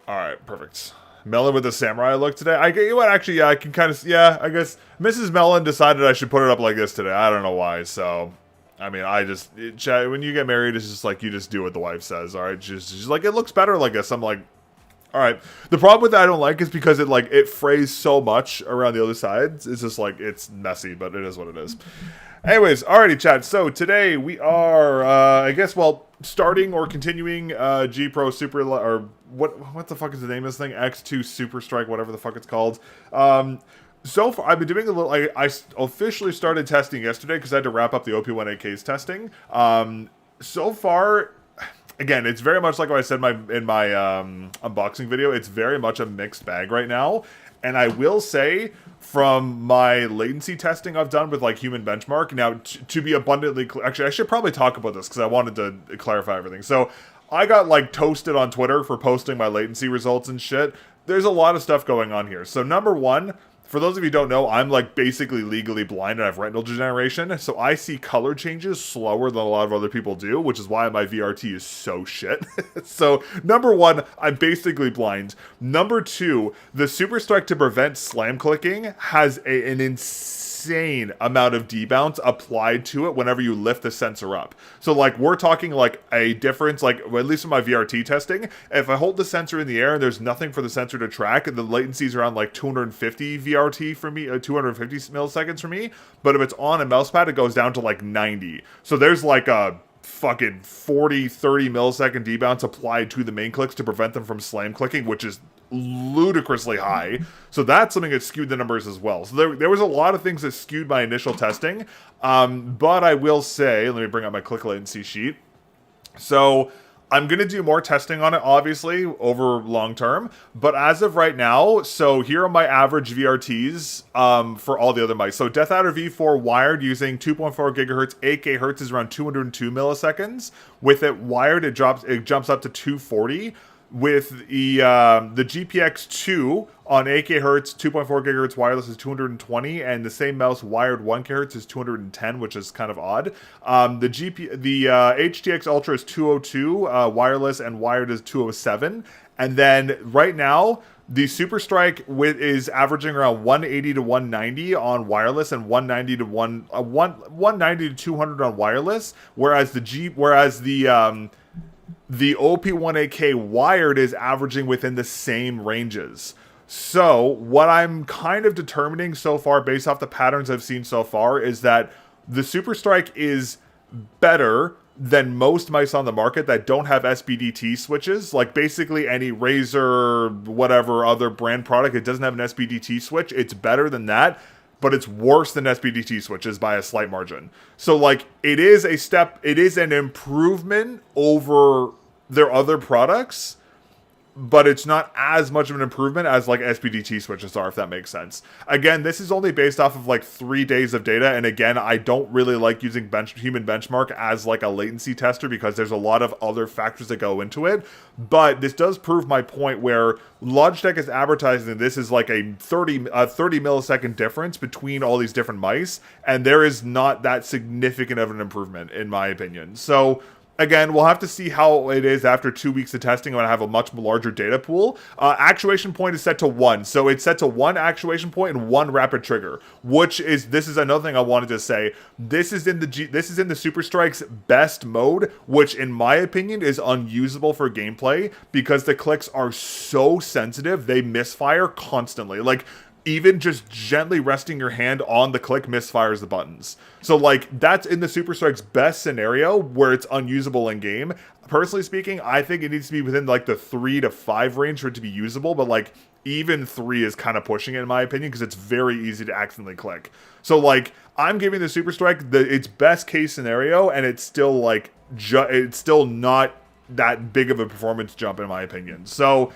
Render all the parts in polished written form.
All right, perfect. Melon with the samurai look today. I get you what? Actually, yeah, I can kind of. Yeah, I guess Mrs. Melon decided I should put it up like this today. I don't know why. So, I mean, when you get married, it's just like you just do what the wife says. All right, she's like, it looks better like this. I'm like, all right. The problem with that I don't like is because it frays so much around the other sides. It's just like it's messy, but it is what it is. Anyways, alrighty, chat. So today we are, I guess, starting or continuing G Pro Super or what the fuck is the name of this thing? X2 SUPERSTRIKE, whatever the fuck it's called. So far, I've been doing a little. I officially started testing yesterday because I had to wrap up the OP1AK's testing. So far. Again, it's very much like what I said in my unboxing video. It's very much a mixed bag right now. And I will say, from my latency testing I've done with like human benchmark, now to be abundantly actually, I should probably talk about this because I wanted to clarify everything. So I got like toasted on Twitter for posting my latency results and shit. There's a lot of stuff going on here. So number one, for those of you who don't know, I'm like basically legally blind and I have retinal degeneration, so I see color changes slower than a lot of other people do, which is why my VRT is so shit. So, number one, I'm basically blind. Number two, the SUPERSTRIKE to prevent slam clicking has an insane amount of debounce applied to it whenever you lift the sensor up. So like we're talking like a difference, like at least in my VRT testing, if I hold the sensor in the air and there's nothing for the sensor to track, the latency is around like 250 VRT for me, 250 milliseconds for me. But if it's on a mouse pad, it goes down to like 90. So there's like a fucking 40, 30 millisecond debounce applied to the main clicks to prevent them from slam clicking, which is ludicrously high. So that's something that skewed the numbers as well. So there was a lot of things that skewed my initial testing. But I will say, let me bring up my click latency sheet. So I'm going to do more testing on it, obviously, over long term. But as of right now, so here are my average VRTs for all the other mics. So Death Adder V4 wired using 2.4 gigahertz, 8K hertz is around 202 milliseconds. With it wired, it jumps up to 240. With the GPX2 on 8K hertz, 2.4 gigahertz wireless is 220, and the same mouse wired 1K hertz is 210, which is kind of odd. The HTX Ultra is 202, wireless and wired is 207, and then right now the SUPERSTRIKE is averaging around 180 to 190 on wireless and 190 to 190 to 200 on wireless, whereas the OP1AK wired is averaging within the same ranges. So what I'm kind of determining so far based off the patterns I've seen so far is that the SUPERSTRIKE is better than most mice on the market that don't have SBDT switches. Like basically any Razer, whatever other brand product, it doesn't have an SBDT switch. It's better than that, but it's worse than SBDT switches by a slight margin. So like it is an improvement over their other products, but it's not as much of an improvement as like SBDT switches are, if that makes sense. Again, this is only based off of like 3 days of data, and again, I don't really like using human benchmark as like a latency tester because there's a lot of other factors that go into it, but this does prove my point where Logitech is advertising this is like a 30 millisecond difference between all these different mice, and there is not that significant of an improvement in my opinion. So again, we'll have to see how it is after 2 weeks of testing when I have a much larger data pool. Actuation point is set to 1. So it's set to 1 actuation point and 1 rapid trigger, this is another thing I wanted to say. This is in the SUPERSTRIKE's best mode, which in my opinion is unusable for gameplay because the clicks are so sensitive, they misfire constantly. Like, even just gently resting your hand on the click misfires the buttons. So like that's in the SUPERSTRIKE's best scenario where it's unusable in game. Personally speaking, I think it needs to be within like the 3 to 5 range for it to be usable, but like even 3 is kind of pushing it in my opinion because it's very easy to accidentally click. So like I'm giving the SUPERSTRIKE its best case scenario, and it's still like it's still not that big of a performance jump in my opinion. So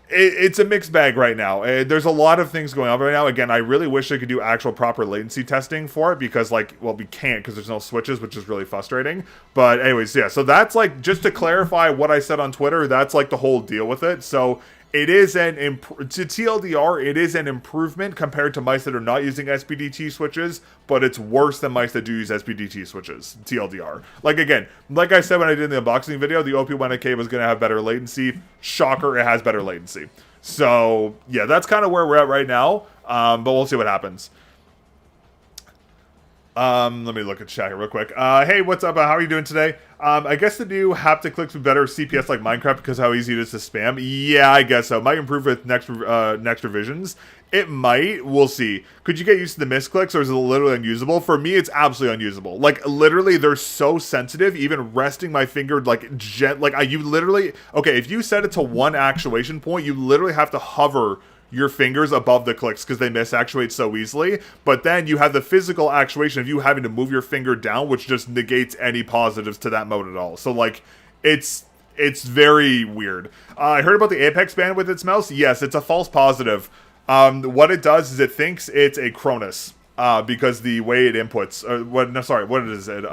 it's a mixed bag right now. There's a lot of things going on right now. Again, I really wish I could do actual proper latency testing for it because, like, well, we can't because there's no switches, which is really frustrating. But anyways, yeah, so that's, like, just to clarify what I said on Twitter, that's, like, the whole deal with it. So it is to TLDR, it is an improvement compared to mice that are not using SPDT switches, but it's worse than mice that do use SPDT switches, TLDR. Like, again, like I said when I did the unboxing video, the OP1AK was going to have better latency. Shocker, it has better latency. So, yeah, that's kind of where we're at right now, but we'll see what happens. Let me look at chat here real quick. Hey, what's up? How are you doing today? I guess the new haptic clicks with better CPS like Minecraft because how easy it is to spam. Yeah, I guess so. Might improve with next revisions. It might. We'll see. Could you get used to the misclicks or is it literally unusable? For me, it's absolutely unusable. Like, literally, they're so sensitive. Even resting my finger, like, you literally... Okay, if you set it to one actuation point, you literally have to hover your fingers above the clicks because they misactuate so easily. But then you have the physical actuation of you having to move your finger down, which just negates any positives to that mode at all. So, like, it's very weird. I heard about the Apex ban with its mouse. Yes, it's a false positive. What it does is it thinks it's a Cronus because the way it inputs. What is it?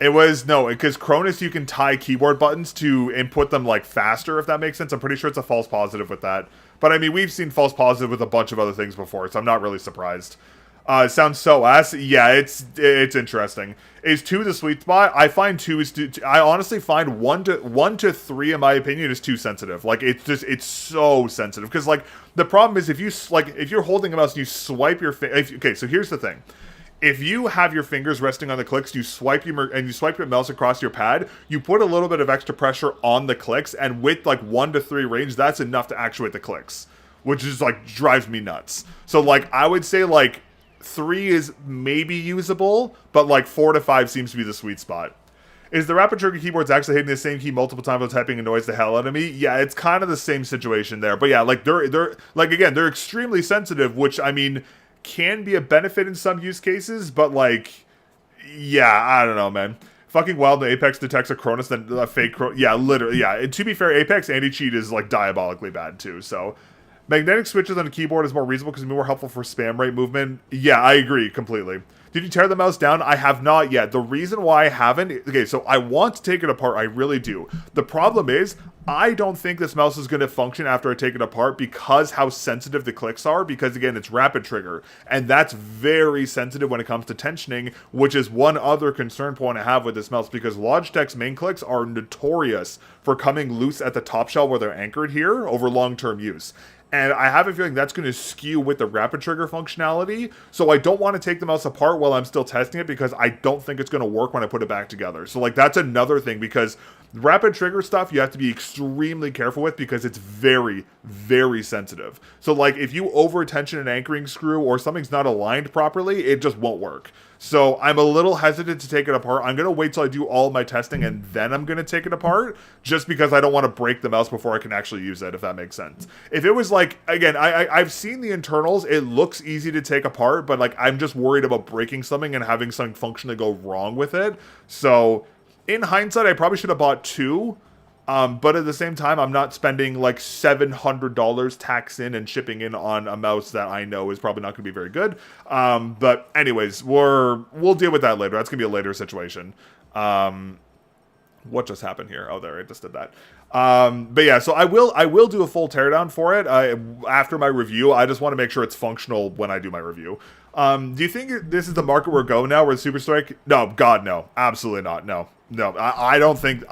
It was, no, because Cronus you can tie keyboard buttons to input them, like, faster, if that makes sense. I'm pretty sure it's a false positive with that. But, I mean, we've seen false positive with a bunch of other things before, so I'm not really surprised. It sounds so ass. Yeah, it's interesting. Is 2 the sweet spot? I find 2 is too... I honestly find 1 to 3, in my opinion, is too sensitive. Like, it's so sensitive. Because, like, the problem is if you're holding a mouse and you swipe your... Okay, so here's the thing. If you have your fingers resting on the clicks, you swipe your mouse across your pad, you put a little bit of extra pressure on the clicks, and with like 1 to 3 range, that's enough to actuate the clicks, which is like drives me nuts. So like I would say like 3 is maybe usable, but like 4 to 5 seems to be the sweet spot. Is the rapid trigger keyboards actually hitting the same key multiple times while typing annoys the hell out of me? Yeah, it's kind of the same situation there. But yeah, like they're like again, they're extremely sensitive, which I mean can be a benefit in some use cases, but like, yeah, I don't know, man. Fucking wild, the Apex detects a Cronus than a fake Cronus. Yeah, literally, yeah. And to be fair, Apex anti-cheat is like diabolically bad too, so. Magnetic switches on a keyboard is more reasonable because it's more helpful for spam rate movement. Yeah, I agree completely. Did you tear the mouse down? I have not yet. The reason why I haven't... Okay, so I want to take it apart. I really do. The problem is, I don't think this mouse is going to function after I take it apart because how sensitive the clicks are. Because, again, it's rapid trigger. And that's very sensitive when it comes to tensioning, which is one other concern point I have with this mouse. Because Logitech's main clicks are notorious for coming loose at the top shell where they're anchored here over long-term use. And I have a feeling that's going to skew with the rapid trigger functionality. So I don't want to take the mouse apart while I'm still testing it because I don't think it's going to work when I put it back together. So like that's another thing because rapid trigger stuff you have to be extremely careful with because it's very, very sensitive. So like if you over tension an anchoring screw or something's not aligned properly, it just won't work. So I'm a little hesitant to take it apart. I'm going to wait till I do all my testing and then I'm going to take it apart just because I don't want to break the mouse before I can actually use it, if that makes sense. If it was like, again, I've seen the internals. It looks easy to take apart, but like I'm just worried about breaking something and having something functionally go wrong with it. So in hindsight, I probably should have bought 2. But at the same time, I'm not spending like $700 tax in and shipping in on a mouse that I know is probably not going to be very good. But anyways, we'll deal with that later. That's going to be a later situation. What just happened here? Oh, there, I just did that. But yeah, so I will do a full teardown for it after my review. I just want to make sure it's functional when I do my review. Do you think this is the market we're going now, where SUPERSTRIKE? No, God, no, absolutely not. No, I don't think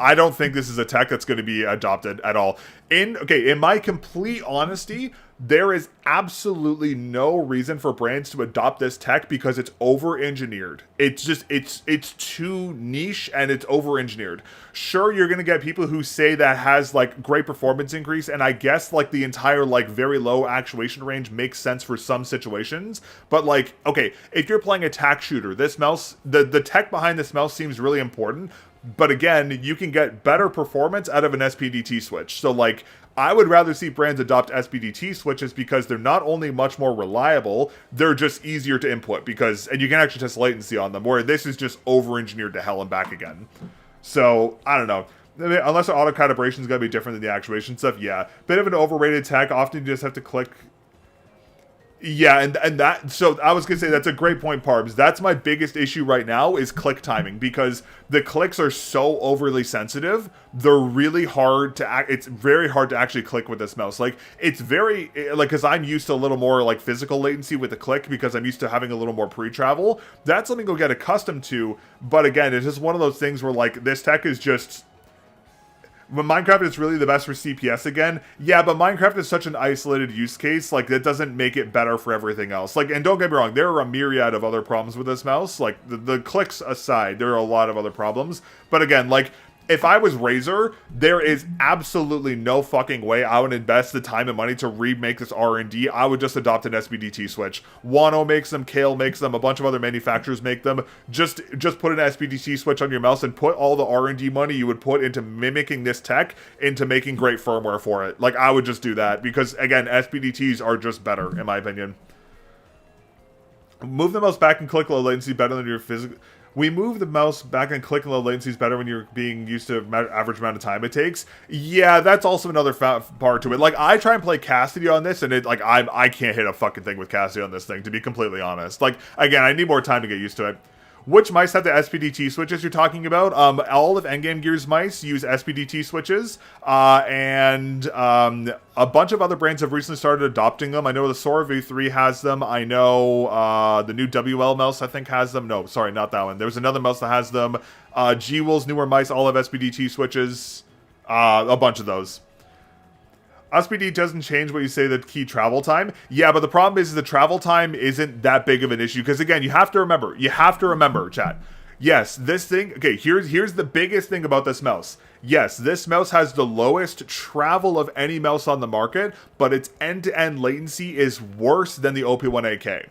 this is a tech that's going to be adopted at all. In my complete honesty, there is absolutely no reason for brands to adopt this tech because it's over-engineered. It's just, it's too niche and it's over-engineered. Sure, you're going to get people who say that has like great performance increase, and I guess like the entire like very low actuation range makes sense for some situations, but like, okay, if you're playing a tack shooter, this mouse, the tech behind this mouse seems really important, but again, you can get better performance out of an SPDT switch. So like, I would rather see brands adopt SPDT switches because they're not only much more reliable, they're just easier to input because, and you can actually test latency on them, where this is just over-engineered to hell and back again. So, I don't know. Unless the auto calibration is going to be different than the actuation stuff, yeah. Bit of an overrated tech. Often you just have to click. Yeah, and that, so I was gonna say that's a great point, Parbs. That's my biggest issue right now is click timing, because the clicks are so overly sensitive. They're really hard to it's very hard to actually click with this mouse. Like, it's very, like, because I'm used to a little more like physical latency with the click because I'm used to having a little more pre-travel. That's something you'll get accustomed to. But again, it's just one of those things where like this tech is just, when Minecraft is really the best for CPS again, yeah, but Minecraft is such an isolated use case, like, that doesn't make it better for everything else. Like, and don't get me wrong, there are a myriad of other problems with this mouse. Like, the clicks aside, there are a lot of other problems. But again, like, if I was Razer, there is absolutely no fucking way I would invest the time and money to remake this R&D. I would just adopt an SPDT switch. Wano makes them, Kale makes them, a bunch of other manufacturers make them. Just put an SPDT switch on your mouse and put all the R&D money you would put into mimicking this tech into making great firmware for it. Like, I would just do that because, again, SPDTs are just better, in my opinion. Move the mouse back and click low latency better than your physical... We move the mouse back and click low latency is better when you're being used to average amount of time it takes. Yeah, that's also another part to it. Like, I try and play Cassidy on this, and it, like, I can't hit a fucking thing with Cassidy on this thing, to be completely honest. Like, again, I need more time to get used to it. Which mice have the SPDT switches you're talking about? All of Endgame Gear's mice use SPDT switches, and a bunch of other brands have recently started adopting them. I know the Sora V3 has them. I know the new WL mouse, I think, has them. No, sorry, not that one. There's another mouse that has them. G-Will's newer mice all have SPDT switches. A bunch of those. SPD doesn't change what you say the key travel time. Yeah, but the problem is the travel time isn't that big of an issue. Because again, you have to remember, chat. Yes, this thing, okay, here's the biggest thing about this mouse. Yes, this mouse has the lowest travel of any mouse on the market, but its end-to-end latency is worse than the OP1AK.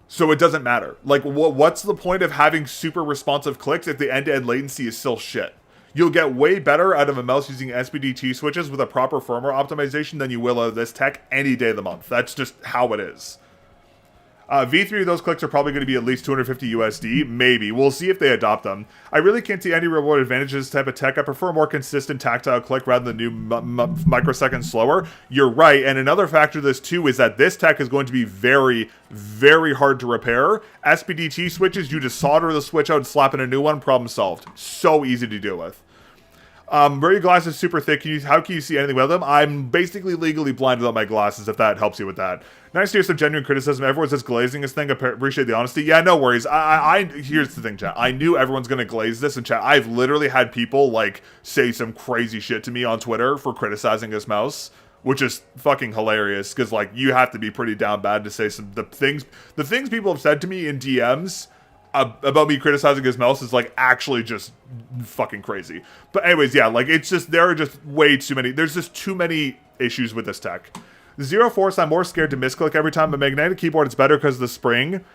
So it doesn't matter. Like, what's the point of having super responsive clicks if the end-to-end latency is still shit? You'll get way better out of a mouse using SPDT switches with a proper firmware optimization than you will out of this tech any day of the month. That's just how it is. V3 of those clicks are probably going to be at least 250 USD. Maybe. We'll see if they adopt them. I really can't see any real advantages to this type of tech. I prefer a more consistent tactile click rather than new microseconds slower. You're right. And another factor to this too is that this tech is going to be very, very hard to repair. SPDT switches, you just solder the switch out and slap in a new one. Problem solved. So easy to deal with. Your glasses is super thick. How can you see anything with them? I'm basically legally blind without my glasses, if that helps you with that. Nice to hear some genuine criticism. Everyone's just glazing this thing. Appreciate the honesty. Yeah, no worries. Here's the thing, chat. I knew everyone's going to glaze this, and chat, I've literally had people, like, say some crazy shit to me on Twitter for criticizing this mouse, which is fucking hilarious, because, like, you have to be pretty down bad to say the things people have said to me in DMs about me criticizing his mouse is, like, actually just fucking crazy. But anyways, yeah, like, it's just, there are just way too many, there's just too many issues with this tech. Zero Force, I'm more scared to misclick every time. A magnetic keyboard, it's better because of the spring.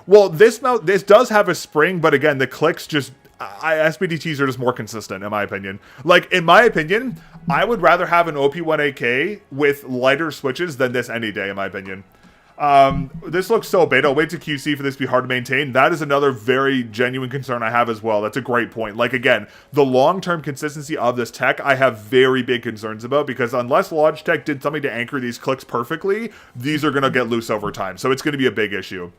Well, this mouse, this does have a spring, but again, the clicks just, SPDTs are just more consistent, in my opinion. Like, in my opinion, I would rather have an OP1AK with lighter switches than this any day, in my opinion. This looks so beta. Wait to QC for this to be hard to maintain. That is another very genuine concern I have as well. That's a great point. Like, again, the long-term consistency of this tech, I have very big concerns about, because unless Logitech did something to anchor these clicks perfectly, these are going to get loose over time. So it's going to be a big issue.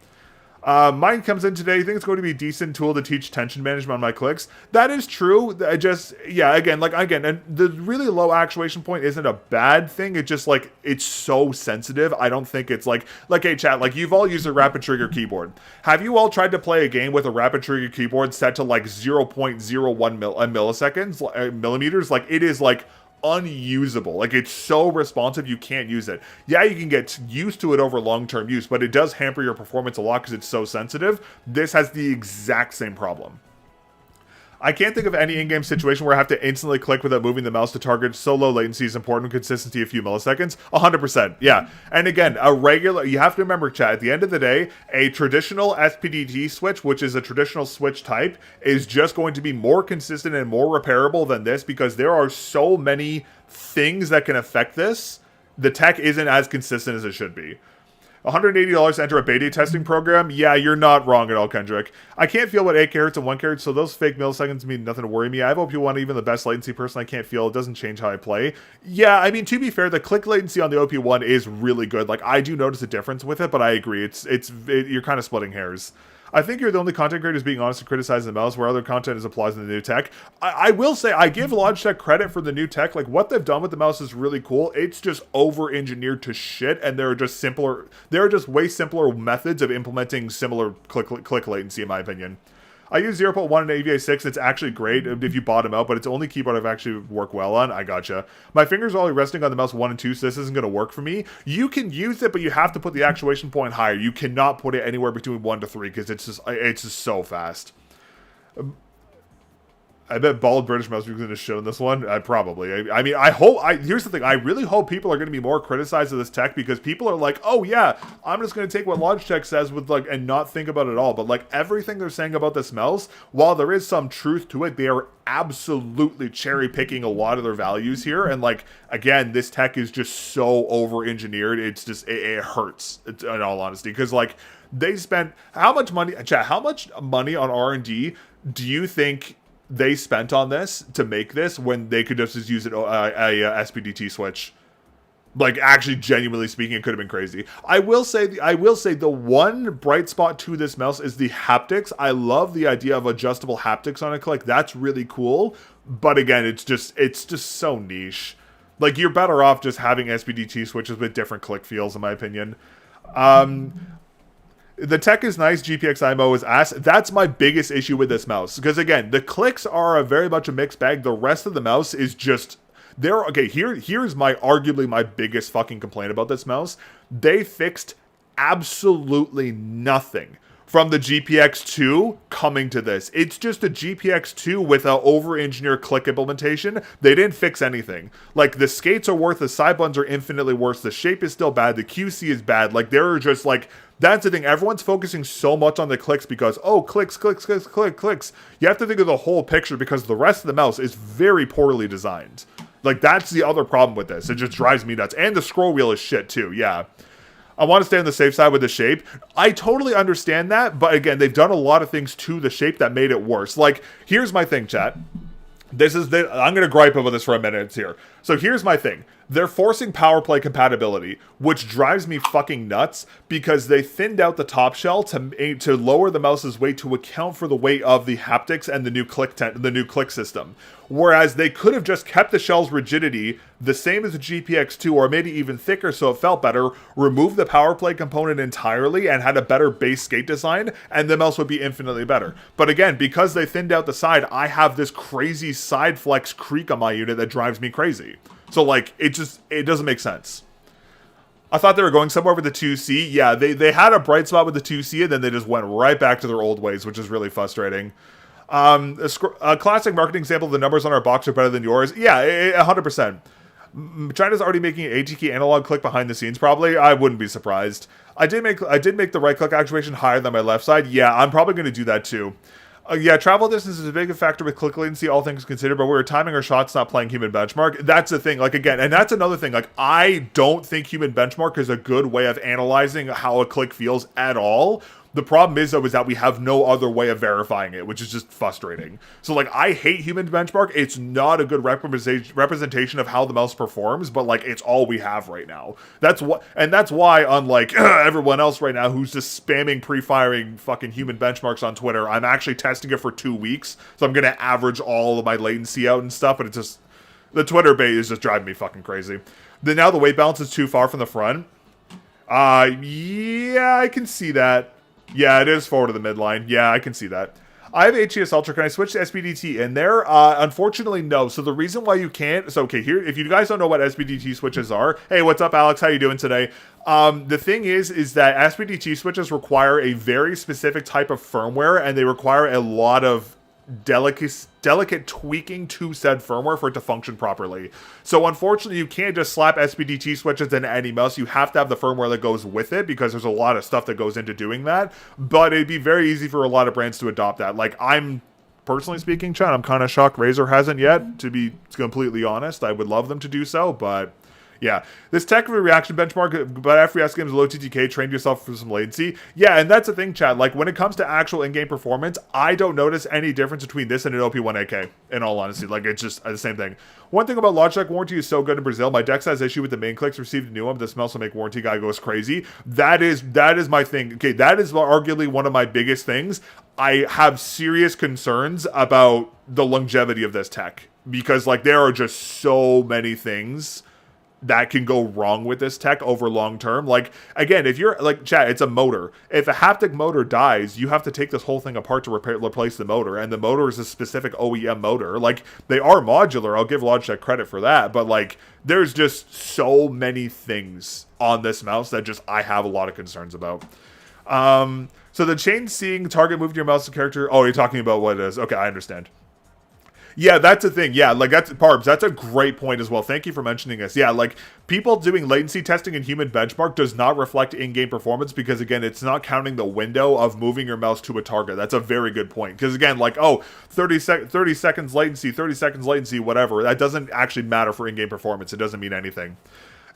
Mine comes in today. You think it's going to be a decent tool to teach tension management on my clicks? That is true. I just, yeah, again, and the really low actuation point isn't a bad thing. It's just, like, it's so sensitive. I don't think it's like, hey, chat, like, you've all used a rapid trigger keyboard. Have you all tried to play a game with a rapid trigger keyboard set to, like, 0.01 milliseconds, millimeters? Like, it is, like, unusable. Like, it's so responsive you can't use it. Yeah, you can get used to it over long-term use, but it does hamper your performance a lot because it's so sensitive. This has the exact same problem. I can't think of any in-game situation where I have to instantly click without moving the mouse to target. So low latency is important, consistency a few milliseconds. 100%, yeah. And again, you have to remember, chat, at the end of the day, a traditional SPDT switch, which is a traditional switch type, is just going to be more consistent and more repairable than this, because there are so many things that can affect this. The tech isn't as consistent as it should be. $180 to enter a beta testing program? Yeah, you're not wrong at all, Kendrick. I can't feel what 8 kHz and 1 kHz, so those fake milliseconds mean nothing to worry me. I have OP1, even the best latency person I can't feel. It doesn't change how I play. Yeah, I mean, to be fair, the click latency on the OP1 is really good. Like, I do notice a difference with it, but I agree. You're kind of splitting hairs. I think you're the only content creators being honest to criticize the mouse, where other content is applies in the new tech. I will say, I give Logitech credit for the new tech. Like, what they've done with the mouse is really cool. It's just over-engineered to shit, and there are just way simpler methods of implementing similar click latency, in my opinion. I use 0.1 and AVA6. It's actually great if you bottom out, but it's the only keyboard I've actually worked well on. I gotcha. My fingers are only resting on the mouse 1 and 2, so this isn't going to work for me. You can use it, but you have to put the actuation point higher. You cannot put it anywhere between 1 to 3 because it's just so fast. I bet bald British mouse is going to show in this one. Probably. I mean, here's the thing. I really hope people are going to be more criticized of this tech because people are like, oh yeah, I'm just going to take what Logitech says and not think about it at all. But like everything they're saying about this mouse, while there is some truth to it, they are absolutely cherry picking a lot of their values here. And like, again, this tech is just so over engineered. It's just, it hurts in all honesty. Because like they spent how much money on R&D do you think they spent on this to make this when they could just use a SPDT switch? Like, actually, genuinely speaking, it could have been crazy. I will say the one bright spot to this mouse is the haptics. I love the idea of adjustable haptics on a click. That's really cool. But again, it's just so niche. Like, you're better off just having SPDT switches with different click feels, in my opinion. The tech is nice, GPX IMO is ass. That's my biggest issue with this mouse. Because again, the clicks are very much a mixed bag. The rest of the mouse is just... here's arguably my biggest fucking complaint about this mouse. They fixed absolutely nothing from the GPX2 coming to this. It's just a GPX2 with an over-engineered click implementation. They didn't fix anything. Like, the skates are worse, the side buttons are infinitely worse, the shape is still bad, the QC is bad. Like, they're just like... That's the thing. Everyone's focusing so much on the clicks because, oh, clicks. You have to think of the whole picture because the rest of the mouse is very poorly designed. Like, that's the other problem with this. It just drives me nuts. And the scroll wheel is shit, too. Yeah. I want to stay on the safe side with the shape. I totally understand that. But, again, they've done a lot of things to the shape that made it worse. Like, here's my thing, chat. I'm going to gripe about this for a minute here. So here's my thing. They're forcing PowerPlay compatibility, which drives me fucking nuts because they thinned out the top shell to lower the mouse's weight to account for the weight of the haptics and the new click system. Whereas they could have just kept the shell's rigidity the same as the GPX2 or maybe even thicker so it felt better, removed the PowerPlay component entirely and had a better base skate design, and the mouse would be infinitely better. But again, because they thinned out the side, I have this crazy side flex creak on my unit that drives me crazy. So, like, it doesn't make sense. I thought they were going somewhere with the 2C. Yeah, they had a bright spot with the 2C, and then they just went right back to their old ways, which is really frustrating. A classic marketing example, the numbers on our box are better than yours. Yeah, 100%. China's already making an AT-key analog click behind the scenes, probably. I wouldn't be surprised. I did make the right-click actuation higher than my left side. Yeah, I'm probably going to do that, too. Yeah, travel distance is a big factor with click latency, all things considered, but we were timing our shots, not playing human benchmark. That's the thing. Like, again, and that's another thing. Like, I don't think human benchmark is a good way of analyzing how a click feels at all. The problem is, though, is that we have no other way of verifying it, which is just frustrating. So, like, I hate human benchmark. It's not a good representation of how the mouse performs, but, like, it's all we have right now. That's why, unlike everyone else right now who's just spamming pre-firing fucking human benchmarks on Twitter, I'm actually testing it for 2 weeks, so I'm going to average all of my latency out and stuff, but it's just... The Twitter bait is just driving me fucking crazy. Now the weight balance is too far from the front. Yeah, I can see that. Yeah, it is forward to the midline. Yeah, I can see that. I have HES Ultra. Can I switch to SPDT in there? Unfortunately, no. So the reason why you can't... So, okay, here, if you guys don't know what SPDT switches are... Hey, what's up, Alex? How you doing today? The thing is that SPDT switches require a very specific type of firmware, and they require a lot of delicate tweaking to said firmware for it to function properly. So unfortunately, you can't just slap SPDT switches into any mouse. You have to have the firmware that goes with it because there's a lot of stuff that goes into doing that. But it'd be very easy for a lot of brands to adopt that. Like, I'm personally speaking, Chad, I'm kind of shocked Razer hasn't yet, to be completely honest. I would love them to do so, but Yeah, this tech of a reaction benchmark, but FPS games low TTK trained yourself for some latency. Yeah, and that's the thing, Chad. Like when it comes to actual in-game performance, I don't notice any difference between this and an OP1AK. In all honesty, like it's just the same thing. One thing about Logitech warranty is so good in Brazil. My Dex has issue with the main clicks. Received a new one. The smells will make warranty guy goes crazy. That is my thing. Okay, that is arguably one of my biggest things. I have serious concerns about the longevity of this tech because like there are just so many things that can go wrong with this tech over long term. Like, again, if you're, like, chat, it's a motor. If a haptic motor dies, you have to take this whole thing apart to replace the motor, and the motor is a specific OEM motor. Like, they are modular, I'll give Logitech credit for that, but, like, there's just so many things on this mouse that just I have a lot of concerns about. So the change seeing target move to your mouse character, oh, you're talking about what it is. Okay, I understand. Yeah, that's the thing. Yeah, like that's Parbs. That's a great point as well. Thank you for mentioning this. Yeah, like people doing latency testing in human benchmark does not reflect in-game performance because again, it's not counting the window of moving your mouse to a target. That's a very good point. Because again, like, oh, 30 seconds latency, whatever. That doesn't actually matter for in-game performance. It doesn't mean anything.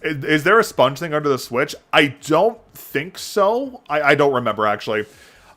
Is there a sponge thing under the Switch? I don't think so. I don't remember actually.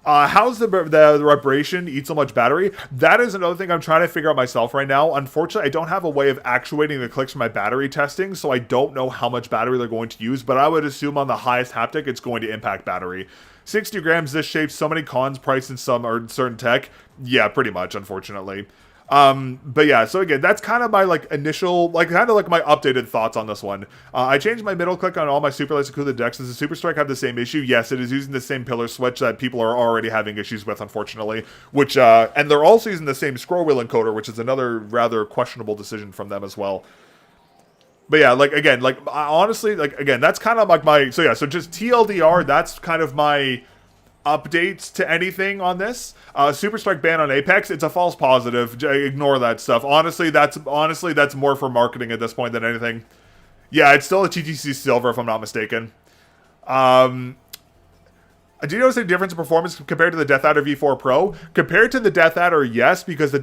How's the vibration eat so much battery? That is another thing I'm trying to figure out myself right now. Unfortunately, I don't have a way of actuating the clicks for my battery testing, so I don't know how much battery they're going to use, but I would assume on the highest haptic, it's going to impact battery. 60 grams, this shape, so many cons, price in some or certain tech. Yeah, pretty much, unfortunately. But yeah, so again, that's kind of my like initial, like kind of like my updated thoughts on this one. I changed my middle click on all my Super Light Sakura decks. Does the SUPERSTRIKE have the same issue? Yes, it is using the same pillar switch that people are already having issues with, unfortunately, which, and they're also using the same scroll wheel encoder, which is another rather questionable decision from them as well. But yeah, like, again, like, honestly, like, again, that's kind of like my, so yeah, so just TLDR, that's kind of my updates to anything on this. SUPERSTRIKE ban on Apex, it's a false positive. Ignore that stuff. Honestly, that's more for marketing at this point than anything. Yeah, it's still a TTC Silver if I'm not mistaken. Do you notice a difference in performance compared to the Death Adder V4 Pro? Compared to the Death Adder, yes, because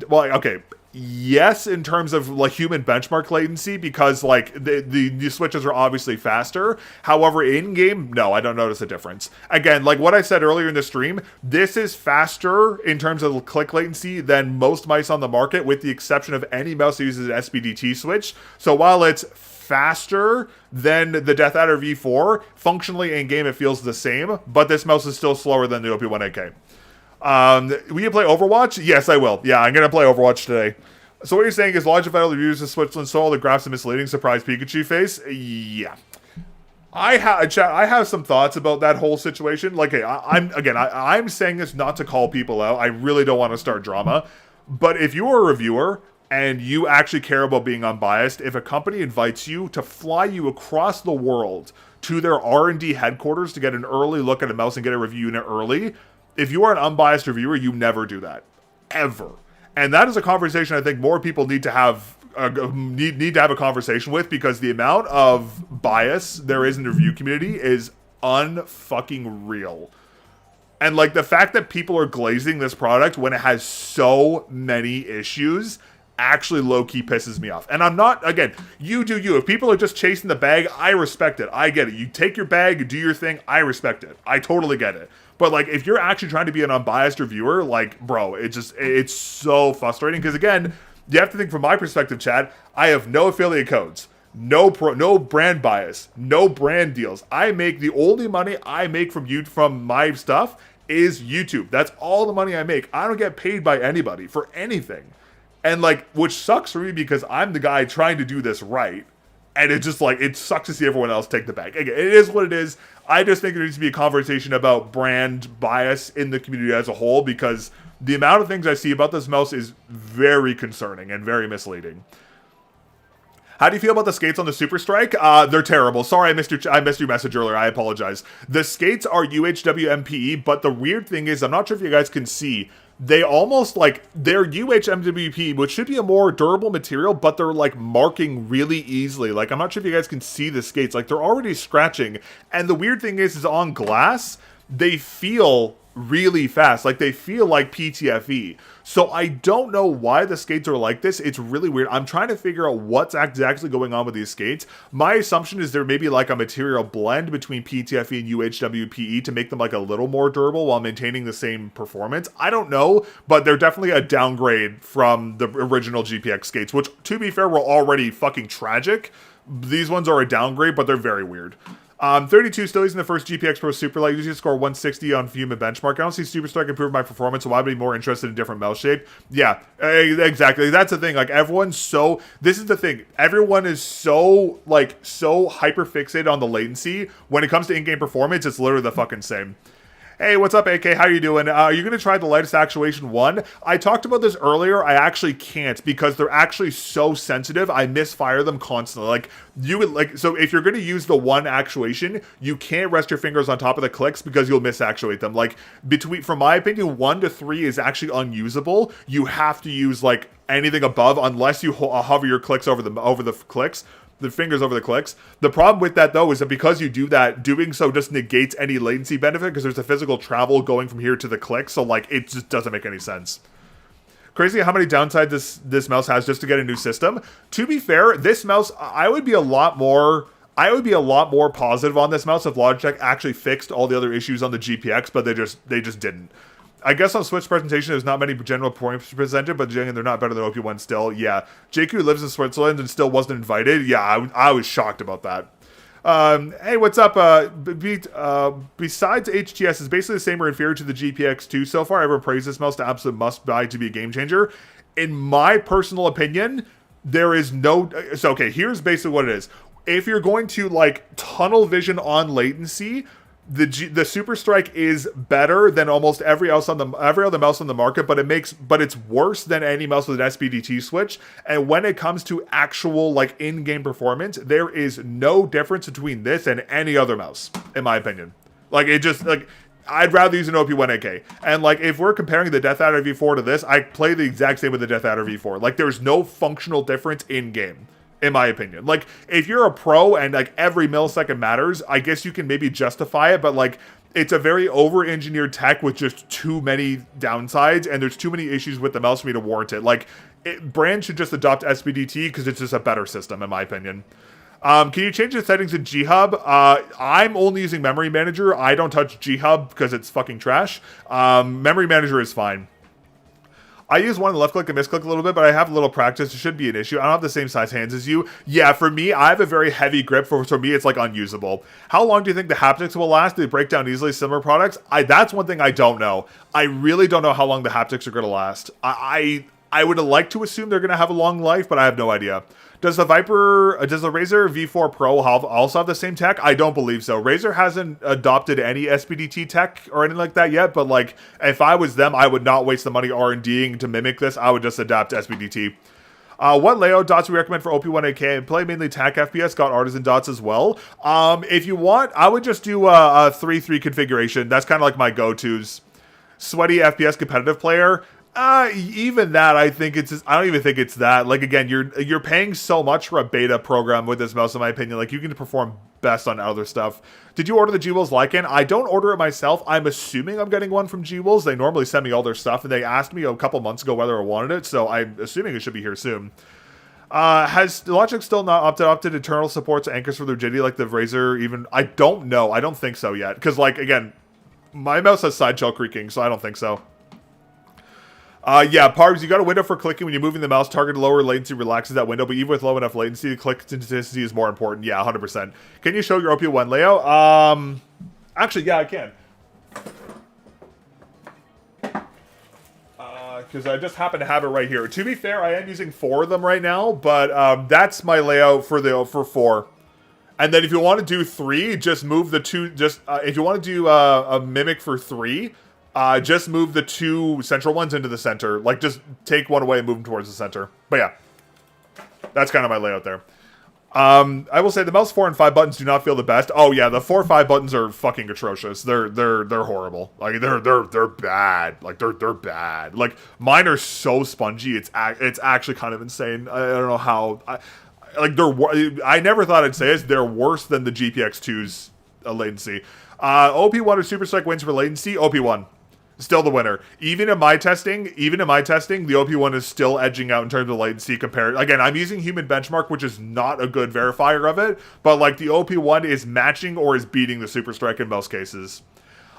yes, in terms of like human benchmark latency, because like the switches are obviously faster. However, in game, no, I don't notice a difference. Again, like what I said earlier in the stream, this is faster in terms of click latency than most mice on the market, with the exception of any mouse that uses an SPDT switch. So while it's faster than the Death Adder V4, functionally in game it feels the same, but this mouse is still slower than the OP1AK. Will you play Overwatch? Yes, I will. Yeah, I'm gonna play Overwatch today. So what you're saying is Logitech reviews the Switzerland Soul, the graphs a misleading surprise Pikachu face? Yeah. I have some thoughts about that whole situation. Like, hey, I'm saying this not to call people out. I really don't want to start drama. But if you are a reviewer and you actually care about being unbiased, if a company invites you to fly you across the world to their R&D headquarters to get an early look at a mouse and get a review unit early, if you are an unbiased reviewer, you never do that. Ever. And that is a conversation I think more people need to have need to have a conversation with, because the amount of bias there is in the review community is unfucking real. And like the fact that people are glazing this product when it has so many issues actually low-key pisses me off. And I'm not, again, you do you. If people are just chasing the bag, I respect it. I get it. You take your bag, do your thing, I respect it. I totally get it. But like, if you're actually trying to be an unbiased reviewer, like, bro, it's so frustrating. Because again, you have to think from my perspective, Chad, I have no affiliate codes, no brand bias, no brand deals. The only money I make from my stuff is YouTube. That's all the money I make. I don't get paid by anybody for anything. And like, which sucks for me because I'm the guy trying to do this right. And it just like, it sucks to see everyone else take the bag. Again, it is what it is. I just think there needs to be a conversation about brand bias in the community as a whole, because the amount of things I see about this mouse is very concerning and very misleading. How do you feel about the skates on the SUPERSTRIKE? They're terrible. Sorry, I missed your message earlier. I apologize. The skates are UHW MPE, but the weird thing is, I'm not sure if you guys can see, they almost like, they're UHMWP, which should be a more durable material, but they're like marking really easily. Like, I'm not sure if you guys can see the skates. Like, they're already scratching. And the weird thing is on glass, they feel really fast. Like, they feel like PTFE. So I don't know why the skates are like this. It's really weird. I'm trying to figure out what's exactly going on with these skates. My assumption is there may be like a material blend between PTFE and UHWPE to make them like a little more durable while maintaining the same performance. I don't know, but they're definitely a downgrade from the original GPX skates, which, to be fair, were already fucking tragic. These ones are a downgrade, but they're very weird. 32 still using the first GPX Pro Super Light. Usually score 160 on human benchmark. I don't see SUPERSTRIKE improve my performance, so I'd be more interested in different mouse shape. Yeah, exactly. That's the thing. Like, everyone's so... This is the thing. Everyone is so, like, so hyper-fixated on the latency. When it comes to in-game performance, it's literally the fucking same. Hey, what's up, AK? How you doing? Are you going to try the lightest actuation 1? I talked about this earlier. I actually can't because they're actually so sensitive. I misfire them constantly. Like, you would like, so if you're going to use the 1 actuation, you can't rest your fingers on top of the clicks because you'll misactuate them. Like, from my opinion, 1 to 3 is actually unusable. You have to use like anything above unless you hover your clicks over the clicks. The fingers over the clicks. The problem with that, though, is that because you do that, doing so just negates any latency benefit because there's a physical travel going from here to the click, so, like, it just doesn't make any sense. Crazy how many downsides this mouse has just to get a new system. To be fair, this mouse, I would be a lot more positive on this mouse if Logitech actually fixed all the other issues on the GPX, but they just didn't. I guess on Switch presentation, there's not many general points presented, but they're not better than OP1 still. Yeah. JQ lives in Switzerland and still wasn't invited. Yeah, I was shocked about that. Hey, what's up? Besides HTS, is basically the same or inferior to the GPX2 so far. Everyone praised this mouse to absolute must-buy to be a game changer. In my personal opinion, there is no... So, okay, here's basically what it is. If you're going to, like, tunnel vision on latency... The SUPERSTRIKE is better than almost every other mouse on the market, but it's worse than any mouse with an SPDT switch. And when it comes to actual like in-game performance, there is no difference between this and any other mouse, in my opinion. Like it just like I'd rather use an OP1AK. And like if we're comparing the Death Adder V4 to this, I play the exact same with the Death Adder V4. Like there's no functional difference in game. In my opinion. Like, if you're a pro and, like, every millisecond matters, I guess you can maybe justify it, but, like, it's a very over-engineered tech with just too many downsides, and there's too many issues with the mouse for me to warrant it. Like, brands should just adopt SPDT because it's just a better system, in my opinion. Can you change the settings in G-Hub? I'm only using Memory Manager. I don't touch G-Hub because it's fucking trash. Memory Manager is fine. I use one left click and misclick a little bit, but I have a little practice. It should be an issue. I don't have the same size hands as you. Yeah, for me, I have a very heavy grip. For me, it's like unusable. How long do you think the haptics will last? Do they break down easily, similar products? That's one thing I don't know. I really don't know how long the haptics are going to last. I would like to assume they're going to have a long life, but I have no idea. Does the Razer V4 Pro also have the same tech? I don't believe so. Razer hasn't adopted any SPDT tech or anything like that yet, but like if I was them, I would not waste the money R&Ding to mimic this. I would just adapt SPDT. What layout dots we recommend for OP1AK? And play mainly TAC FPS, got artisan dots as well. If you want, I would just do a 3-3 configuration. That's kind of like my go-tos. Sweaty FPS competitive player. Even that, I don't even think it's that. Like, again, you're paying so much for a beta program with this mouse, in my opinion. Like, you can perform best on other stuff. Did you order the G-Wills Lycan? I don't order it myself. I'm assuming I'm getting one from G-Wills. They normally send me all their stuff, and they asked me a couple months ago whether I wanted it, so I'm assuming it should be here soon. Has Logitech still not opted internal supports anchors for the rigidity like the Razer even? I don't know. I don't think so yet. Because, like, again, my mouse has side shell creaking, so I don't think so. Yeah, Pargs, you got a window for clicking when you're moving the mouse. Target lower latency relaxes that window, but even with low enough latency, the click intensity is more important. Yeah, 100%. Can you show your OP1 layout? Actually, yeah, I can. Because I just happen to have it right here. To be fair, I am using 4 of them right now, but that's my layout for 4. And then if you want to do 3, just move the 2. If you want to do a mimic for 3. Just move the 2 central ones into the center. Like, just take one away and move them towards the center. But yeah, that's kind of my layout there. I will say the mouse 4 and 5 buttons do not feel the best. Oh yeah, the 4 5 buttons are fucking atrocious. They're horrible. Like they're bad. Like they're bad. Like mine are so spongy. It's actually kind of insane. I don't know how. I never thought I'd say this. They're worse than the GPX2's latency. OP1 or SUPERSTRIKE wins for latency. OP1. Still the winner. Even in my testing, the OP1 is still edging out in terms of latency compared. Again, I'm using human benchmark, which is not a good verifier of it, but like the OP1 is matching or is beating the SUPERSTRIKE in most cases.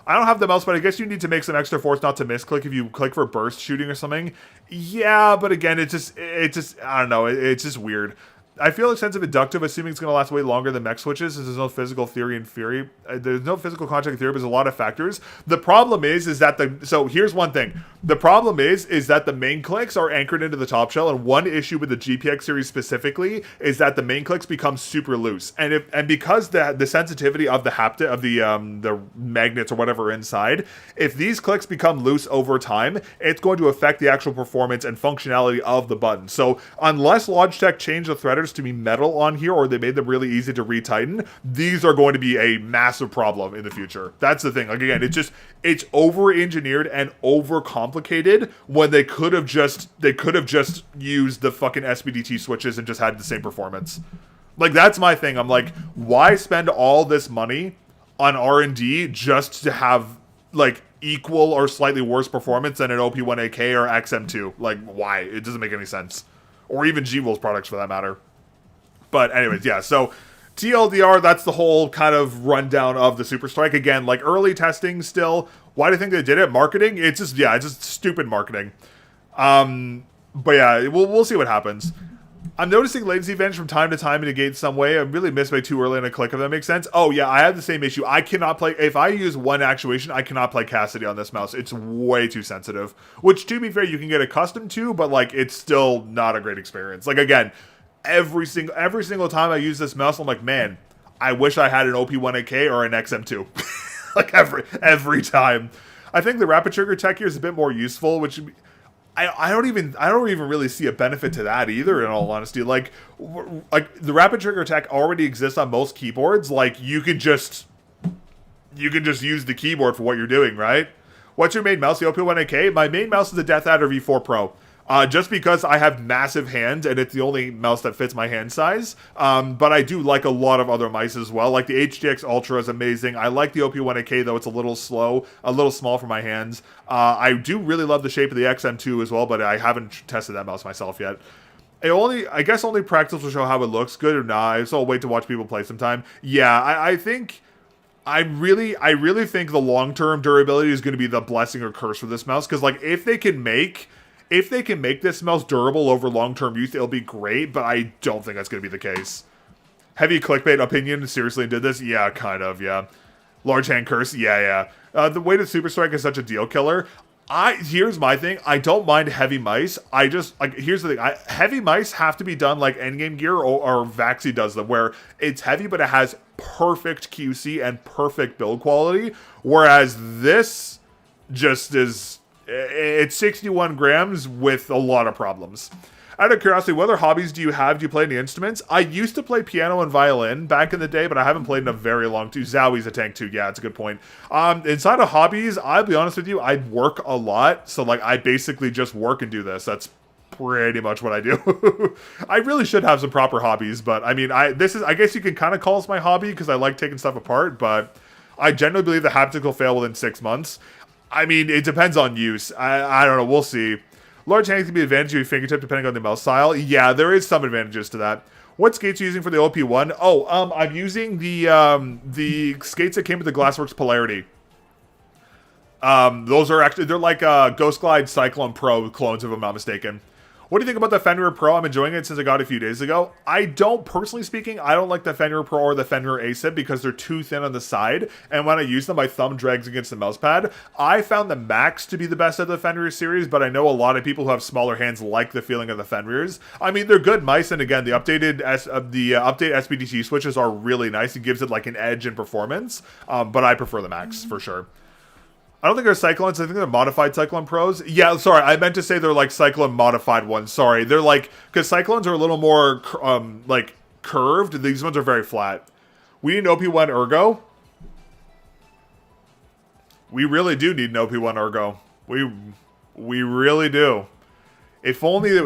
I don't have the mouse, but I guess you need to make some extra force not to misclick if you click for burst shooting or something. Yeah, but again, it's just, I don't know, it's just weird. I feel extensive inductive, assuming it's going to last way longer than mech switches, since there's no physical theory in theory. There's no physical contact in theory, but there's a lot of factors. The problem is that so here's one thing. The problem is that the main clicks are anchored into the top shell, and one issue with the GPX series specifically is that the main clicks become super loose. And because the sensitivity of the haptic, of the magnets or whatever inside, if these clicks become loose over time, it's going to affect the actual performance and functionality of the button. So unless Logitech changed the threaders to be metal on here, or they made them really easy to retighten, these are going to be a massive problem in the future. That's the thing. Like, again, it's over-engineered and over-complicated when they could have just used the fucking SBDT switches and just had the same performance. Like, that's my thing. I'm like, why spend all this money on R&D just to have like equal or slightly worse performance than an OP1AK or XM2? Like, why? It doesn't make any sense. Or even G-Will's products for that matter. But anyways, yeah, so TLDR, that's the whole kind of rundown of the SUPERSTRIKE. Again, like early testing still. Why do you think they did it? Marketing? It's just stupid marketing. But yeah, we'll see what happens. I'm noticing latency advantage from time to time in a gate some way. I really missed my too early in a click, if that makes sense. Oh yeah, I have the same issue. I cannot play, if I use one actuation, I cannot play Cassidy on this mouse. It's way too sensitive. Which, to be fair, you can get accustomed to, but like, it's still not a great experience. Like, again, every single time I use this mouse, I'm like, man, I wish I had an OP1AK or an XM2. Like, every time. I think the rapid trigger tech here is a bit more useful, which I don't even really see a benefit to that either, in all honesty. Like the rapid trigger tech already exists on most keyboards. Like, you could just use the keyboard for what you're doing, right? What's your main mouse? The OP1AK? My main mouse is the Death Adder V4 Pro. Just because I have massive hands and it's the only mouse that fits my hand size. But I do like a lot of other mice as well. Like the HDX Ultra is amazing. I like the OP1AK, though it's a little slow, a little small for my hands. I do really love the shape of the XM2 as well, but I haven't tested that mouse myself yet. I guess only practice will show how it looks, good or not. So I'll wait to watch people play sometime. Yeah, I really think the long-term durability is going to be the blessing or curse for this mouse. Because like, if they can make this mouse durable over long-term use, it'll be great, but I don't think that's going to be the case. Heavy clickbait opinion, seriously did this? Yeah, kind of, yeah. Large hand curse? Yeah. The way that SUPERSTRIKE is such a deal killer, here's my thing, I don't mind heavy mice, here's the thing, heavy mice have to be done like Endgame Gear or Vaxi does them, where it's heavy, but it has perfect QC and perfect build quality, whereas this just is... It's 61 grams with a lot of problems. Out of curiosity, what other hobbies do you have? Do you play any instruments? I used to play piano and violin back in the day, but I haven't played in a very long time. Zowi's a tank too. Yeah, it's a good point. Inside of hobbies, I'll be honest with you, I work a lot. So like, I basically just work and do this. That's pretty much what I do. I really should have some proper hobbies, but I mean, I guess you can kind of call this my hobby because I like taking stuff apart, but I generally believe the haptic will fail within 6 months. I mean, it depends on use. I don't know. We'll see. Large hands can be advantage to your fingertip depending on the mouse style. Yeah, there is some advantages to that. What skates are you using for the OP1? Oh, I'm using the skates that came with the Glassworks Polarity. Those are actually, they're like Ghost Glide Cyclone Pro clones, if I'm not mistaken. What do you think about the Fenrir Pro? I'm enjoying it since I got it a few days ago. Personally speaking, I don't like the Fenrir Pro or the Fenrir ASIP because they're too thin on the side, and when I use them, my thumb drags against the mouse pad. I found the Max to be the best of the Fenrir series, but I know a lot of people who have smaller hands like the feeling of the Fenrirs. I mean, they're good mice, and again, the update SBDT switches are really nice. It gives it like an edge in performance, but I prefer the Max for sure. I don't think they're Cyclones. I think they're modified Cyclone Pros. Yeah, sorry. I meant to say they're like Cyclone modified ones. Sorry. They're like... Because Cyclones are a little more, like, curved. These ones are very flat. We need an OP1 Ergo. We really do need an OP1 Ergo. We really do. If only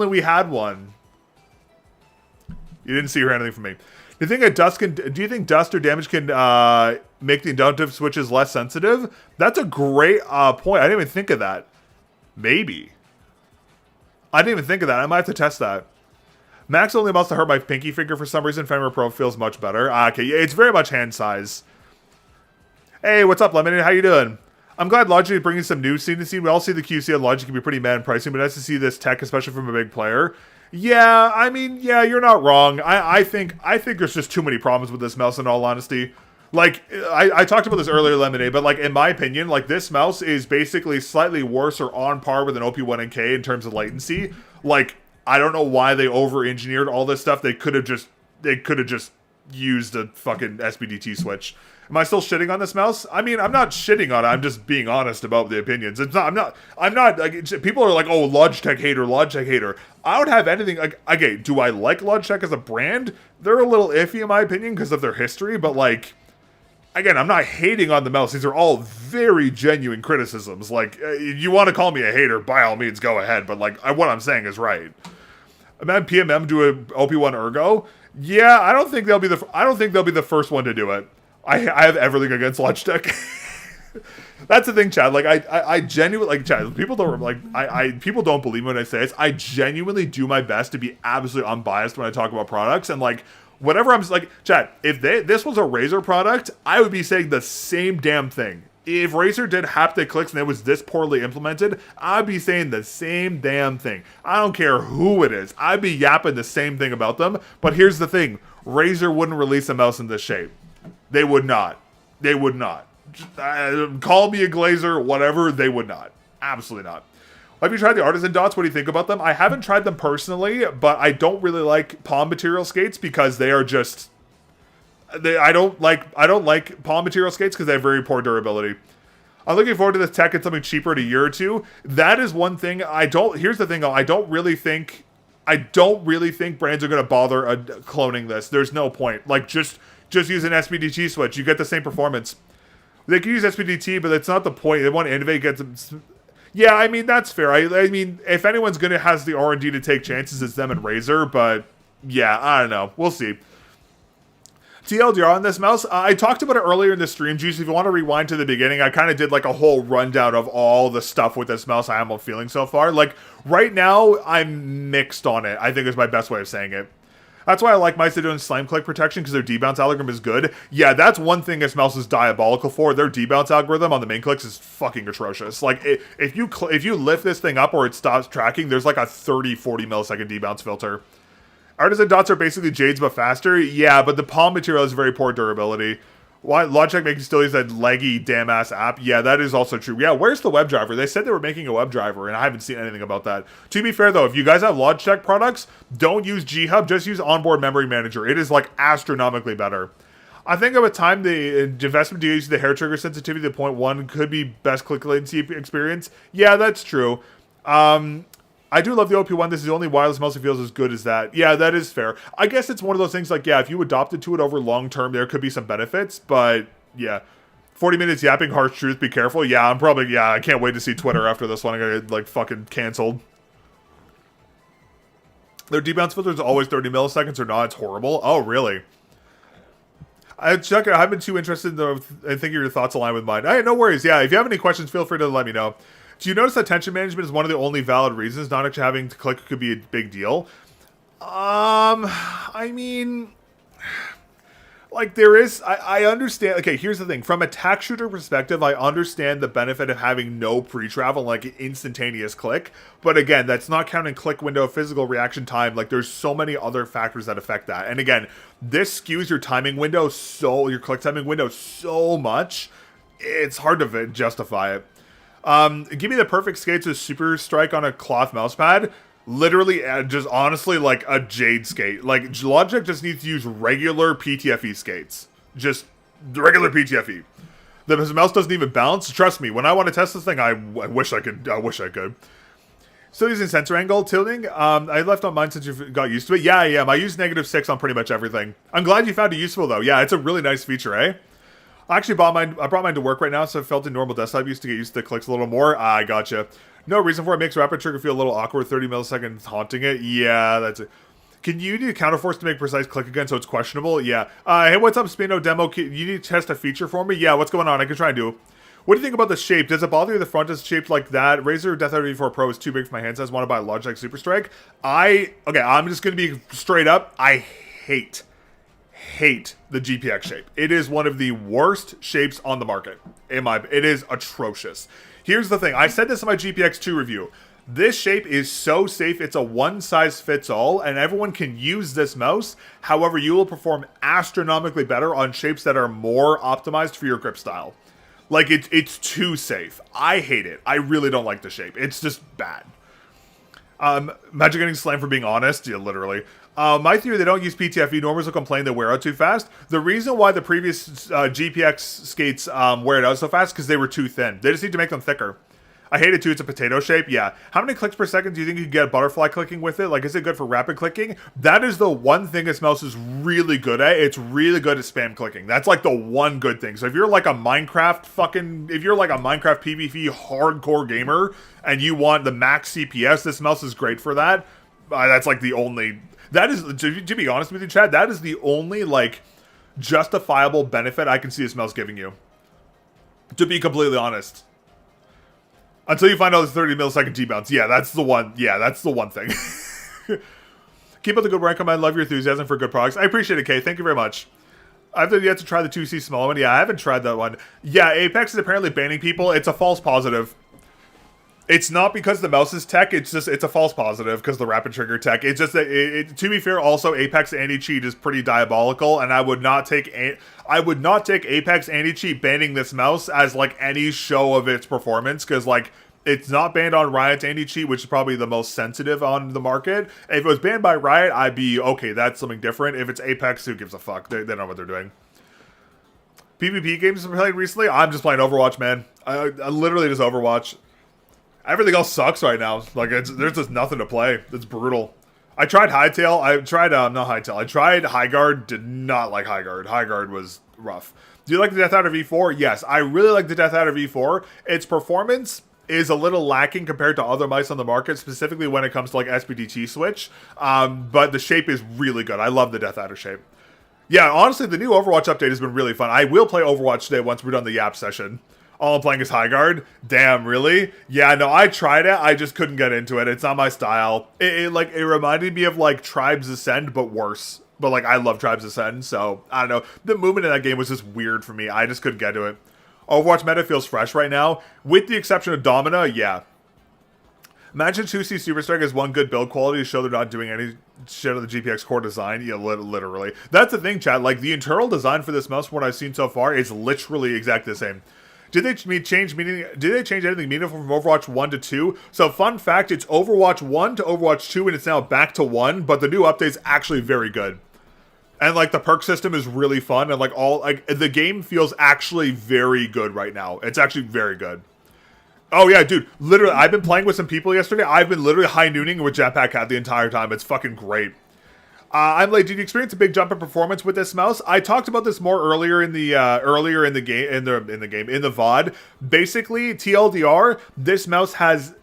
we had one. You didn't see or anything from me. Do you think dust or damage can make the inductive switches less sensitive? That's a great point. I didn't even think of that. Maybe. I didn't even think of that. I might have to test that. Max only amounts to hurt my pinky finger for some reason. Femur Pro feels much better. Okay, yeah, it's very much hand size. Hey, what's up, Lemonade? How you doing? I'm glad Logitech is bringing some new scene to scene. We all see the QC on Logitech can be pretty mad in pricing, but nice to see this tech, especially from a big player. Yeah, I mean, yeah, you're not wrong. I think there's just too many problems with this mouse, in all honesty. Like, I talked about this earlier, Lemonade, but, like, in my opinion, like, this mouse is basically slightly worse or on par with an OP1NK in terms of latency. Like, I don't know why they over-engineered all this stuff. They could have just used a fucking SBDT switch. Am I still shitting on this mouse? I mean, I'm not shitting on it. I'm just being honest about the opinions. It's not. I'm not. Like, people are like, "Oh, Logitech hater." I don't have anything. Like, okay, do I like Logitech as a brand? They're a little iffy in my opinion because of their history. But like, again, I'm not hating on the mouse. These are all very genuine criticisms. Like, you want to call me a hater, by all means, go ahead. But like, what I'm saying is right. Imagine PMM do an OP1 Ergo. Yeah, I don't think they'll be the first one to do it. I have everything against Logitech. That's the thing, Chad. Like, I genuinely, like, Chad, people don't, like, people don't believe me when I say this. I genuinely do my best to be absolutely unbiased when I talk about products. And, like, whatever I'm, like, Chad, if this was a Razer product, I would be saying the same damn thing. If Razer did haptic clicks and it was this poorly implemented, I'd be saying the same damn thing. I don't care who it is. I'd be yapping the same thing about them. But here's the thing. Razer wouldn't release a mouse in this shape. They would not. They would not. Call me a glazer, whatever. They would not. Absolutely not. Have you tried the Artisan Dots? What do you think about them? I haven't tried them personally, but I don't really like palm material skates because they are just... I don't like palm material skates because they have very poor durability. I'm looking forward to this tech and something cheaper in a year or two. That is one thing here's the thing though, I don't really think brands are going to bother cloning this. There's no point. Like, just use an SBDT switch. You get the same performance. They can use SBDT, but that's not the point. They want to innovate, get some... Yeah, I mean, that's fair. I mean, if anyone's going to has the R&D to take chances, it's them and Razer, but yeah, I don't know. We'll see. TLDR on this mouse, I talked about it earlier in the stream, Juice. If you want to rewind to the beginning, I kind of did like a whole rundown of all the stuff with this mouse I am feeling so far. Like, right now, I'm mixed on it, I think is my best way of saying it. That's why I like mice that doing slime click protection, because their debounce algorithm is good. Yeah, that's one thing this mouse is diabolical for. Their debounce algorithm on the main clicks is fucking atrocious. Like, if you lift this thing up or it stops tracking, there's like a 30-40 millisecond debounce filter. Artisan Dots are basically Jades but faster. Yeah, but the palm material has very poor durability. Why Logitech makes still use that leggy damn ass app? Yeah, that is also true. Yeah, where's the WebDriver? They said they were making a WebDriver, and I haven't seen anything about that. To be fair though, if you guys have Logitech products, don't use G-Hub, just use Onboard Memory Manager. It is like astronomically better. I think over time the investment to use the hair trigger sensitivity to 0.1 could be best click latency experience. Yeah, that's true. I do love the OP1. This is the only wireless mouse that feels as good as that. Yeah, that is fair. I guess it's one of those things like, yeah, if you adopted to it over long term, there could be some benefits. But, yeah. 40 minutes yapping, harsh truth, be careful. Yeah, I can't wait to see Twitter after this one. I'm going to get, like, fucking canceled. Their debounce filter is always 30 milliseconds or not. It's horrible. Oh, really? Chuck, I haven't been too interested in thinking your thoughts align with mine. Hey, no worries. Yeah, if you have any questions, feel free to let me know. Do you notice that tension management is one of the only valid reasons not actually having to click could be a big deal? I mean, like, there is, I understand. Okay, here's the thing. From a tack shooter perspective, I understand the benefit of having no pre-travel, like instantaneous click. But again, that's not counting click window, physical reaction time. Like, there's so many other factors that affect that. And again, this skews your timing window your click timing window so much, it's hard to justify it. Give me the perfect skates with SUPERSTRIKE on a cloth mousepad. Literally, just honestly, like a Jade skate. Like, Logitech just needs to use regular PTFE skates. Just regular PTFE. The mouse doesn't even bounce. Trust me, when I want to test this thing, I wish I could. Still using sensor angle tilting. I left on mine since you got used to it. Yeah, I am. I use -6 on pretty much everything. I'm glad you found it useful, though. Yeah, it's a really nice feature, eh? I actually brought mine to work right now, so I felt in normal desktop use to get used to the clicks a little more. I gotcha. No reason for it. Makes rapid trigger feel a little awkward. 30 milliseconds haunting it. Yeah, that's it. Can you need a counterforce to make precise click again so it's questionable? Yeah. Hey, what's up, Spino Demo? You need to test a feature for me? Yeah, what's going on? I can try and do. What do you think about the shape? Does it bother you the front is shaped like that? Razer Death Adder V4 Pro is too big for my hand size. Want to buy a Logitech SUPERSTRIKE? Okay, I'm just going to be straight up. I hate the GPX shape. It is one of the worst shapes on the market. It is atrocious. Here's the thing. I said this in my GPX2 review. This shape is so safe, it's a one-size-fits-all, and everyone can use this mouse. However, you will perform astronomically better on shapes that are more optimized for your grip style. Like, it's too safe. I hate it. I really don't like the shape. It's just bad. Magic getting slammed for being honest. Yeah, literally. My theory, they don't use PTFE. Normals will complain they wear out too fast. The reason why the previous GPX skates wear it out so fast is because they were too thin. They just need to make them thicker. I hate it too. It's a potato shape. Yeah. How many clicks per second do you think you can get butterfly clicking with it? Like, is it good for rapid clicking? That is the one thing this mouse is really good at. It's really good at spam clicking. That's like the one good thing. So if you're like a Minecraft PvP hardcore gamer and you want the max CPS, this mouse is great for that. That's like the only, that is, to be honest with you, Chad, that is the only like justifiable benefit I can see this mouse giving you. To be completely honest. Until you find out it's 30 millisecond T-bounce. Yeah, that's the one. Yeah, that's the one thing. Keep up the good work. I love your enthusiasm for good products. I appreciate it, Kay. Thank you very much. I've yet to try the 2C small one. Yeah, I haven't tried that one. Yeah, Apex is apparently banning people. It's a false positive. It's not because the mouse is tech. It's a false positive because the rapid trigger tech. It's just that, to be fair, also Apex anti-cheat is pretty diabolical, and I would not take Apex anti-cheat banning this mouse as like any show of its performance, because like it's not banned on Riot's anti-cheat, which is probably the most sensitive on the market. If it was banned by Riot, I'd be okay. That's something different. If it's Apex, who gives a fuck? They know what they're doing. PvP games I'm playing recently. I'm just playing Overwatch, man. I literally just Overwatch. Everything else sucks right now. Like, there's just nothing to play. It's brutal. I tried Hightail. I tried, not Hightail. I tried Highguard. Did not like Highguard. Highguard was rough. Do you like the Death Adder V4? Yes, I really like the Death Adder V4. Its performance is a little lacking compared to other mice on the market, specifically when it comes to, like, SPDT switch. But the shape is really good. I love the Death Adder shape. Yeah, honestly, the new Overwatch update has been really fun. I will play Overwatch today once we're done the Yap session. All I'm playing is Highguard. Damn, really? Yeah, no, I tried it. I just couldn't get into it. It's not my style. It reminded me of, like, Tribes Ascend, but worse. But, like, I love Tribes Ascend, so, I don't know. The movement in that game was just weird for me. I just couldn't get to it. Overwatch meta feels fresh right now. With the exception of Domina, yeah. Imagine 2C SUPERSTRIKE as one good build quality to show they're not doing any shit on the GPX core design. Yeah, literally. That's the thing, chat. Like, the internal design for this mouse, from what I've seen so far, is literally exactly the same. Did they change anything meaningful from Overwatch 1 to 2? So, fun fact, it's Overwatch 1 to Overwatch 2, and it's now back to 1, but the new update's actually very good. And, like, the perk system is really fun, and, like, the game feels actually very good right now. It's actually very good. Oh, yeah, dude, literally, I've been playing with some people yesterday. I've been literally high-nooning with Jetpack Cat the entire time. It's fucking great. I'm like, did you experience a big jump in performance with this mouse? I talked about this more earlier in the VOD. Basically, TLDR, this mouse has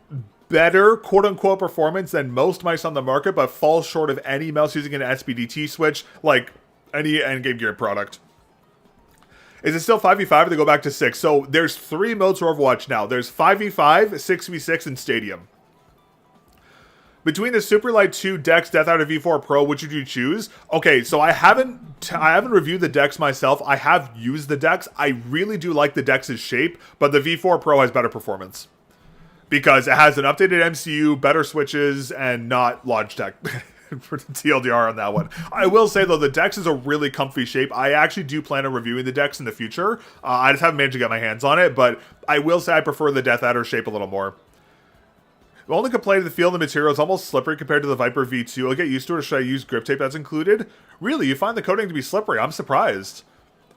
better quote-unquote performance than most mice on the market, but falls short of any mouse using an SPDT switch, like any endgame gear product. Is it still 5v5 or they go back to 6? So there's 3 modes for Overwatch now. There's 5v5, 6v6, and Stadium. Between the Superlight 2 Dex Death Adder V4 Pro, which would you choose? Okay, so I haven't reviewed the Dex myself. I have used the Dex. I really do like the Dex's shape, but the V4 Pro has better performance. Because it has an updated MCU, better switches, and not Logitech. For the TLDR on that one. I will say, though, the Dex is a really comfy shape. I actually do plan on reviewing the Dex in the future. I just haven't managed to get my hands on it, but I will say I prefer the Death Adder shape a little more. The only complaint of the feel of the material is almost slippery compared to the Viper V2. I'll get used to it, or should I use grip tape that's included? Really, you find the coating to be slippery? I'm surprised.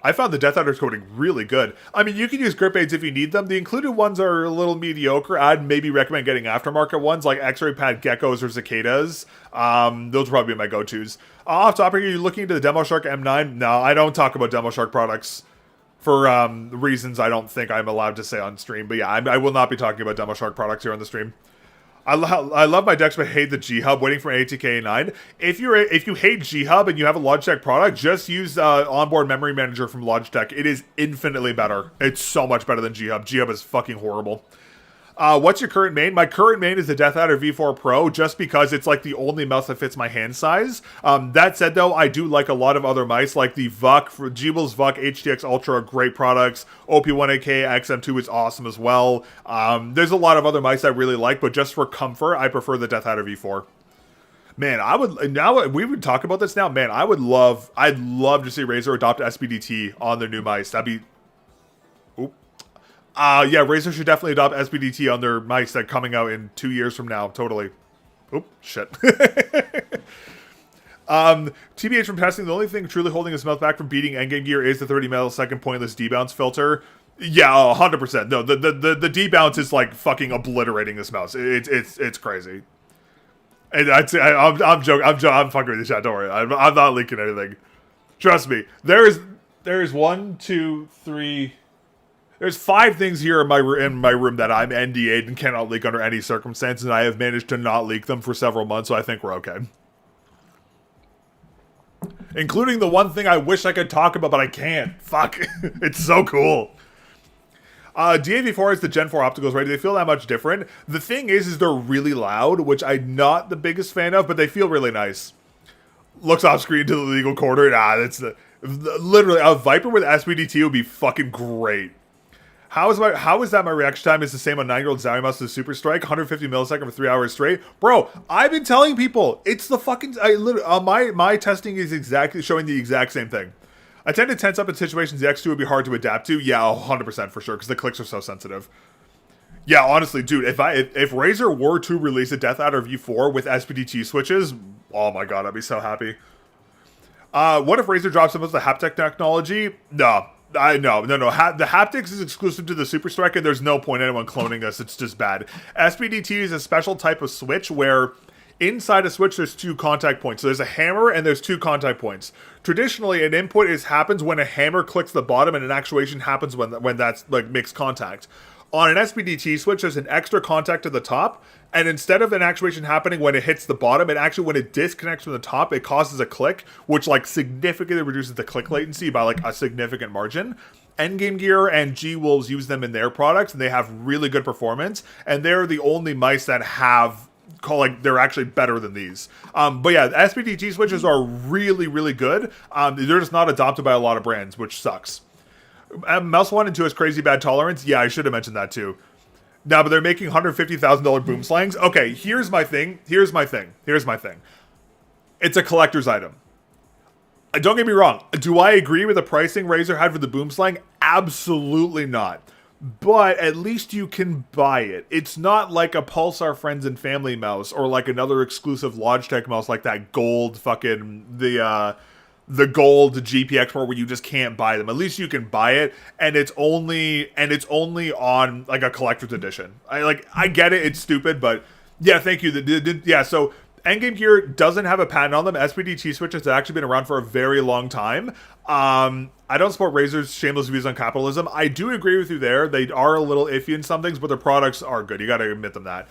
I found the Death Adder coating really good. I mean, you can use grip aids if you need them. The included ones are a little mediocre. I'd maybe recommend getting aftermarket ones like X-Ray Pad Geckos or Cicadas. Those would probably be my go-tos. Off topic, are you looking into the Demo Shark M9? No, I don't talk about Demo Shark products for reasons I don't think I'm allowed to say on stream. But yeah, I will not be talking about Demo Shark products here on the stream. I love my decks, but hate the G Hub. Waiting for an ATK 9. If you hate G Hub and you have a Logitech product, just use onboard memory manager from Logitech. It is infinitely better. It's so much better than G Hub. G Hub is fucking horrible. What's your current main? My current main is the Death Adder V4 Pro, just because it's like the only mouse that fits my hand size. That said, though, I do like a lot of other mice, like the VUC, G-Will's VUC HTX Ultra are great products. OP1AK XM2 is awesome as well. There's a lot of other mice I really like, but just for comfort, I prefer the Death Adder V4. Man, we would talk about this now. Man, I'd love to see Razer adopt SBDT on their new mice. That'd be... Oop. Yeah, Razer should definitely adopt SBDT on their mice that coming out in 2 years from now. Totally. Oop, shit. TBH from testing, the only thing truly holding his mouth back from beating endgame gear is the 30 millisecond pointless debounce filter. Yeah, 100%. No, the debounce is like fucking obliterating this mouse. It's crazy. And I'm joking. I'm fucking with the chat. Don't worry. I'm not leaking anything. Trust me. There is 1, 2, 3. There's 5 things here in my room that I'm NDA'd and cannot leak under any circumstances, and I have managed to not leak them for several months, so I think we're okay. Including the one thing I wish I could talk about, but I can't. Fuck. It's so cool. DAV4 is the Gen 4 opticals, right? Do they feel that much different? The thing is they're really loud, which I'm not the biggest fan of, but they feel really nice. Looks off screen to the legal quarter. Nah, that's literally a Viper with SBDT would be fucking great. How is that my reaction time is the same on 9-year-old Zowie mouse to SUPERSTRIKE, 150 millisecond for 3 hours straight? Bro, I've been telling people, it's the fucking, my testing is exactly showing the exact same thing. I tend to tense up in situations the X2 would be hard to adapt to. Yeah, 100% for sure, because the clicks are so sensitive. Yeah, honestly, dude, if Razer were to release a Death Adder V4 with SPDT switches, oh my god, I'd be so happy. What if Razer drops some of the haptic technology? No. The haptics is exclusive to the SUPERSTRIKE, and there's no point anyone cloning us. It's just bad. SPDT is a special type of switch where inside a switch there's 2 contact points. So there's a hammer and there's 2 contact points. Traditionally, an input happens when a hammer clicks the bottom, and an actuation happens when that's like makes contact. On an SPDT switch, there's an extra contact at the top, and instead of an actuation happening when it hits the bottom, when it disconnects from the top, it causes a click, which like significantly reduces the click latency by like a significant margin. Endgame Gear and G-Wolves use them in their products, and they have really good performance, and they're the only mice that have they're actually better than these. But yeah, the SPDT switches are really, really good. They're just not adopted by a lot of brands, which sucks. Mouse 1 and 2 has crazy bad tolerance. Yeah, I should have mentioned that too. No, but they're making $150,000 boom slangs. Okay, here's my thing. It's a collector's item. Don't get me wrong. Do I agree with the pricing Razer had for the boom slang? Absolutely not. But at least you can buy it. It's not like a Pulsar Friends and Family mouse or like another exclusive Logitech mouse like that gold fucking the gold GP Export where you just can't buy them. At least you can buy it, and it's only on like a collector's edition. I get it, it's stupid, but yeah, thank you. Yeah, so Endgame Gear doesn't have a patent on them. SPDT switches have actually been around for a very long time. I don't support Razer's shameless views on capitalism. I do agree with you there. They are a little iffy in some things, but their products are good. You gotta admit them that.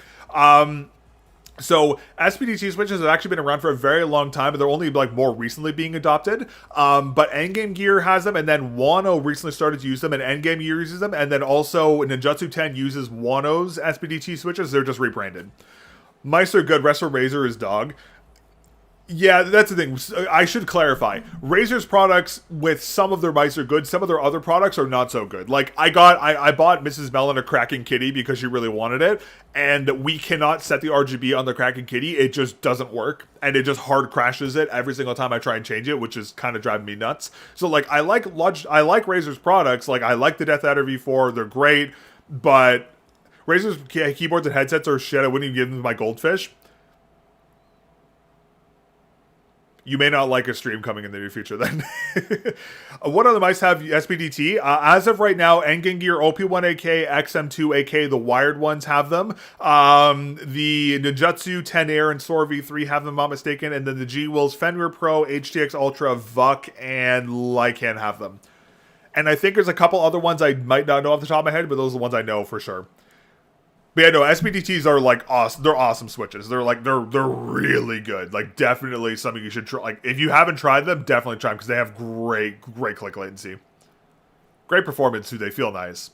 So SPDT switches have actually been around for a very long time, but they're only like more recently being adopted. But Endgame Gear has them, and then Wano recently started to use them, and Endgame Gear uses them, and then also Ninjutsu 10 uses Wano's SPDT switches. They're just rebranded. Mice are good. Rest of Razer is dog. Yeah, that's the thing. I should clarify. Razer's products with some of their mice are good. Some of their other products are not so good. Like I bought Mrs. Mellon a Kraken Kitty because she really wanted it, and we cannot set the RGB on the Kraken Kitty. It just doesn't work, and it just hard crashes it every single time I try and change it, which is kind of driving me nuts. So like I like Razer's products. Like I like the Death Adder V4. They're great, but Razer's keyboards and headsets are shit. I wouldn't even give them to my goldfish. You may not like a stream coming in the near future then. What other mice have SPDT? As of right now, Endgame Gear OP1AK, XM2AK, the wired ones have them. The Ninjutsu 10 Air and Sora V3 have them, if I'm not mistaken. And then the G-Will's Fenrir Pro, HTX Ultra, VUC, and Lycan have them. And I think there's a couple other ones I might not know off the top of my head, but those are the ones I know for sure. But yeah, no, SBDTs are like awesome. They're awesome switches. They're like they're really good. Like definitely something you should try. Like if you haven't tried them, definitely try them because they have great click latency, great performance too. They feel nice.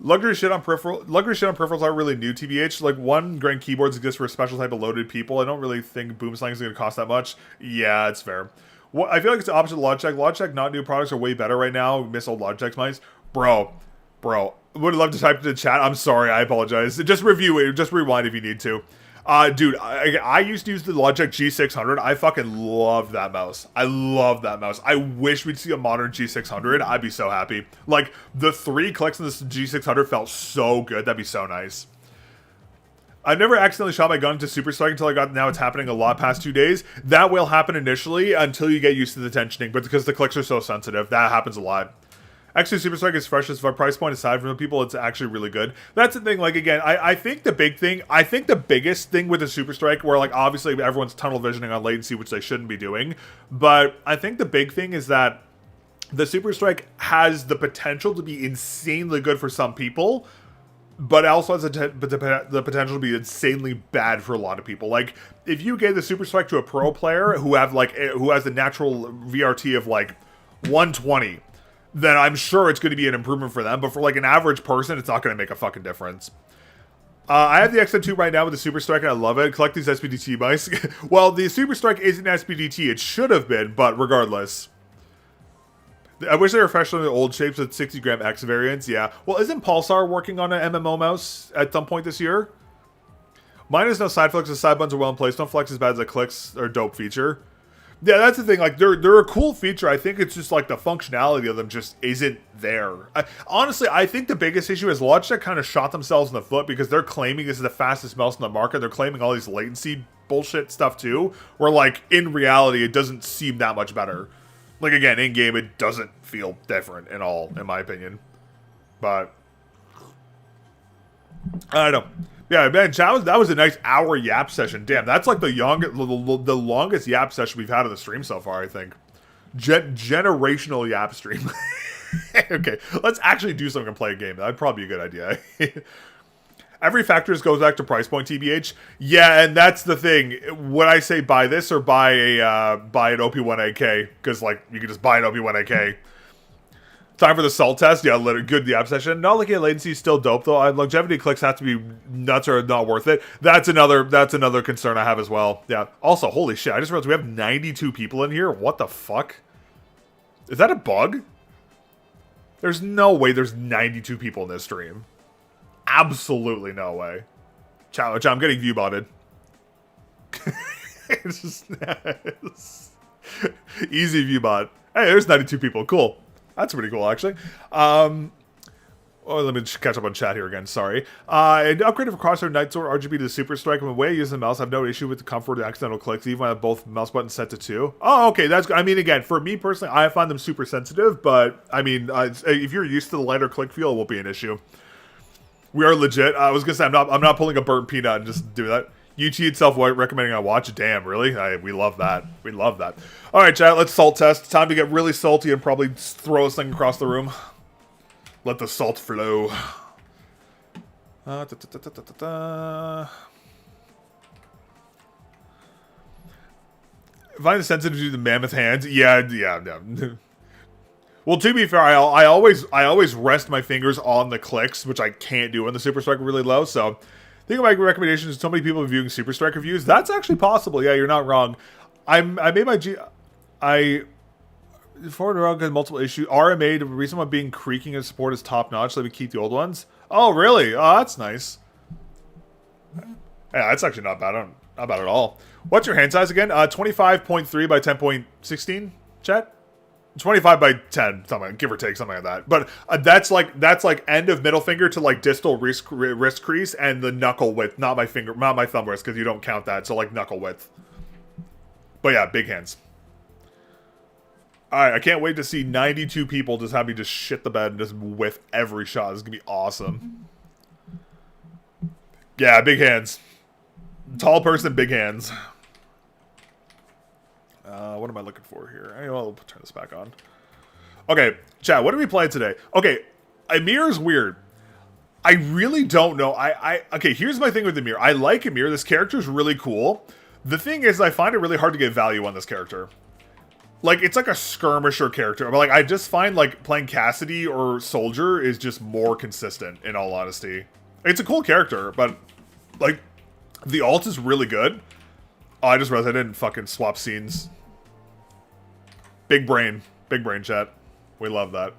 Luxury shit on peripherals aren't really new, TBH. Like, one, grand keyboards exist for a special type of loaded people. I don't really think boom slang is going to cost that much. Yeah, it's fair. Well, I feel like it's the opposite of Logitech. Logitech, not new products, are way better right now. Miss old Logitech's mice. Bro. Would love to type into the chat. I'm sorry, I apologize. Just review it. Just rewind if you need to. Dude, I used to use the Logitech G600. I fucking love that mouse. I love that mouse. I wish we'd see a modern G600. I'd be so happy. Like, the 3 clicks in this G600 felt so good. That'd be so nice. I've never accidentally shot my gun to SUPERSTRIKE until I got, now it's happening a lot past 2 days. That will happen initially until you get used to the tensioning, but because the clicks are so sensitive, that happens a lot. Actually, SUPERSTRIKE is fresh as a price point aside from the people. It's actually really good. That's the thing. Like, again, I think the biggest thing with the SUPERSTRIKE, where like obviously everyone's tunnel visioning on latency, which they shouldn't be doing, but I think the big thing is that the SUPERSTRIKE has the potential to be insanely good for some people, but also has the potential to be insanely bad for a lot of people. Like, if you gave the SUPERSTRIKE to a pro player who has the natural VRT of like 120. Then I'm sure it's going to be an improvement for them. But for like an average person, it's not going to make a fucking difference. I have the XM2 right now with the SUPERSTRIKE, and I love it. Collect these SPDT mice. Well, the SUPERSTRIKE isn't SPDT. It should have been, but regardless. I wish they were fresh on the old shapes with 60-gram X variants. Yeah. Well, isn't Pulsar working on an MMO mouse at some point this year? Mine is no side flex. The side buttons are well in place. Don't flex as bad as the clicks are a dope feature. Yeah, that's the thing. Like, they're a cool feature. I think it's just like the functionality of them just isn't there. Honestly, I think the biggest issue is Logitech kind of shot themselves in the foot because they're claiming this is the fastest mouse in the market. They're claiming all these latency bullshit stuff too, where like in reality it doesn't seem that much better. Like, again, in game it doesn't feel different at all, in my opinion. But I don't know. Yeah, man, that was a nice hour yap session. Damn, that's like the longest yap session we've had on the stream so far, I think. Generational yap stream. Okay, let's actually do something and play a game. That'd probably be a good idea. Every factor goes back to price point, TBH. Yeah, and that's the thing. When I say buy this or buy an OP1AK, because like you can just buy an OP1AK. Time for the salt test. Yeah, good the app session. Not looking at latency, still dope though. Longevity clicks have to be nuts or not worth it. That's another concern I have as well. Yeah. Also, holy shit! I just realized we have 92 people in here. What the fuck? Is that a bug? There's no way there's 92 people in this stream. Absolutely no way. Ciao, I'm getting view botted. It's just easy view bot. Hey, there's 92 people. Cool. That's pretty cool, actually. Oh, let me catch up on chat here again. Sorry. And upgraded for Crosshair Nightsword RGB to the SUPERSTRIKE. When the way I use the mouse, I have no issue with the comfort of accidental clicks, even when I have both mouse buttons set to 2. Oh, okay. That's good. I mean, again, for me personally, I find them super sensitive, but I mean, if you're used to the lighter click feel, it won't be an issue. We are legit. I was gonna say I'm not pulling a burnt peanut and just do that. UT itself recommending I watch. Damn, really? We love that. We love that. All right, chat. Let's salt test. Time to get really salty and probably throw this thing across the room. Let the salt flow. Find the sensitivity to the mammoth hands. Yeah. Well, to be fair, I always rest my fingers on the clicks, which I can't do when the SUPERSTRIKE are really low. So, I think my recommendation is so many people viewing SUPERSTRIKE reviews. That's actually possible. Yeah, you're not wrong. I made my forward around had multiple issues. RMA, the reason why being creaking and support is top notch, so we keep the old ones. Oh, really? Oh, that's nice. Yeah, that's actually not bad. Not bad at all. What's your hand size again? 25.3 by 10.16. Chat. 25 by 10, something, give or take, something like that. But that's like end of middle finger to like distal wrist crease and the knuckle width, not my thumb wrist, because you don't count that. So like knuckle width. But yeah, big hands. All right, I can't wait to see 92 people just have me just shit the bed and just whiff every shot. This is gonna be awesome. Yeah, big hands. Tall person, big hands. What am I looking for here? I'll turn this back on. Okay, chat, what are we playing today? Okay, Amir's weird. I really don't know. Okay, here's my thing with Amir. I like Amir. This character is really cool. The thing is, I find it really hard to get value on this character. Like, it's like a skirmisher character. But, like, I just find, like, playing Cassidy or Soldier is just more consistent, in all honesty. It's a cool character, but, like, the ult is really good. Oh, I just realized I didn't fucking swap scenes. Big brain. Big brain, chat. We love that.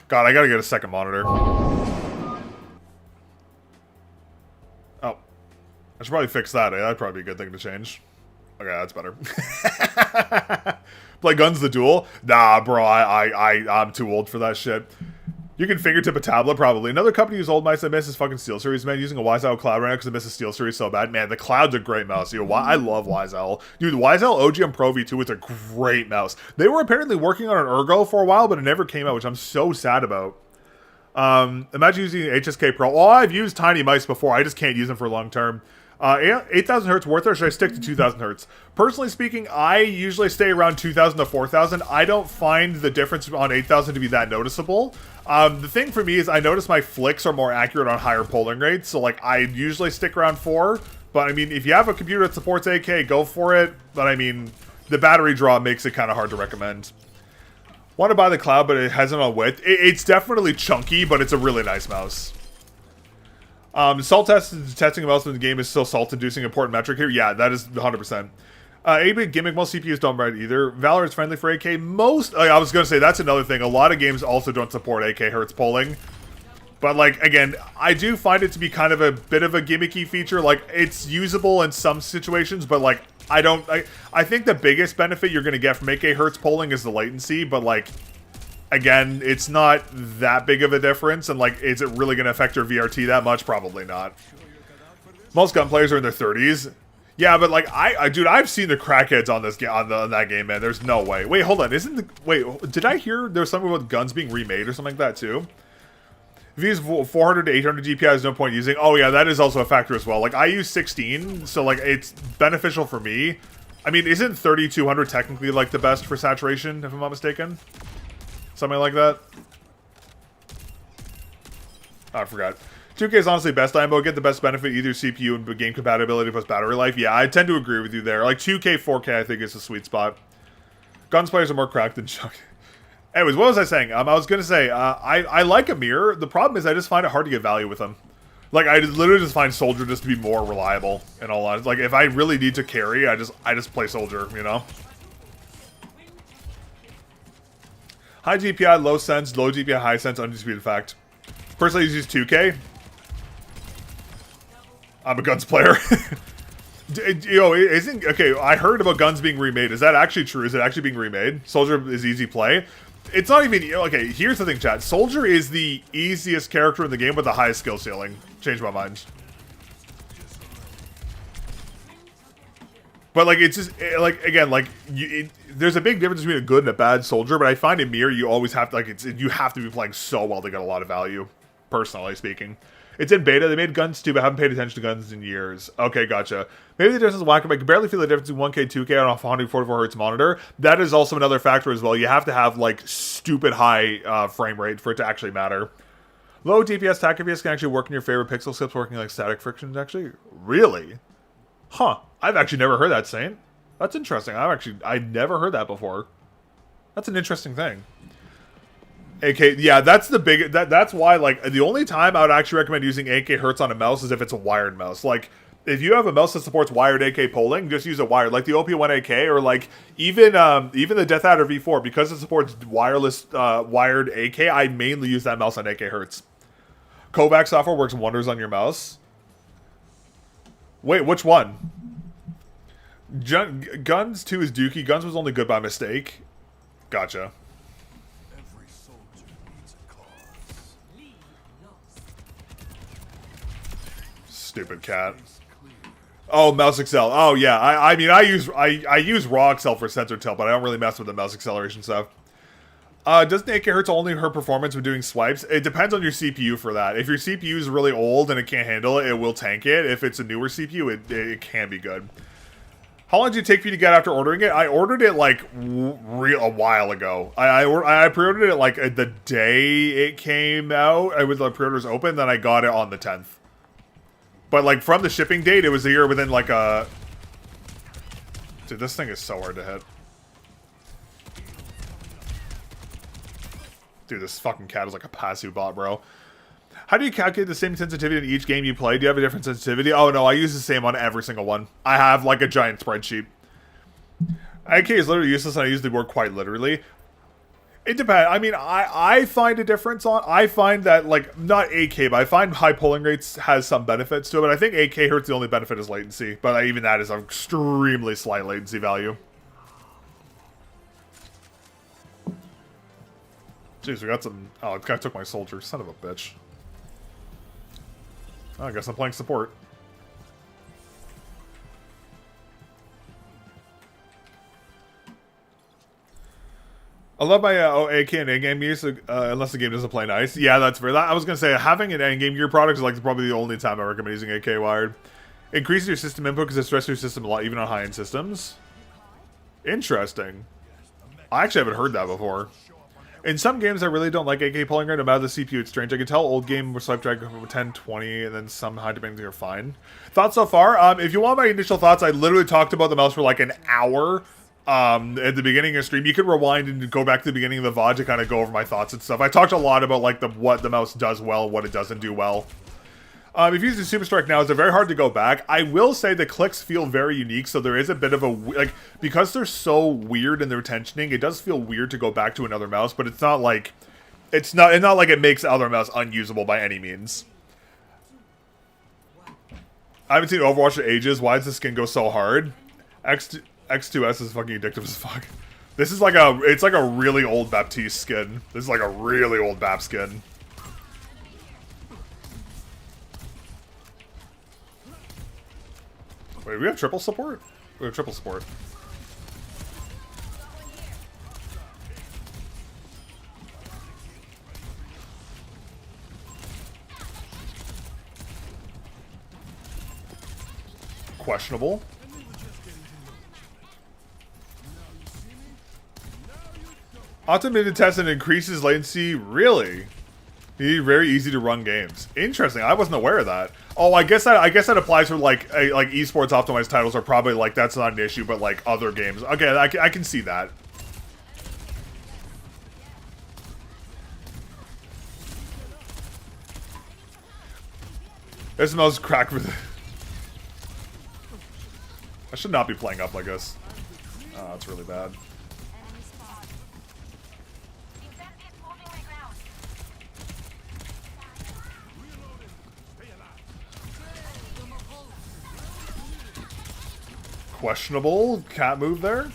God, I gotta get a second monitor. Oh. I should probably fix that. That'd probably be a good thing to change. Okay, that's better. Play Guns the Duel? Nah, bro, I'm too old for that shit. You can fingertip a tablet, probably. Another company whose old mice I miss is fucking SteelSeries, man. Using a Wisel Cloud right now because I miss a SteelSeries so bad. Man, the Cloud's a great mouse. Yo, I love Wisel. Dude, the Wisel OGM Pro V2 is a great mouse. They were apparently working on an Ergo for a while, but it never came out, which I'm so sad about. Imagine using HSK Pro. Oh, I've used tiny mice before. I just can't use them for long term. 8,000 hertz worth it, or should I stick to 2,000 hertz? Personally speaking, I usually stay around 2,000 to 4,000. I don't find the difference on 8,000 to be that noticeable. The thing for me is I notice my flicks are more accurate on higher polling rates, so like I usually stick around 4. But I mean, if you have a computer that supports 8K, go for it. But I mean, the battery draw makes it kind of hard to recommend. Want to buy the Cloud, but it hasn't on width. It's definitely chunky, but it's a really nice mouse. Salt testing a mouse in the game is still salt-inducing important metric here. Yeah, that is 100%. 8-bit gimmick, most CPUs don't write either. Valor is friendly for 8K. Most, I was going to say, that's another thing. A lot of games also don't support 8K hertz polling. But, like, again, I do find it to be kind of a bit of a gimmicky feature. Like, it's usable in some situations, but, like, I think the biggest benefit you're going to get from 8K hertz polling is the latency, but, like, again, it's not that big of a difference, and like, is it really going to affect your VRT that much? Probably not. Most gun players are in their 30s. Yeah, but like, dude, I've seen the crackheads on this on that game, man. There's no way. Wait, hold on. Wait, did I hear there was something about guns being remade or something like that too? If you use 400 to 800 GPI, there's no point using. Oh yeah, that is also a factor as well. Like, I use 16, so like, it's beneficial for me. I mean, isn't 3200 technically like the best for saturation, if I'm not mistaken? Something like that. Oh, I forgot. 2K is honestly best IMO. Get the best benefit, either CPU and game compatibility plus battery life. Yeah, I tend to agree with you there. Like 2K, 4K, I think is the sweet spot. Guns players are more cracked than Chuck. Anyways, what was I saying? I was gonna say I like Amir. The problem is I just find it hard to get value with him. Like, I literally just find Soldier just to be more reliable. In all honesty, like if I really need to carry, I just play Soldier. You know. High GPI, low sense, low GPI, high sense, undisputed fact. Personally, I use 2K. I'm a guns player. Yo, isn't... Okay, I heard about guns being remade. Is that actually true? Is it actually being remade? Soldier is easy play. It's not even... Okay, here's the thing, chat. Soldier is the easiest character in the game with the highest skill ceiling. Changed my mind. But, like, it's just... Like, again, like... there's a big difference between a good and a bad soldier, but I find in Mir, you always have to... Like, you have to be playing so well to get a lot of value. Personally speaking. It's in beta. They made guns too, but haven't paid attention to guns in years. Okay, gotcha. Maybe the difference is whack, but I can barely feel the difference between 1K, 2K on a 144 Hz monitor. That is also another factor as well. You have to have, like, stupid high frame rate for it to actually matter. Low DPS, TAC FPS can actually work in your favorite pixel slips, working like static frictions, actually. Really? Huh. I've actually never heard that, Saint. That's interesting. I've never heard that before. That's an interesting thing. AK, yeah, that's the big, that's why, like, the only time I would actually recommend using 8K hertz on a mouse is if it's a wired mouse. Like, if you have a mouse that supports wired 8K polling, just use a wired, like the OP1 AK, or like, even the Death Adder V4, because it supports wireless, wired AK, I mainly use that mouse on 8K hertz. Kovac software works wonders on your mouse. Wait, which one? Guns 2 is Dookie. Guns was only good by mistake. Gotcha. Stupid cat. Oh, mouse accel. Oh yeah. I mean, I use raw accel for sensor tilt, but I don't really mess with the mouse acceleration stuff. Doesn't 8K hertz only hurt performance when doing swipes? It depends on your CPU for that. If your CPU is really old and it can't handle it, it will tank it. If it's a newer CPU, it can be good. How long did it take for you to get after ordering it? I ordered it like a while ago. I pre-ordered it like the day it came out. I was the pre-orders open, then I got it on the 10th. But like from the shipping date, it was here within like a. Dude, this thing is so hard to hit. Dude, this fucking cat is like a passive bot, bro. How do you calculate the same sensitivity in each game you play? Do you have a different sensitivity? Oh, no, I use the same on every single one. I have, like, a giant spreadsheet. AK is literally useless, and I use the word quite literally. It depends. I mean, I find a difference on... I find that, like, not AK, but I find high polling rates has some benefits to it. I think AK hurts the only benefit is latency, but even that is an extremely slight latency value. Jeez, we got some... Oh, this guy took my soldier. Son of a bitch. Oh, I guess I'm playing support. I love my AK and in-game use, unless the game doesn't play nice. Yeah, that's fair. I was going to say, having an in-game gear product is like probably the only time I recommend using AK wired. Increases your system input because it stresses your system a lot, even on high-end systems. Interesting. I actually haven't heard that before. In some games, I really don't like AK polling rate. No matter the CPU, it's strange. I can tell old game with swipe drag from 10, 20, and then some high depending are fine. Thoughts so far? If you want my initial thoughts, I literally talked about the mouse for like an hour at the beginning of the stream. You could rewind and go back to the beginning of the VOD to kind of go over my thoughts and stuff. I talked a lot about like what the mouse does well, what it doesn't do well. If you use the SUPERSTRIKE now, it's very hard to go back. I will say the clicks feel very unique, so there is a bit of a... Like, because they're so weird in their tensioning, it does feel weird to go back to another mouse, but it's not like... It's not like it makes the other mouse unusable by any means. I haven't seen Overwatch in ages. Why does the skin go so hard? X2S is fucking addictive as fuck. This is like a... It's like a really old Baptiste skin. This is like a really old Bap skin. Wait, we have triple support? We have triple support. Questionable. Automated test and increases latency? Really? Very easy to run games. Interesting. I wasn't aware of that. Oh, I guess that applies for like esports optimized titles are probably like that's not an issue, but like other games. Okay, I can see that. This smells crack for the... I should not be playing up like this. Oh, that's really bad. Questionable cat move there.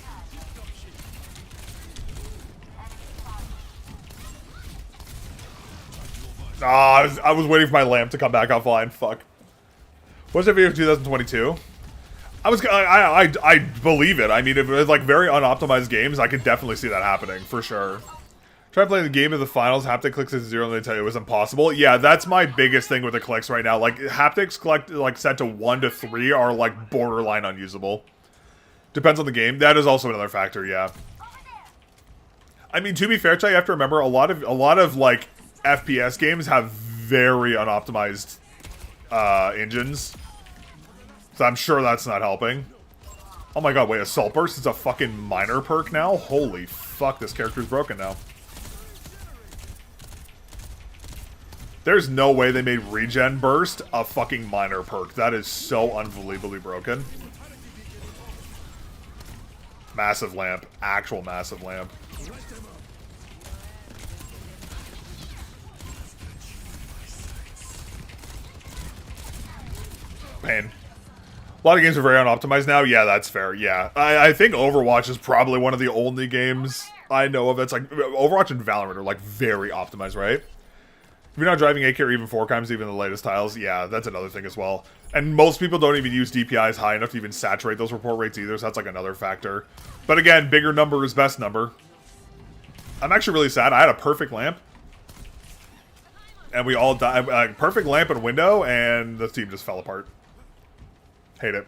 Ah, I was waiting for my lamp to come back offline. Fuck. What's that video for 2022? I believe it. I mean, if it was like very unoptimized games, I could definitely see that happening for sure. Try playing the game of the finals. Haptic clicks at 0 and they tell you it was impossible. Yeah, that's my biggest thing with the clicks right now. Like haptics collect like set to 1 to 3 are like borderline unusable. Depends on the game. That is also another factor. Yeah. I mean, to be fair, you have to remember a lot of like FPS games have very unoptimized engines. So I'm sure that's not helping. Oh my god, wait, Assault Burst is a fucking minor perk now? Holy fuck, this character's broken now. There's no way they made Regen Burst a fucking minor perk. That is so unbelievably broken. Massive lamp. Actual massive lamp. Pain. A lot of games are very unoptimized now. Yeah, that's fair. Yeah. I think Overwatch is probably one of the only games I know of that's like... Overwatch and Valorant are like very optimized, right? If you're not driving 8K or even 4K, even the latest tiles, yeah, that's another thing as well. And most people don't even use DPIs high enough to even saturate those report rates either, so that's like another factor. But again, bigger number is best number. I'm actually really sad. I had a perfect lamp. And we all died. Perfect lamp and window, and the team just fell apart. Hate it.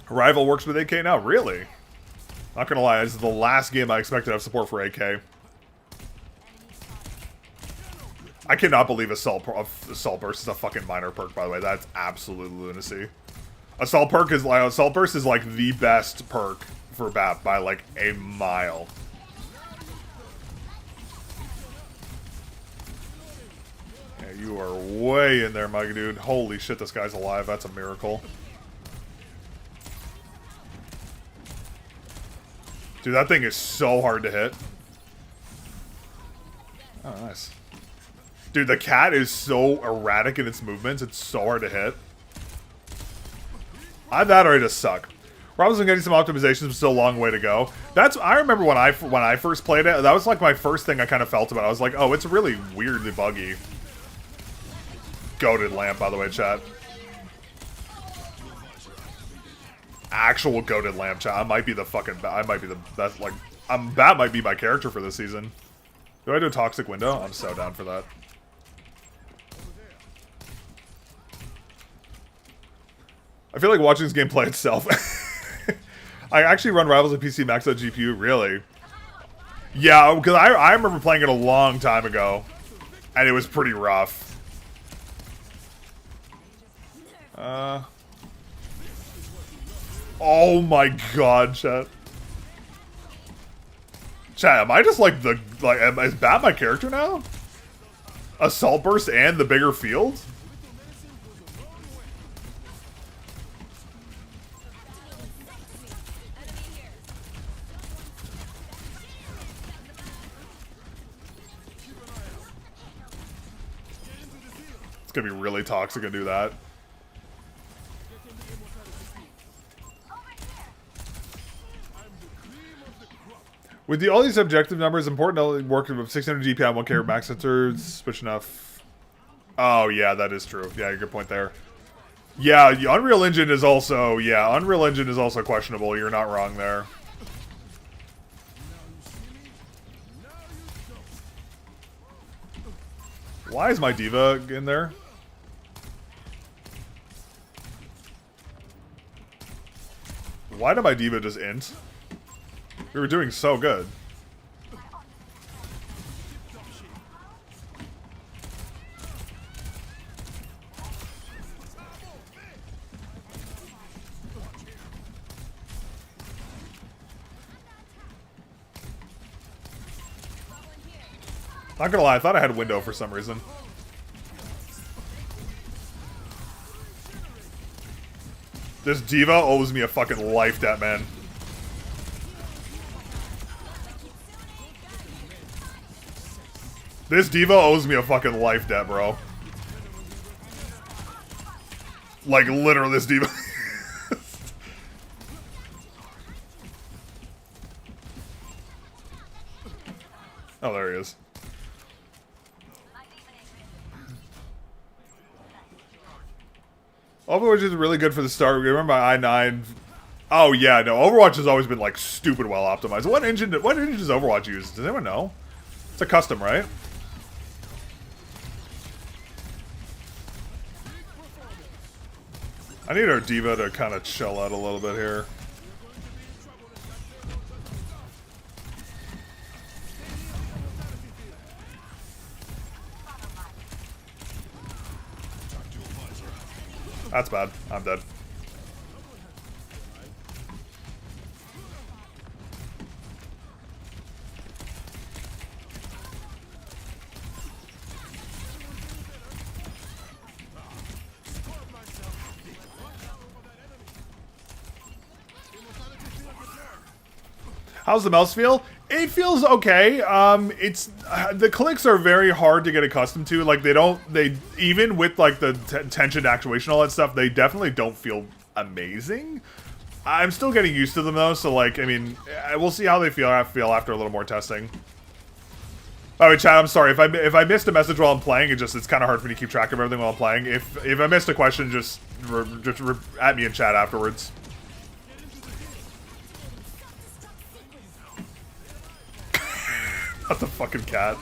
Rival works with AK now? Really? Not gonna lie, this is the last game I expected to have support for AK. I cannot believe Assault Burst is a fucking minor perk, by the way. That's absolute lunacy. Assault Burst is like the best perk for BAP by like a mile. Yeah, you are way in there, my dude. Holy shit, this guy's alive. That's a miracle. Dude, that thing is so hard to hit. Oh, nice. Dude, the cat is so erratic in its movements. It's so hard to hit. Either that or I just suck. Robinson getting some optimizations, but still a long way to go. I remember when I first played it, that was like my first thing I kind of felt about it. I was like, oh, it's really weirdly buggy. Goated lamp, by the way, chat. Actual goated lamp, chat. I might be the best, like, that might be my character for this season. Do I do a toxic window? I'm so down for that. I feel like watching this game play itself. I actually run Rivals on PC max out GPU, really? Yeah, because I remember playing it a long time ago, and it was pretty rough. Oh my god, chat. Chat, am I just like is Bat my character now? Assault Burst and the bigger field? It's gonna be really toxic to do that. With all these objective numbers, important to work with 600 GPI, 1K max sensors, which enough. Oh yeah, that is true. Yeah, good point there. Yeah, Unreal Engine is also questionable. You're not wrong there. Why is my diva in there? Why did my diva just int? We were doing so good. Not gonna lie, I thought I had window for some reason. This diva owes me a fucking life debt, man. This diva owes me a fucking life debt, bro. Like, literally, this diva. Oh, there he is. Overwatch is really good for the start. Remember i9. Oh yeah, no. Overwatch has always been like stupid well optimized. What engine does Overwatch use? Does anyone know? It's a custom, right? I need our diva to kind of chill out a little bit here. That's bad. I'm dead. How's the mouse feel? It feels okay. It's the clicks are very hard to get accustomed to. Like they even with like the tension actuation, all that stuff, they definitely don't feel amazing. I'm still getting used to them though, so like I mean, we'll see how they feel after a little more testing. Oh, chat, I'm sorry if I missed a message while I'm playing. It's kind of hard for me to keep track of everything while I'm playing. If I missed a question, just at me in chat afterwards. Not the fucking cat.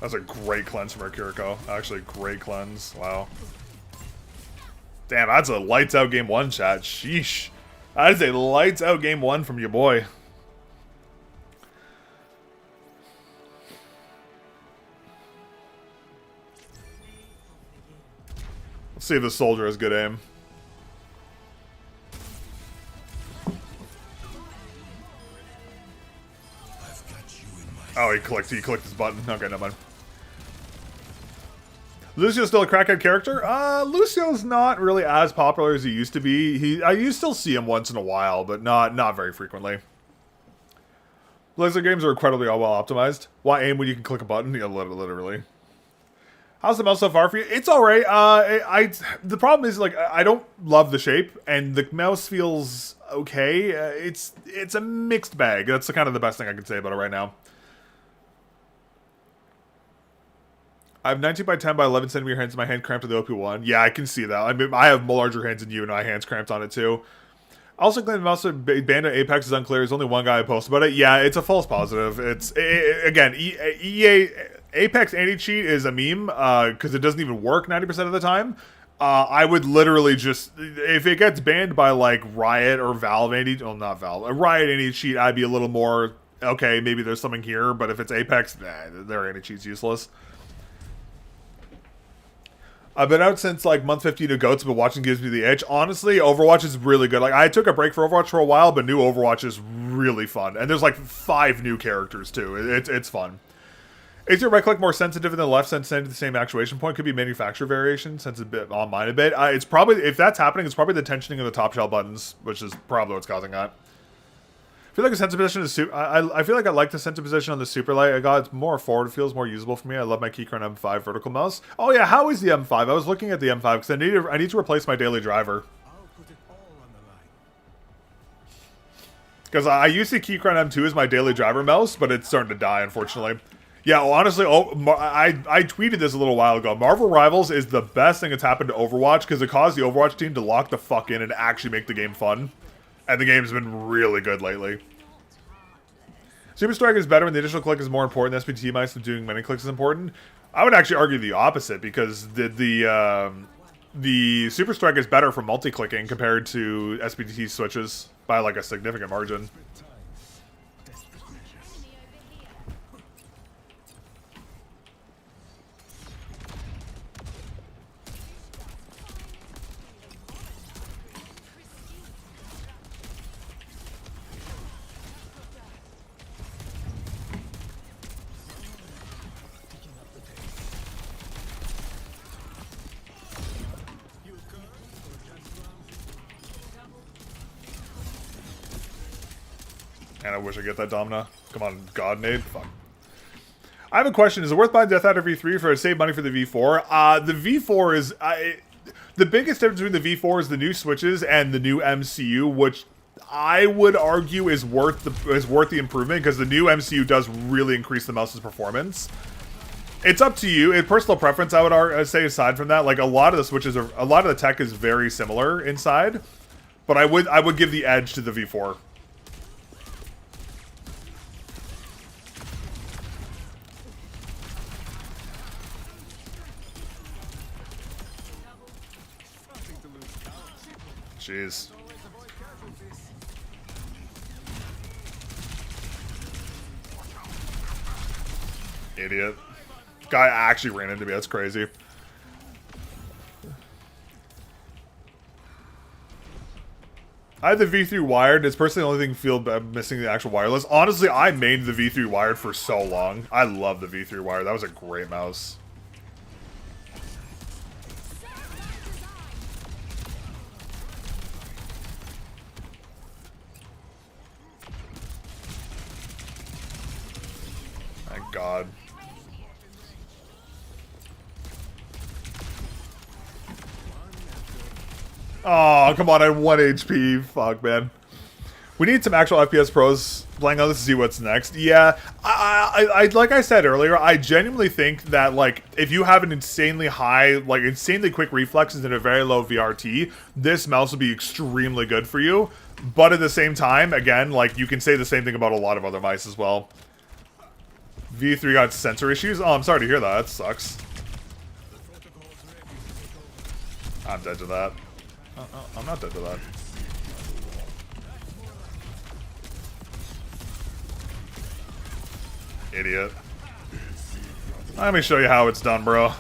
That's a great cleanse from Kiriko. Actually, great cleanse. Wow. Damn, that's a lights out game one, chat. Sheesh. That is a lights out game one from your boy. Let's see if the soldier has good aim. Oh, he clicked his button. Okay, never mind. Lucio's still a crackhead character? Lucio's not really as popular as he used to be. You still see him once in a while, but not very frequently. Blizzard games are incredibly well optimized. Why aim when you can click a button? Yeah, literally. How's the mouse so far for you? It's alright. The problem is, like, I don't love the shape, and the mouse feels okay. It's a mixed bag. That's kind of the best thing I can say about it right now. I have 19 by 10 by 11 centimeter hands in my hand cramped to the OP1. Yeah, I can see that. I mean, I have larger hands than you, and my hands cramped on it too. Also claim the mouse banned at Apex is unclear. There's only one guy who posted about it. Yeah, it's a false positive. Again, EA Apex anti-cheat is a meme because it doesn't even work 90% of the time. I would literally just, if it gets banned by like Riot or Valve not Valve, Riot anti-cheat, I'd be a little more okay. Maybe there's something here, but if it's Apex, their anti-cheat's useless. I've been out since like month 15 of GOATS, but watching gives me the itch. Honestly, Overwatch is really good. Like, I took a break for Overwatch for a while, but new Overwatch is really fun. And there's like 5 new characters too. It's fun. Is your right click more sensitive than the left since sending to the same actuation point? Could be manufacturer variation since it's a bit on mine a bit. It's probably, if that's happening, it's probably the tensioning of the top shell buttons, which is probably what's causing that. I feel like the sensor position is I feel like I like the sensor position on the Super Light I got. It's more forward. It feels more usable for me. I love my Keychron M5 vertical mouse. Oh yeah, how is the M5? I was looking at the M5 because I need to replace my daily driver. Because I used to Keychron M2 as my daily driver mouse, but it's starting to die, unfortunately. Yeah, well, honestly, I tweeted this a little while ago. Marvel Rivals is the best thing that's happened to Overwatch because it caused the Overwatch team to lock the fuck in and actually make the game fun. And the game's been really good lately. SUPERSTRIKE is better when the initial click is more important. The SPT minus doing many clicks is important. I would actually argue the opposite because the SUPERSTRIKE is better for multi-clicking compared to SPT switches by like a significant margin. And I wish I get that Domina. Come on, God Nade. Fuck. I have a question. Is it worth buying Death Adder V3 for to save money for the V4? The V4 is... the biggest difference between the V4 is the new switches and the new MCU, which I would argue is worth the improvement because the new MCU does really increase the mouse's performance. It's up to you. In personal preference, I would say aside from that, like a lot of the switches are... A lot of the tech is very similar inside, but I would give the edge to the V4. Jeez. Idiot. Guy actually ran into me. That's crazy. I have the V3 wired. It's personally the only thing feel missing the actual wireless. Honestly, I made the V3 wired for so long. I love the V3 wired. That was a great mouse. Thank God. Oh, come on, I had 1 HP. Fuck, man. We need some actual FPS pros playing on this to see what's next. Yeah, I like I said earlier, I genuinely think that, like, if you have an insanely high, like, insanely quick reflexes and a very low VRT, this mouse will be extremely good for you. But at the same time, again, like, you can say the same thing about a lot of other mice as well. V3 got sensor issues? Oh, I'm sorry to hear that. That sucks. I'm dead to that. I'm not dead to that. Idiot. Let me show you how it's done, bro.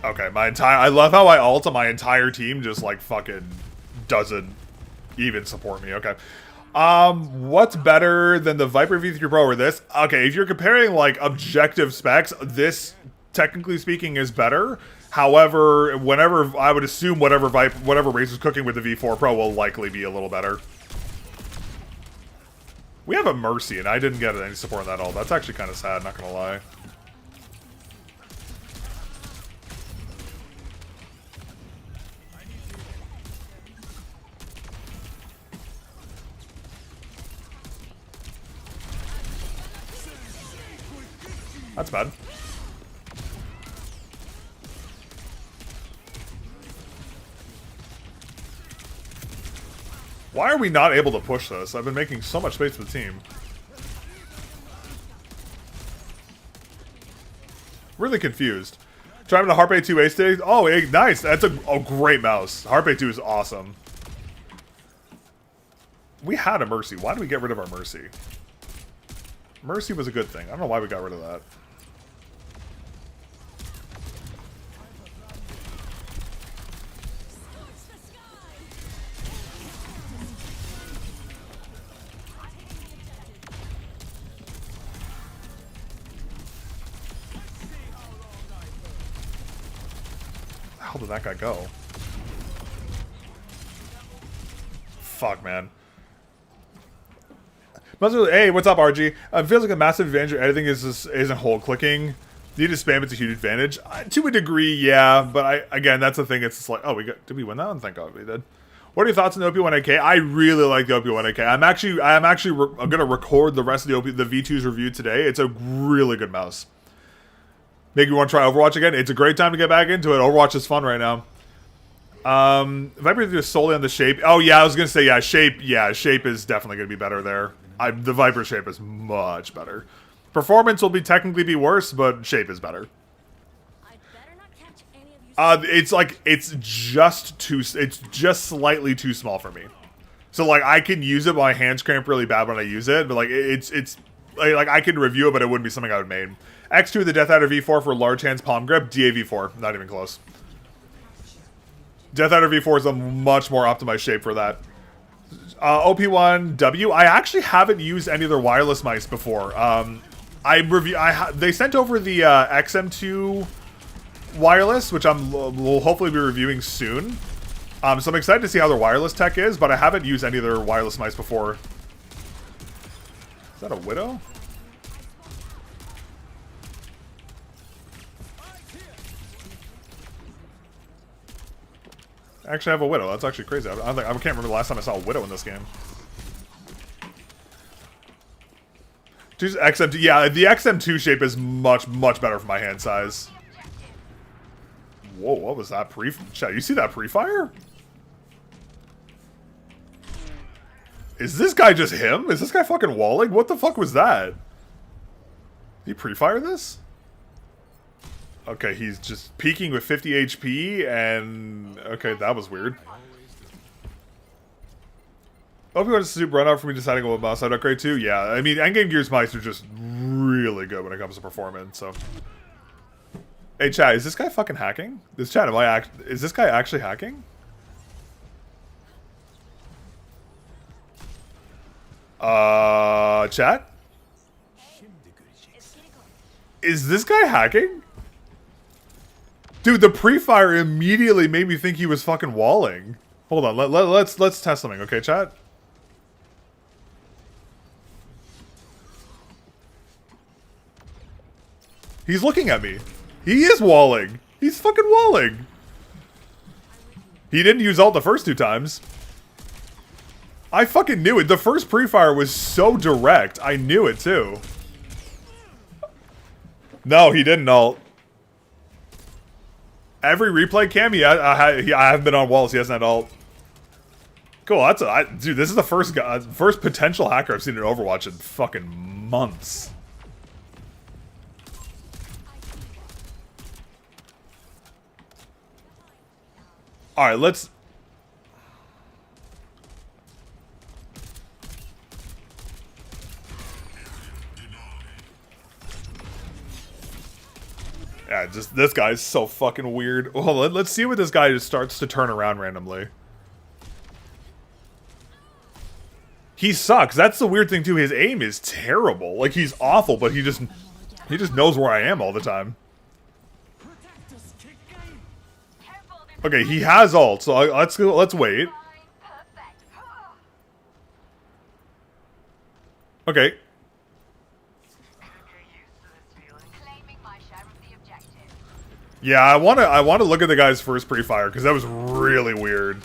Okay, I love how I ult and my entire team just like fucking doesn't even support me. Okay. What's better than the Viper V3 Pro or this? Okay, if you're comparing like objective specs, this technically speaking is better. However, whenever I would assume whatever Raze is cooking with the V4 Pro will likely be a little better. We have a Mercy, and I didn't get any support on that ult. That's actually kind of sad, not gonna lie. That's bad. Why are we not able to push this? I've been making so much space for the team. Really confused. Trying the Harpe 2 ace today. Oh, nice. That's a great mouse. Harpe 2 is awesome. We had a Mercy. Why did we get rid of our Mercy? Mercy was a good thing. I don't know why we got rid of that. How did that guy go? Fuck, man. Hey, what's up, RG? It feels like a massive advantage of editing isn't hold clicking. Need to spam, it's a huge advantage. To a degree, yeah, but again, that's the thing. It's just like, oh, did we win that one? Thank God we did. What are your thoughts on the OP1AK? I really like the OP1AK. I'm actually gonna record the rest of the V2's review today. It's a really good mouse. Make you want to try Overwatch again? It's a great time to get back into it. Overwatch is fun right now. Viper is solely on the shape. Oh yeah, I was gonna say shape. Yeah, shape is definitely gonna be better there. The Viper shape is much better. Performance will technically be worse, but shape is better. It's just slightly too small for me. So like I can use it, but my hands cramp really bad when I use it. But like it's like I can review it, but it wouldn't be something I would make. X2 the Death Adder V4 for large hands palm grip. DAV4, not even close. Death Adder V4 is a much more optimized shape for that. OP1W. I actually haven't used any of their wireless mice before. They sent over the XM2 wireless, which will hopefully be reviewing soon. So I'm excited to see how their wireless tech is, but I haven't used any of their wireless mice before. Is that a Widow? I actually have a Widow. That's actually crazy. I can't remember the last time I saw a Widow in this game. Just XM2. Yeah, the XM2 shape is much better for my hand size. Whoa, what was that Chat, you see that pre-fire? Is this guy just him? Is this guy fucking walling? What the fuck was that? Did he pre-fire this? Okay, he's just peeking with 50 HP, and... Okay, that was weird. Hope you want to super run out for me deciding what mouse I'd upgrade to. Yeah, I mean, endgame Gears mice are just really good when it comes to performance, so... Hey, chat, is this guy fucking hacking? Is this guy actually hacking? Chat? Is this guy hacking? Dude, the pre-fire immediately made me think he was fucking walling. Hold on, let's test something, okay, chat? He's looking at me. He is walling. He's fucking walling. He didn't use ult the first 2 times. I fucking knew it. The first pre-fire was so direct. I knew it too. No, he didn't ult. Every replay cam, I haven't been on walls. He hasn't had ult. Cool. Dude. This is the first potential hacker I've seen in Overwatch in fucking months. Alright, let's... Yeah, just this guy's so fucking weird. Well, let's see what this guy just starts to turn around randomly. He sucks. That's the weird thing too. His aim is terrible. Like, he's awful, but he just knows where I am all the time. Okay, he has ult, so let's wait. Okay. Yeah, I wanna look at the guy's first pre-fire because that was really weird.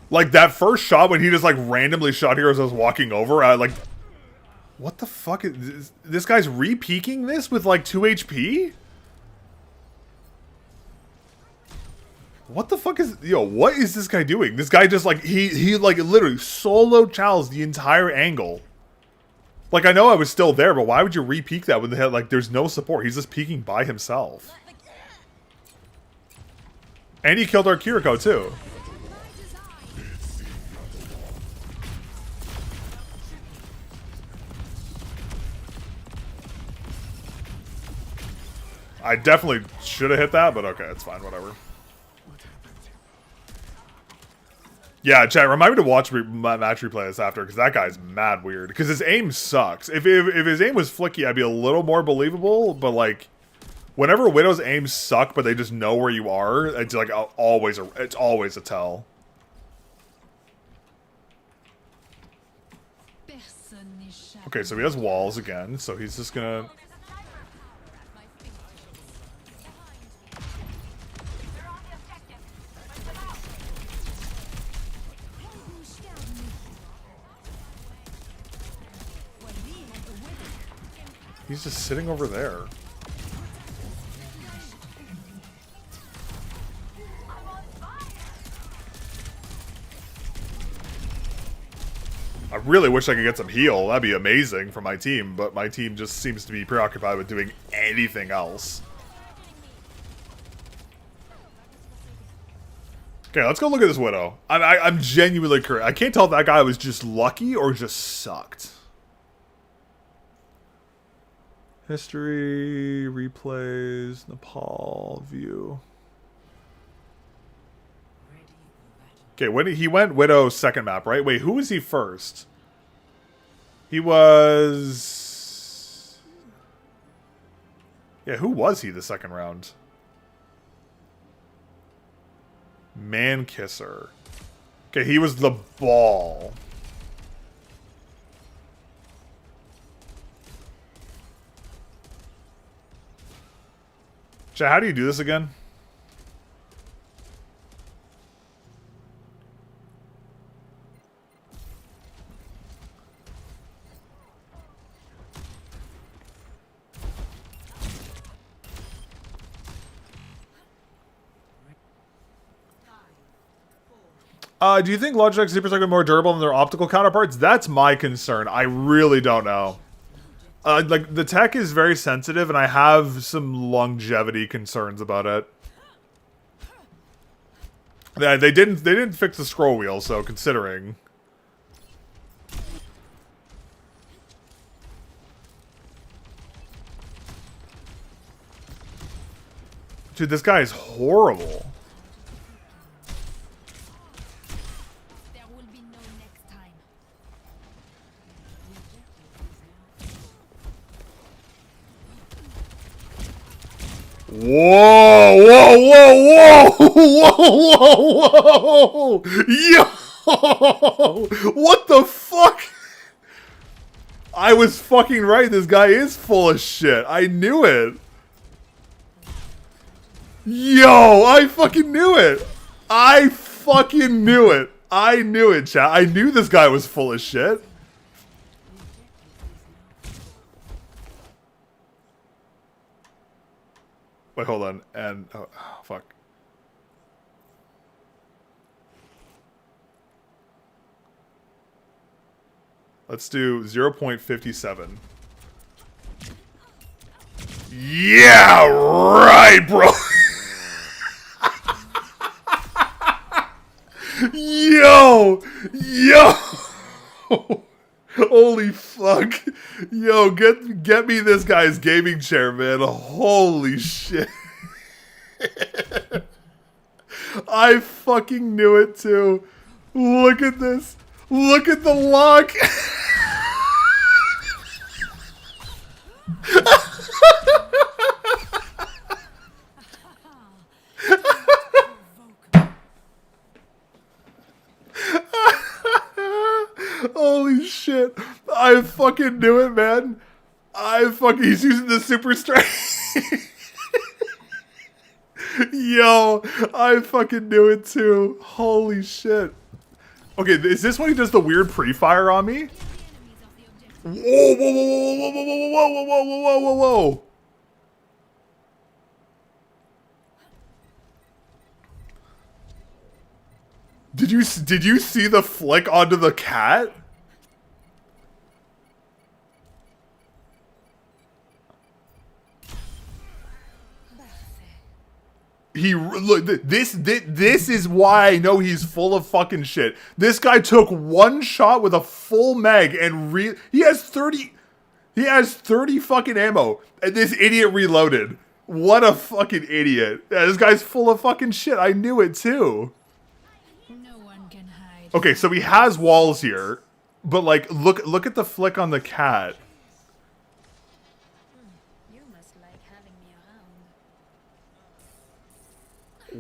Like that first shot when he just like randomly shot heroes I was walking over, I like, what the fuck is this guy's re-peaking this with like 2 HP? What the fuck is, yo, what is this guy doing? This guy just like, he like literally solo challenged the entire angle. Like, I know I was still there, but why would you re-peak that when they had, like, there's no support? He's just peeking by himself. And he killed our Kiriko too. I definitely should have hit that, but okay, it's fine, whatever. Yeah, chat, remind me to watch my match replay this after, because that guy's mad weird. Because his aim sucks. If his aim was flicky, I'd be a little more believable, but like, whenever Widow's aims suck, but they just know where you are, it's like it's always a tell. Okay, so he has walls again, so he's just gonna... He's just sitting over there. I really wish I could get some heal. That'd be amazing for my team, but my team just seems to be preoccupied with doing anything else. Okay, let's go look at this Widow. I'm genuinely curious. I can't tell if that guy was just lucky or just sucked. History, replays, Nepal, view. Okay, when he went Widow second map, right? Wait, who was he first? He was... Yeah, who was he the second round? Man Kisser. Okay, he was the ball. Chat, how do you do this again? Do you think Logitech SUPERSTRIKE are more durable than their optical counterparts? That's my concern. I really don't know. Like, the tech is very sensitive, and I have some longevity concerns about it. Yeah, they didn't fix the scroll wheel, so considering. Dude, this guy is horrible. Whoa, whoa, whoa, whoa, whoa, whoa, whoa, yo, what the fuck? I was fucking right, this guy is full of shit. I knew it. Yo, I fucking knew it. I fucking knew it. I knew it, chat. I knew this guy was full of shit. Wait, hold on, and oh, fuck. Let's do 0.57. Yeah, right, bro. Yo, yo. Holy fuck. Yo, get me this guy's gaming chair, man. Holy shit. I fucking knew it too. Look at this. Look at the lock. Holy shit. I fucking knew it, man. He's using the super strike. Yo, I fucking knew it too. Holy shit. Okay, is this when he does the weird pre-fire on me? Whoa, whoa, whoa, whoa, whoa, whoa, whoa, whoa, whoa, whoa, whoa, whoa. Did you see the flick onto the cat? Look, this is why I know he's full of fucking shit. This guy took one shot with a full mag and he has 30 fucking ammo, and this idiot reloaded. What a fucking idiot. Yeah, this guy's full of fucking shit. I knew it too. No one can hide. Okay, so he has walls here, but like look at the flick on the cat. You must like having me around.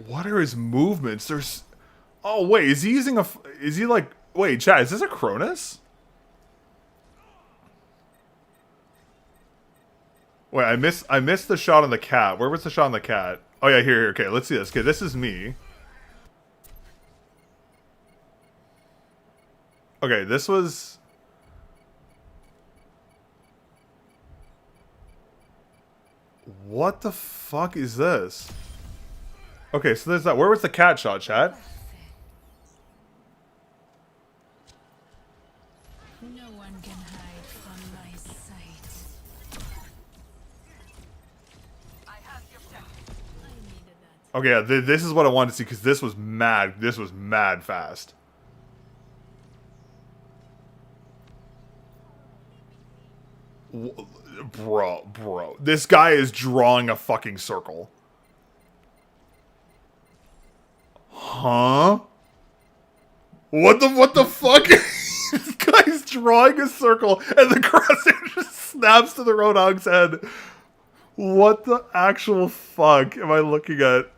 What are his movements? There's... Oh, wait, is he using a... Is he like... Wait, chat, is this a Cronus? Wait, I missed the shot on the cat. Where was the shot on the cat? Oh, yeah, here. Okay, let's see this. Okay, this is me. Okay, this was... What the fuck is this? Okay, so there's that. Where was the cat shot, chat? No one can hide from my sight. I needed that. Okay, yeah, this is what I wanted to see, because this was mad. This was mad fast. Bro. This guy is drawing a fucking circle. Huh? What the fuck? This guy's drawing a circle and the crosshair just snaps to the Roadhog's head. What the actual fuck am I looking at?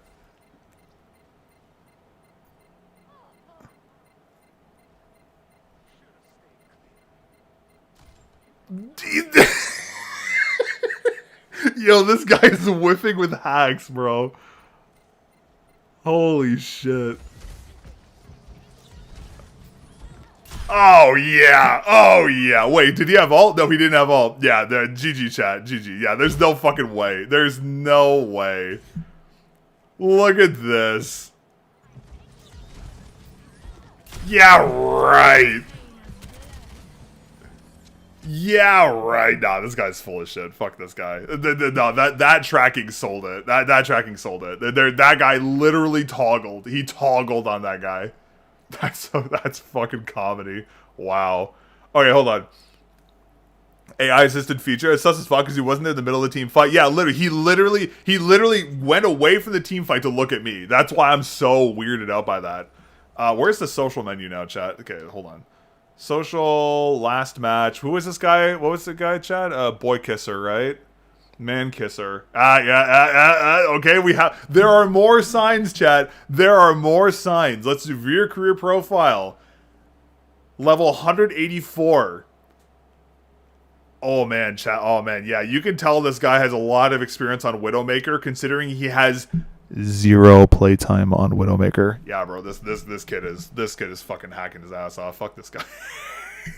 Yo, this guy's whiffing with hacks, bro. Holy shit. Oh yeah. Wait, did he have ult? No, he didn't have ult. Yeah, the GG chat. GG. Yeah, there's no fucking way. There's no way. Look at this. Yeah, right. Yeah, right. Nah, this guy's full of shit. Fuck this guy. No, that tracking sold it. That tracking sold it. That guy literally toggled. He toggled on that guy. That's fucking comedy. Wow. Okay, hold on. AI assisted feature. It's sus as fuck because he wasn't in the middle of the team fight. Yeah, he literally went away from the team fight to look at me. That's why I'm so weirded out by that. Where's the social menu now, chat? Okay, hold on. Social, last match. Who was this guy? What was the guy, chat? Boy kisser, right? Man kisser. Okay, there are more signs, chat. There are more signs. Let's do view your career profile. Level 184. Oh man, chat. Oh man, yeah. You can tell this guy has a lot of experience on Widowmaker, considering he has 0 playtime on Widowmaker. Yeah, bro. This kid is fucking hacking his ass off. Fuck this guy.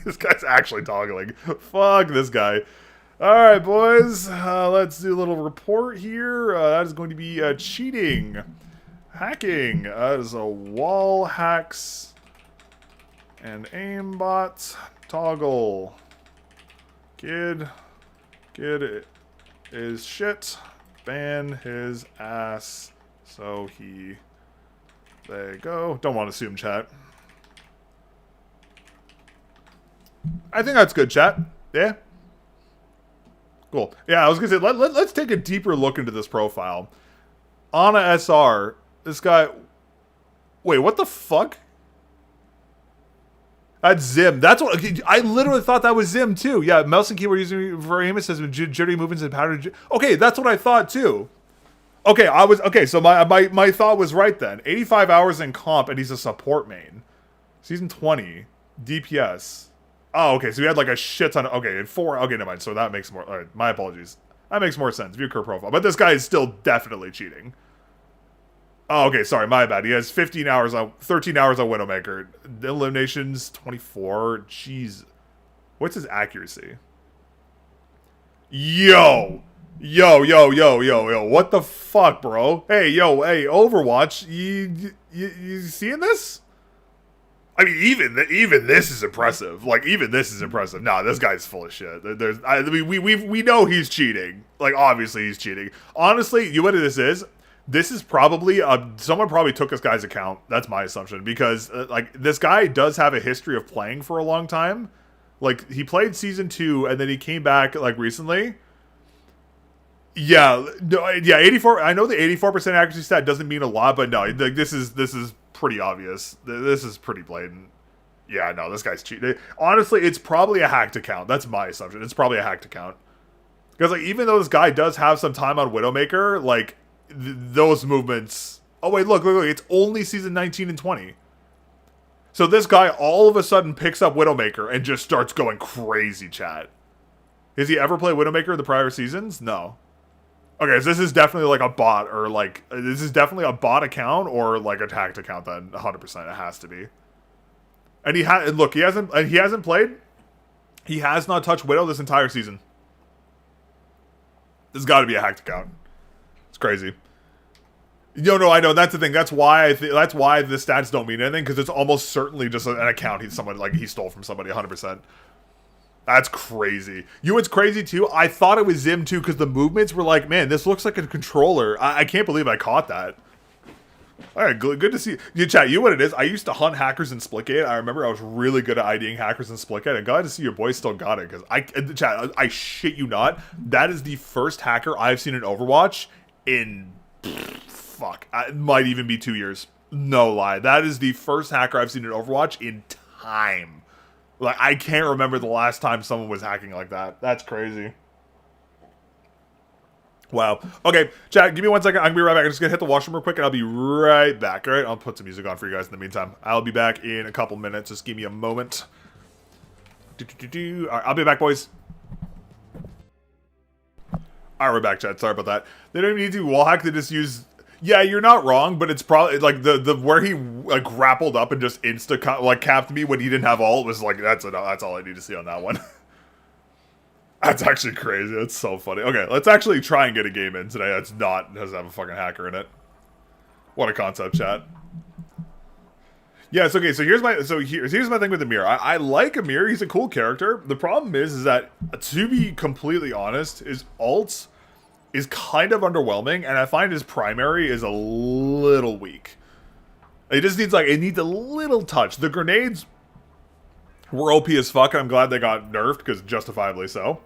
This guy's actually toggling. Fuck this guy. All right, boys. Let's do a little report here. That is going to be cheating, hacking. That is a wall hacks and aimbot toggle. Kid is shit. Ban his ass. So he... There you go. Don't want to assume, chat. I think that's good, chat. Yeah. Cool. Yeah, I was going to say, let's take a deeper look into this profile. Ana SR. This guy... Wait, what the fuck? That's Zim. That's what... I literally thought that was Zim, too. Yeah, mouse and keyboard using for Aimin says jittery movements and pattern... Okay, that's what I thought, too. Okay, Okay, so my thought was right then. 85 hours in comp, and he's a support main. Season 20. DPS. Oh, okay, so he had like a shit ton of... Okay, and 4... Okay, never mind. So that makes more... Alright, my apologies. That makes more sense. View curve profile. But this guy is still definitely cheating. Oh, okay, sorry, my bad. He has 13 hours on Widowmaker. Eliminations, 24. Jeez. What's his accuracy? Yo! Yo. What the fuck, bro? Hey, Overwatch. You seeing this? I mean, even this is impressive. Like, even this is impressive. Nah, this guy's full of shit. We know he's cheating. Like, obviously he's cheating. Honestly, you know what this is? This is probably someone probably took this guy's account. That's my assumption, because like this guy does have a history of playing for a long time. Like he played season 2 and then he came back like recently. Yeah, no, yeah, 84. I know the 84% accuracy stat doesn't mean a lot, but no, like this is pretty obvious. This is pretty blatant. Yeah, no, this guy's cheating. Honestly, it's probably a hacked account. That's my assumption. It's probably a hacked account. Because like even though this guy does have some time on Widowmaker, like those movements... Oh, wait, look. It's only season 19 and 20. So this guy all of a sudden picks up Widowmaker and just starts going crazy, chat. Has he ever played Widowmaker in the prior seasons? No. Okay, so this is definitely like a bot, or like... This is definitely a bot account or like a hacked account then. 100% it has to be. And look, he hasn't played. He has not touched Widow this entire season. This has got to be a hacked account. It's crazy. No, I know. That's the thing. That's why the stats don't mean anything, because it's almost certainly just an account he stole from somebody 100%. That's crazy. You know what's crazy too? I thought it was Zim too, because the movements were like, man, this looks like a controller. I can't believe I caught that. All right, good to see you, chat. You know what it is? I used to hunt hackers in Splitgate. I remember I was really good at IDing hackers in Splitgate. I'm glad to see your boy still got it, because I shit you not, that is the first hacker I've seen in Overwatch in... Fuck, it might even be 2 years. No lie. That is the first hacker I've seen in Overwatch in time. Like, I can't remember the last time someone was hacking like that. That's crazy. Wow. Okay, chat, give me 1 second. I'm going to be right back. I'm just going to hit the washroom real quick, and I'll be right back. All right, I'll put some music on for you guys in the meantime. I'll be back in a couple minutes. Just give me a moment. All right, I'll be back, boys. Alright, we're back, chat. Sorry about that. They don't even need to wall hack. They just use... Yeah, you're not wrong, but it's probably... Like, the where he, like, grappled up and just capped me when he didn't have ult was like, that's all I need to see on that one. That's actually crazy. That's so funny. Okay, let's actually try and get a game in today doesn't have a fucking hacker in it. What a concept, chat. Yes, okay, so here's my thing with Amir. I like Amir. He's a cool character. The problem is that, to be completely honest, his ult is kind of underwhelming, and I find his primary is a little weak. It just needs, like, it needs a little touch. The grenades were OP as fuck, and I'm glad they got nerfed, because justifiably so.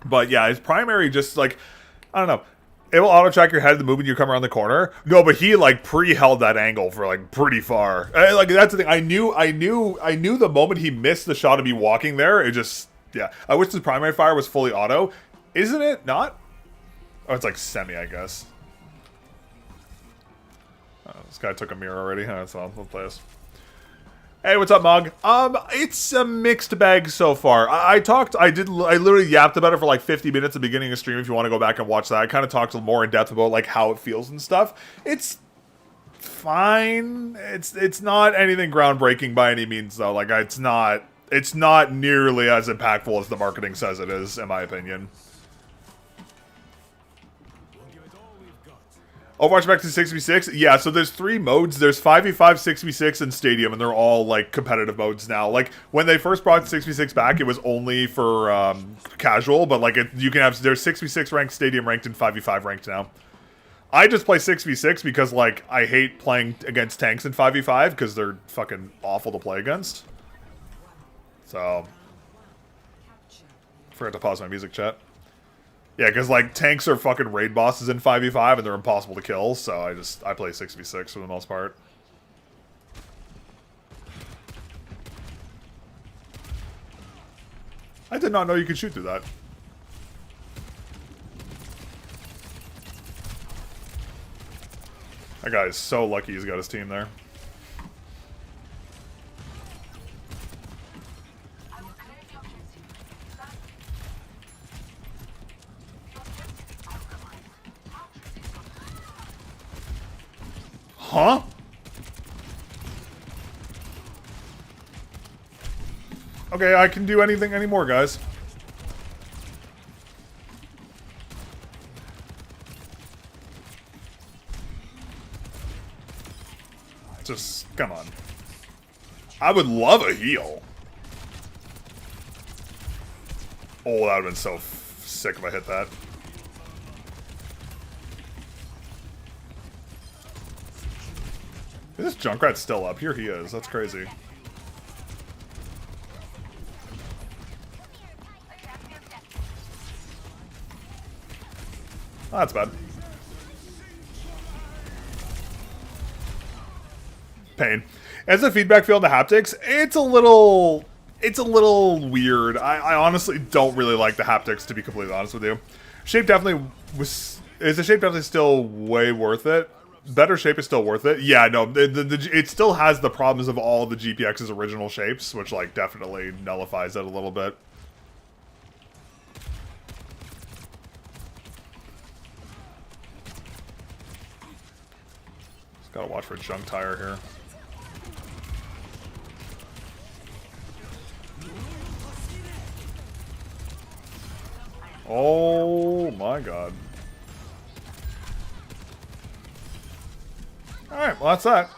But yeah, his primary just, like, I don't know. It will auto-track your head the moment you come around the corner. No, but he, like, pre-held that angle for, like, pretty far. Like, that's the thing. I knew the moment he missed the shot of me walking there, it just, yeah. I wish his primary fire was fully auto. Isn't it not? Oh, it's like semi, I guess. Oh, this guy took a mirror already. That's all. We'll play this. Hey, what's up, Mog? It's a mixed bag so far. I literally yapped about it for like 50 minutes at the beginning of the stream. If you want to go back and watch that, I kind of talked more in depth about like how it feels and stuff. It's fine. It's not anything groundbreaking by any means, though. Like it's not nearly as impactful as the marketing says it is, in my opinion. Overwatch back to 6v6? Yeah, so there's 3 modes. There's 5v5, 6v6, and Stadium, and they're all, like, competitive modes now. Like, when they first brought 6v6 back, it was only for casual, but, like, you can have... There's 6v6 ranked, Stadium ranked, and 5v5 ranked now. I just play 6v6 because, like, I hate playing against tanks in 5v5 because they're fucking awful to play against. So... Forgot to pause my music, chat. Yeah, because, like, tanks are fucking raid bosses in 5v5, and they're impossible to kill, so I play 6v6 for the most part. I did not know you could shoot through that. That guy is so lucky he's got his team there. Huh? Okay, I can do anything anymore, guys. Just, come on. I would love a heal. Oh, that would have been so sick if I hit that. Is this Junkrat still up? Here he is. That's crazy. Oh, that's bad. Pain. As a feedback field to haptics, it's a little weird. I honestly don't really like the haptics, to be completely honest with you. Shape definitely was... Is the shape definitely still way worth it? Better shape is still worth it. Yeah, no, it still has the problems of all the GPX's original shapes, which, like, definitely nullifies it a little bit. Just gotta watch for junk tire here. Oh my god. Alright, well that's that.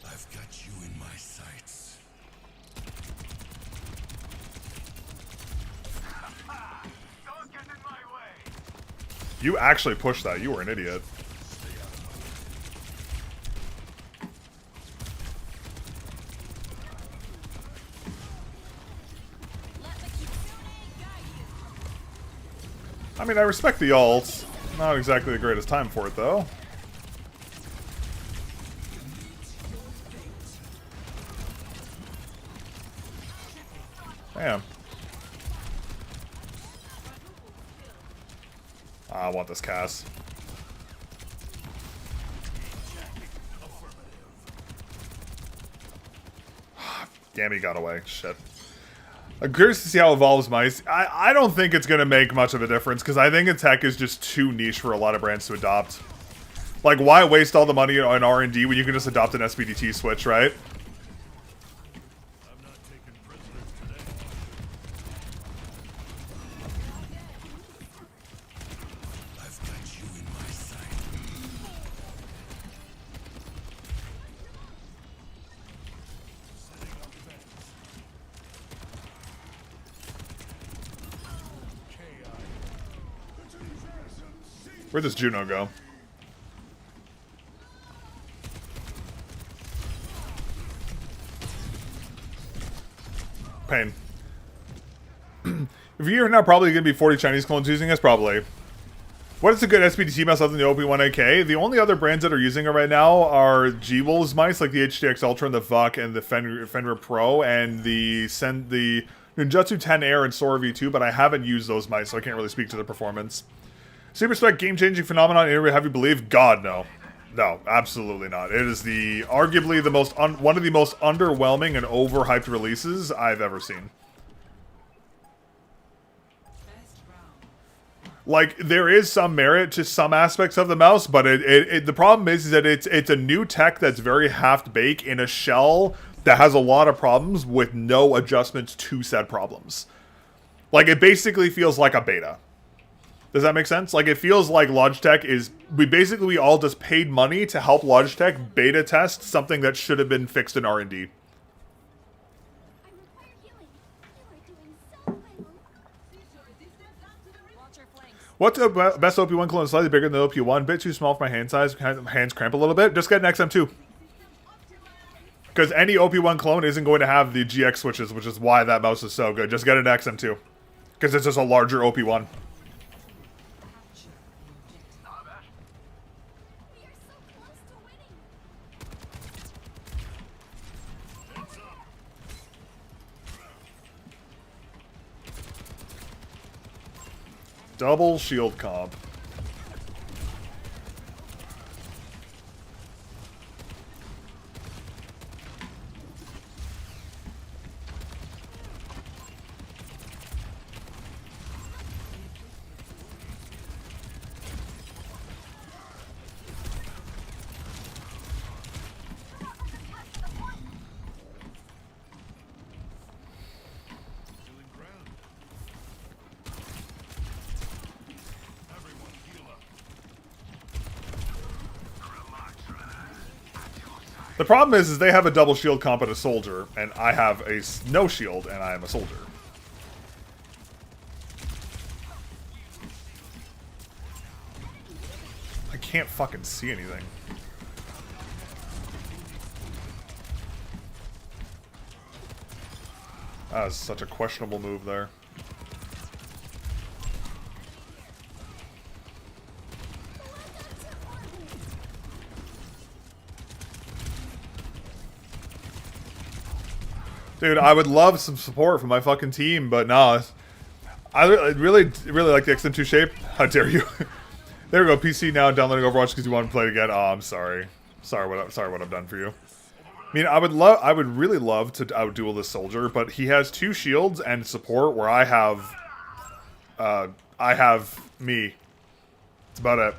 I've got you in my sights. Don't get in my way. You actually pushed that. You were an idiot. I mean, I respect the ults. Not exactly the greatest time for it, though. Damn. I want this Cass. Damn, he got away. Shit. I'm curious to see how it evolves mice. I don't think it's going to make much of a difference, because I think a tech is just too niche for a lot of brands to adopt. Like, why waste all the money on R&D when you can just adopt an SPDT switch, right? I'm not taking prisoners today. I've got you in my sight. Setting up fence. Where'd this Juno go? Pain. If you're now probably going to be 40 Chinese clones using this, probably. What is a good SPDT mouse other than the OP1AK? The only other brands that are using it right now are G-Wolves mice, like the HTX Ultra and the VUC and the Fenrir Pro and the Ninjutsu 10 Air and Sora V2, but I haven't used those mice, so I can't really speak to the performance. SUPERSTRIKE game-changing phenomenon in have you believed? God, no. No, absolutely not. It is arguably the most one of the most underwhelming and overhyped releases I've ever seen. Like, there is some merit to some aspects of the mouse, but the problem is that it's a new tech that's very half-baked in a shell that has a lot of problems with no adjustments to said problems. Like, it basically feels like a beta. Does that make sense? Like, it feels like Logitech is... We all just paid money to help Logitech beta test something that should have been fixed in R&D. I require healing. You are doing so well. Watch your flanks. What's the best OP1 clone? Slightly bigger than the OP1. Bit too small for my hand size. Hands cramp a little bit. Just get an XM2. Because any OP1 clone isn't going to have the GX switches, which is why that mouse is so good. Just get an XM2. Because it's just a larger OP1. We are so close to winning. Double shield comp. Killing ground. Everyone heal up. The problem is they have a double shield comp and a soldier, and I have a no shield, and I am a soldier. I can't fucking see anything. That was such a questionable move there. Dude, I would love some support from my fucking team, but nah. I really like the XM2 shape. How dare you? There we go. PC now downloading Overwatch because you want to play it again. Oh, I'm sorry. Sorry what I've done for you. I mean, I would really love to outduel this soldier, but he has 2 shields and support where I have me. That's about it.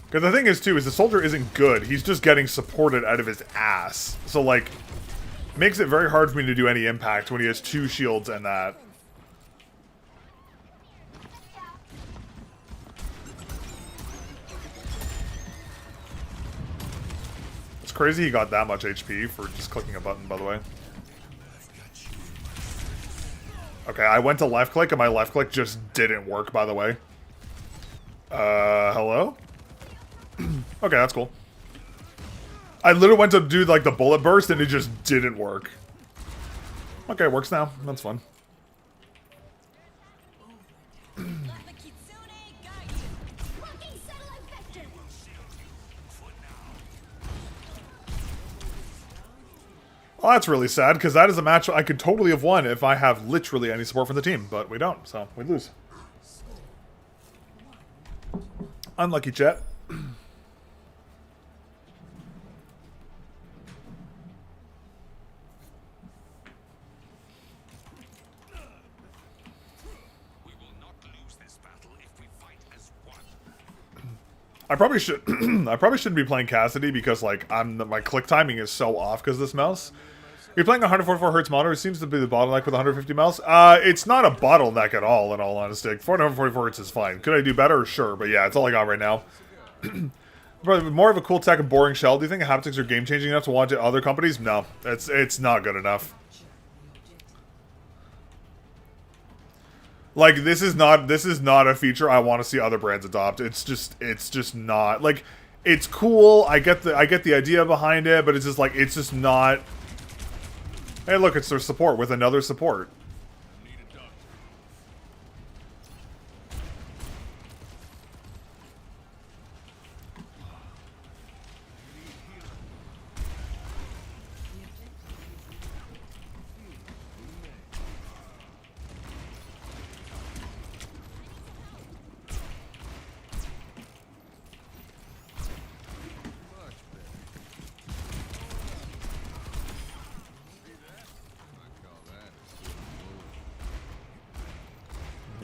Because the thing is, too, is the soldier isn't good. He's just getting supported out of his ass. So, like, makes it very hard for me to do any impact when he has 2 shields and that. It's crazy he got that much HP for just clicking a button, by the way. Okay, I went to left click and my left click just didn't work, by the way. Hello? Okay, that's cool. I literally went to do, like, the bullet burst, and it just didn't work. Okay, it works now. That's fun. Let the kitsune guide you. Blocking satellite vector. Well, that's really sad, because that is a match I could totally have won if I have literally any support from the team, but we don't, so we lose. Unlucky, chat. I probably should. I probably shouldn't be playing Cassidy because, like, my click timing is so off because of this mouse. You're playing a 144 hertz monitor. It seems to be the bottleneck with 150 mouse. It's not a bottleneck at all, in all honesty. 444 hertz is fine. Could I do better? Sure, but yeah, it's all I got right now. Probably more of a cool tech and boring shell. Do you think haptics are game changing enough to want to other companies? No, it's not good enough. Like, this is not a feature I want to see other brands adopt. It's just not. Like, it's cool. I get the idea behind it, but it's just not. Hey, look, it's their support with another support.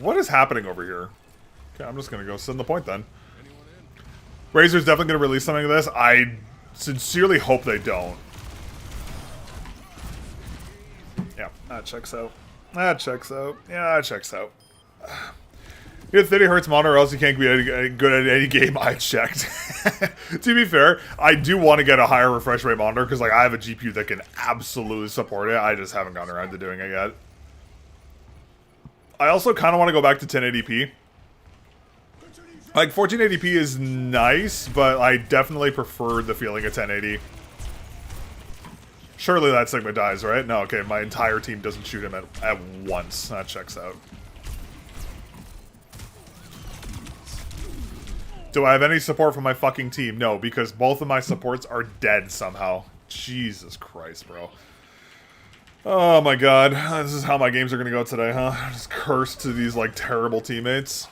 What is happening over here? Okay, I'm just gonna go sit in the point then. Razor's definitely gonna release something of this. I sincerely hope they don't. Yeah, that checks out. That checks out. Yeah, that checks out. You have 30 hertz monitor or else you can't be any good at any game. I checked. To be fair, I do want to get a higher refresh rate monitor because like I have a GPU that can absolutely support it. I just haven't gotten around to doing it yet. I also kind of want to go back to 1080p. Like 1480p is nice, but I definitely prefer the feeling of 1080. Surely that Sigma dies, right? No, okay, my entire team doesn't shoot him at once. That checks out. Do I have any support from my fucking team? No, because both of my supports are dead somehow. Jesus Christ, bro. Oh my god. This is how my games are gonna go today, huh? Just cursed to these, like, terrible teammates.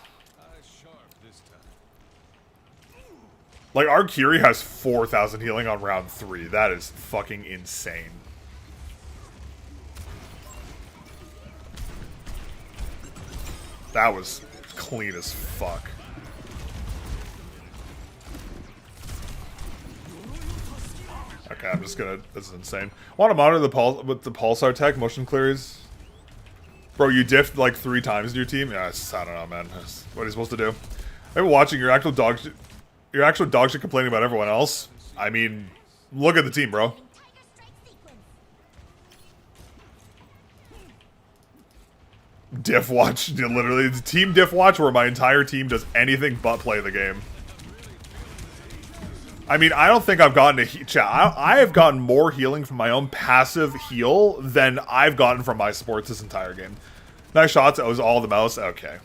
Like, our Kiri has 4,000 healing on round 3. That is fucking insane. That was clean as fuck. Okay, I'm just gonna... This is insane. I want to monitor the with the Pulsar tech, motion clears. Bro, you diffed like 3 times in your team? Yeah, I don't know, man. What are you supposed to do? I've been watching your actual dog shit complaining about everyone else. I mean, look at the team, bro. Diff watch, literally, it's team diff watch where my entire team does anything but play the game. I mean, I don't think I've gotten a chat. I have gotten more healing from my own passive heal than I've gotten from my supports this entire game. Nice shots. It was all the mouse. Okay.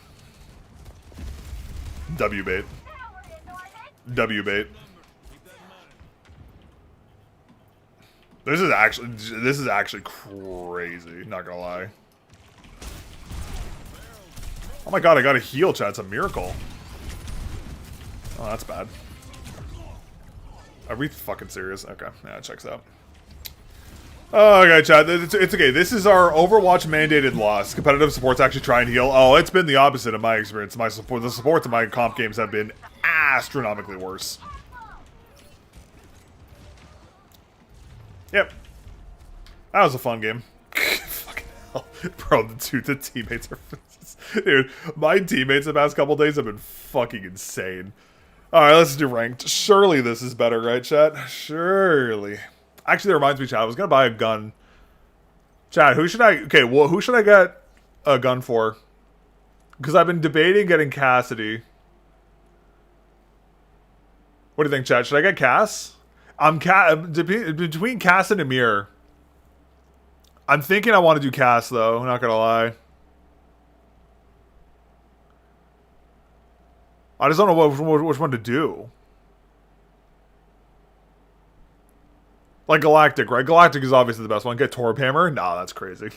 W bait. W bait. This is actually crazy. Not gonna lie. Oh my god, I got a heal, chat. It's a miracle. Oh, that's bad. Are we fucking serious? Okay, yeah, it checks out. Oh, okay, chat. It's okay. This is our Overwatch mandated loss. Competitive supports actually try and heal. Oh, it's been the opposite in my experience. The supports in my comp games have been astronomically worse. Yep. That was a fun game. Fucking hell. Bro, the teammates are... Dude, my teammates the past couple days have been fucking insane. Alright, let's do ranked. Surely this is better, right, chat? Surely. Actually, that reminds me, chat. I was gonna buy a gun. Chat, who should I... Okay, well, who should I get a gun for? Because I've been debating getting Cassidy. What do you think, chat? Should I get Cass? Between Cass and Amir. I'm thinking I want to do Cass, though. I'm not gonna lie. I just don't know which one to do. Like Galactic, right? Galactic is obviously the best one. Get Torb Hammer? Nah, that's crazy.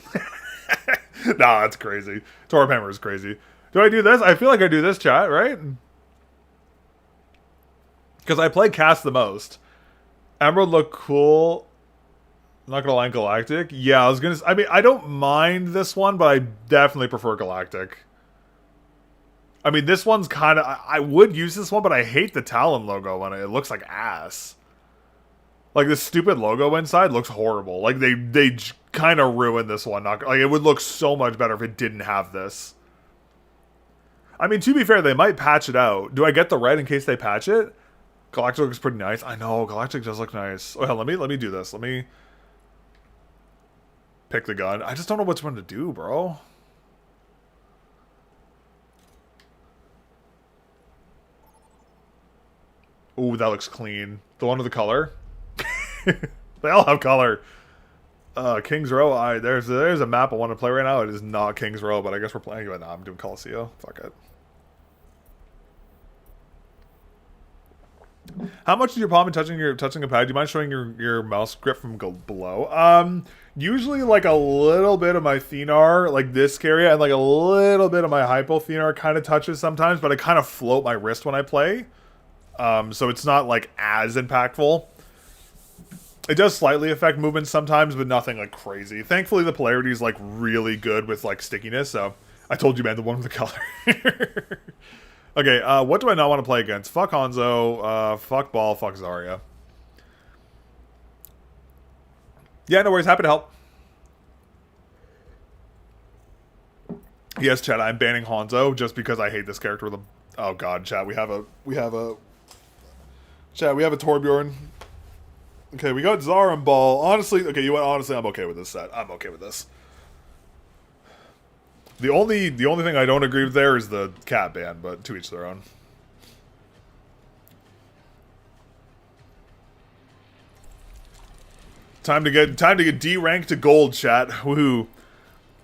Nah, that's crazy. Torb Hammer is crazy. Do I do this? I feel like I do this, chat, right? Because I play Cass the most. Emerald look cool. I'm not gonna lie, Galactic. Yeah, I mean, I don't mind this one, but I definitely prefer Galactic. I mean, this one's kind of... I would use this one, but I hate the Talon logo on it. It looks like ass. Like, this stupid logo inside looks horrible. Like, they kind of ruined this one. Like, it would look so much better if it didn't have this. I mean, to be fair, they might patch it out. Do I get the red in case they patch it? Galactic looks pretty nice. I know, Galactic does look nice. Oh, hell, let me do this. Let me pick the gun. I just don't know which one to do, bro. Ooh, that looks clean. The one with the color. They all have color. Kings Row. There's a map I want to play right now. It is not Kings Row, but I guess we're playing it. No, I'm doing Colosseo. Fuck it. How much is your palm in touching a pad? Do you mind showing your mouse grip from below? Usually like a little bit of my Thenar, like this area, and like a little bit of my Hypo Thenar kind of touches sometimes, but I kind of float my wrist when I play. So it's not like as impactful. It does slightly affect movement sometimes, but nothing like crazy. Thankfully, the polarity is like really good with like stickiness. So I told you, man, the one with the color. Okay, what do I not want to play against? Fuck Hanzo, fuck Ball, fuck Zarya. Yeah, no worries. Happy to help. Yes, chat. I'm banning Hanzo just because I hate this character with a... Oh god, chat. We have a Torbjorn. Okay, we got Zara and Ball. Honestly, okay, you know what? Honestly, I'm okay with this set. I'm okay with this. The only thing I don't agree with there is the cat ban, but to each their own. Time to get D rank to gold, chat. Woohoo!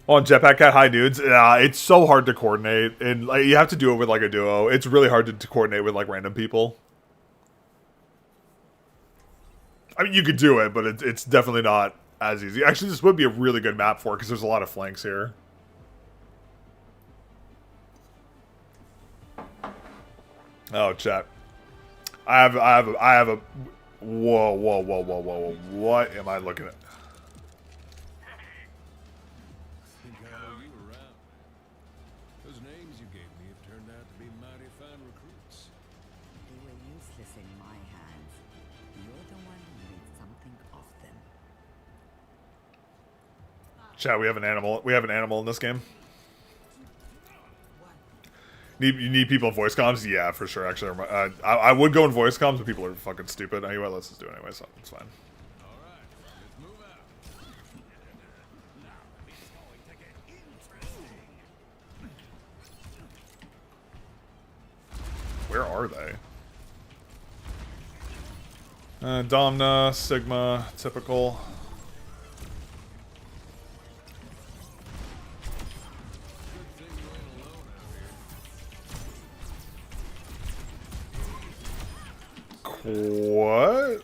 On Jetpack Cat, hi dudes. It's so hard to coordinate, and like, you have to do it with like a duo. It's really hard to coordinate with like random people. I mean, you could do it, but it's definitely not as easy. Actually, this would be a really good map for it because there's a lot of flanks here. Oh, chat. I have a. Whoa. What am I looking at? Think I know you around. Those names you gave me have turned out to be mighty fine recruits. They were useless in my hands. You're the one who made something of them. Chat, we have an animal. We have an animal in this game. You need people in voice comms? Yeah, for sure. Actually, I would go in voice comms, but people are fucking stupid. Anyway, let's just do it anyway, so it's fine. Alright, let's move out. Now it's going to get interesting. Where are they? Domna, Sigma, typical. What?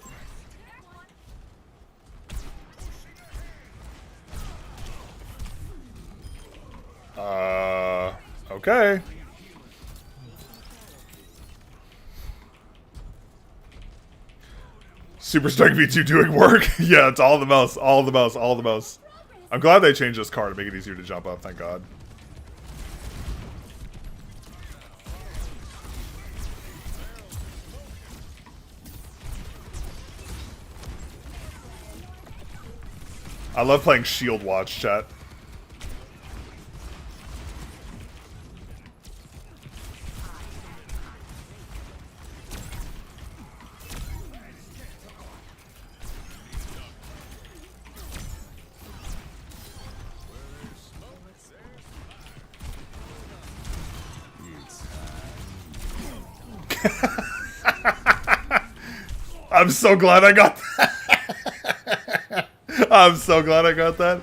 Okay. SUPERSTRIKE V2 doing work? Yeah, it's all the mouse, all the mouse, all the mouse. I'm glad they changed this car to make it easier to jump up, thank God. I love playing Shield Watch, chat. I'm so glad I got that. I'm so glad I got that.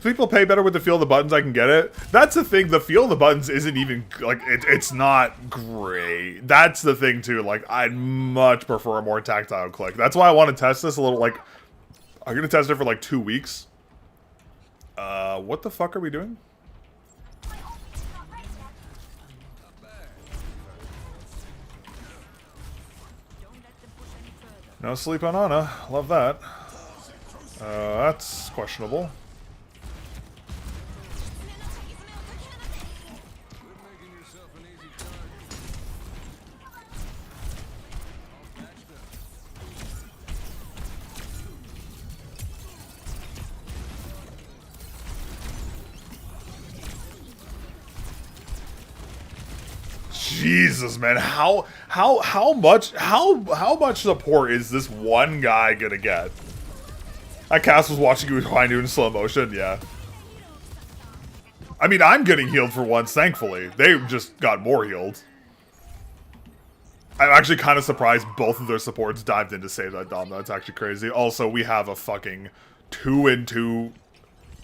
People pay better with the feel of the buttons. I can get it. That's the thing. The feel of the buttons isn't even like it's not great. That's the thing too. Like I'd much prefer a more tactile click. That's why I want to test this a little. Like I'm gonna test it for like 2 weeks. What the fuck are we doing? No sleep on Ana. Love that. That's questionable. Jesus, man, how much support is this one guy gonna get? That Cass was watching you behind you in slow motion, yeah. I mean, I'm getting healed for once, thankfully. They just got more healed. I'm actually kind of surprised both of their supports dived in to save that Dom. That's actually crazy. Also, we have a fucking 2-2,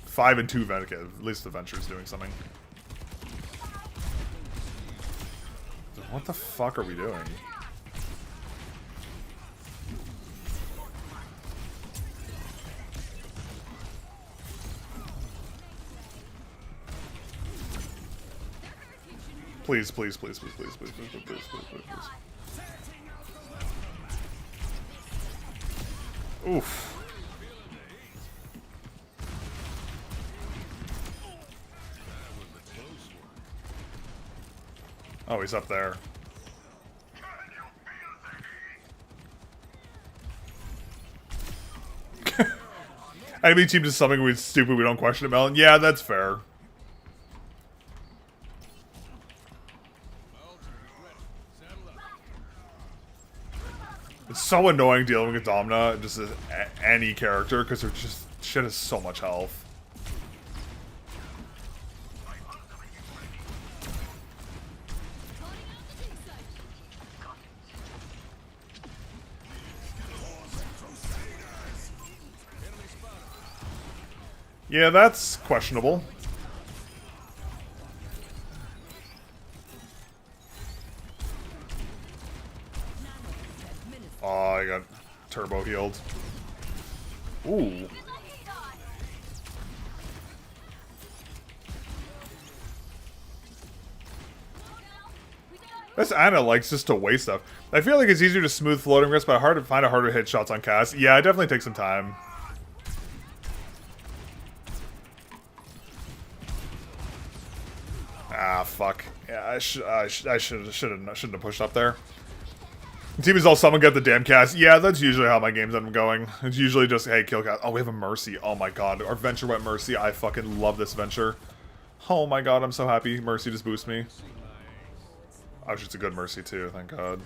5-2 Venka. At least the Venture's doing something. What the fuck are we doing? Please, please, please, please, please, please, please, please, please, please, please, please. Oof. Oh, he's up there. Enemy team does something we stupid, we don't question it, Melon. Yeah, that's fair. It's so annoying dealing with Domina, just as any character, because they're just shit has so much health. Yeah, that's questionable. Oh, I got turbo healed. Ooh. This Ana likes just to waste stuff. I feel like it's easier to smooth floating risk, but hard to find a harder hit shots on cast. Yeah, it definitely takes some time. Ah, fuck. Yeah, I shouldn't have pushed up there. The team is all someone get the damn cast. Yeah, that's usually how my games end up going. It's usually just, hey, kill cast. Oh, we have a Mercy. Oh my god. Our Venture went Mercy. I fucking love this Venture. Oh my god, I'm so happy. Mercy just boosts me. Oh, it's a good Mercy too, thank god.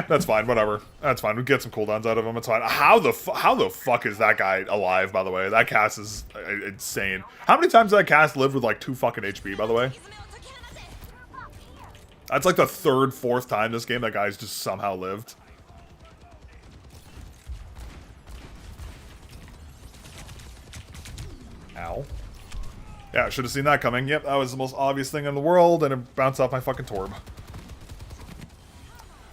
That's fine, whatever. That's fine. We get some cooldowns out of him. It's fine. How the fuck is that guy alive, by the way? That cast is insane. How many times did that cast live with like 2 fucking HP, by the way? That's like the 3rd, 4th time this game that guy's just somehow lived. Ow. Yeah, I should have seen that coming. Yep, that was the most obvious thing in the world, and it bounced off my fucking Torb.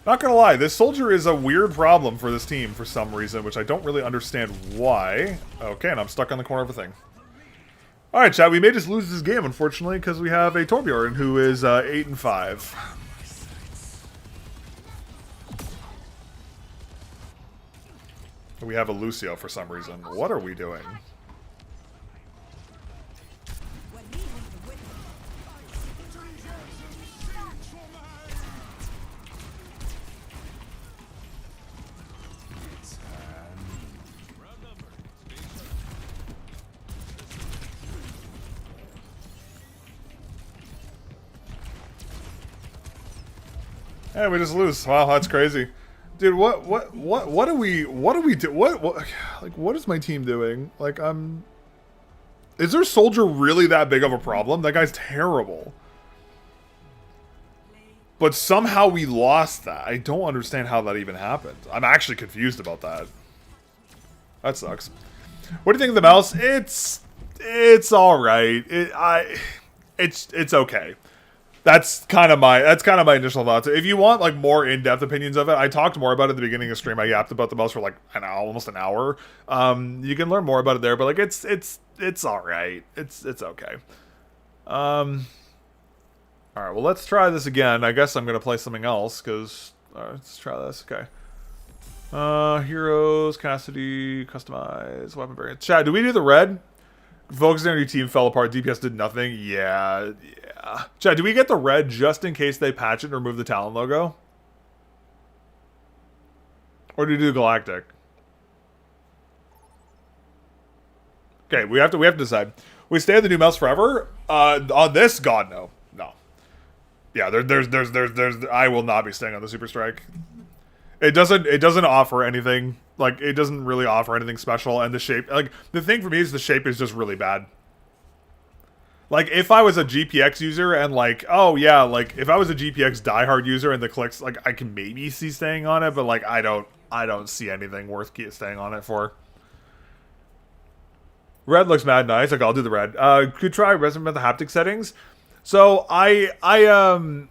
Not gonna lie, this soldier is a weird problem for this team for some reason, which I don't really understand why. Okay, and I'm stuck on the corner of a thing. Alright, chat, we may just lose this game, unfortunately, because we have a Torbjorn who is 8-5. We have a Lucio for some reason. What are we doing? Yeah, we just lose. Wow, that's crazy. Dude, what do we do? What is my team doing? Like, is their soldier really that big of a problem? That guy's terrible. But somehow we lost that. I don't understand how that even happened. I'm actually confused about that. That sucks. What do you think of the mouse? It's all right. It's okay. That's kind of my initial thoughts. If you want like more in-depth opinions of it, I talked more about it at the beginning of the stream. I yapped about the mouse for like almost an hour. You can learn more about it there, but like it's all right. It's okay. All right, well, let's try this again. I guess I'm gonna play something else because let's try this. Okay. Heroes, Cassidy, customize, weapon variants. Chad, do we do the red? Focusing on your team fell apart. DPS did nothing. Yeah. Chad, do we get the red just in case they patch it and remove the Talon logo? Or do we do Galactic? Okay, we have to decide. We stay at the new mouse forever? On this, God no. No. Yeah, there's I will not be staying on the SUPERSTRIKE. It doesn't offer anything. Like, it doesn't really offer anything special, and the shape, like, the thing for me is the shape is just really bad. Like, if I was a GPX user and, like, oh, yeah, like, if I was a GPX diehard user and the clicks, like, I can maybe see staying on it, but, like, I don't see anything worth staying on it for. Red looks mad nice. Like, I'll do the red. Could try Resident Evil haptic settings. So, I have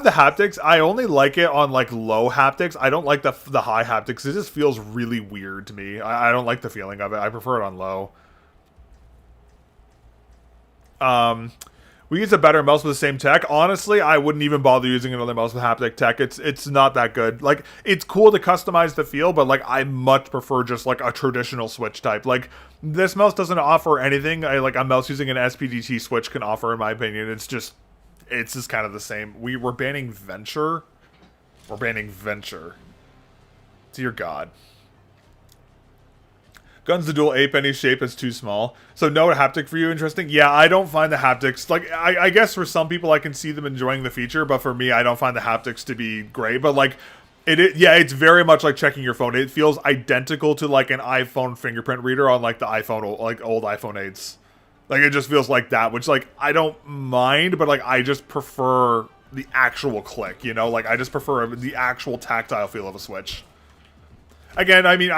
the haptics. I only like it on, like, low haptics. I don't like the high haptics. It just feels really weird to me. I don't like the feeling of it. I prefer it on low. we use a better mouse with the same tech. Honestly, I wouldn't even bother using another mouse with haptic tech. It's not that good. Like, it's cool to customize the feel, but like I much prefer just like a traditional Switch type. Like, this mouse doesn't offer anything like a mouse using an SPDT Switch can offer, in my opinion. It's just kind of the same. We're banning Venture. We're banning Venture. Dear God. Guns the dual ape any shape is too small. So no haptic for you, interesting? Yeah, I don't find the haptics, like, I guess for some people I can see them enjoying the feature, but for me I don't find the haptics to be great. But like, yeah, it's very much like checking your phone. It feels identical to like an iPhone fingerprint reader on like the iPhone, like old iPhone 8s. Like, it just feels like that, which like, I don't mind, but like, I just prefer the actual click, you know? Like, I just prefer the actual tactile feel of a Switch. Again, I mean,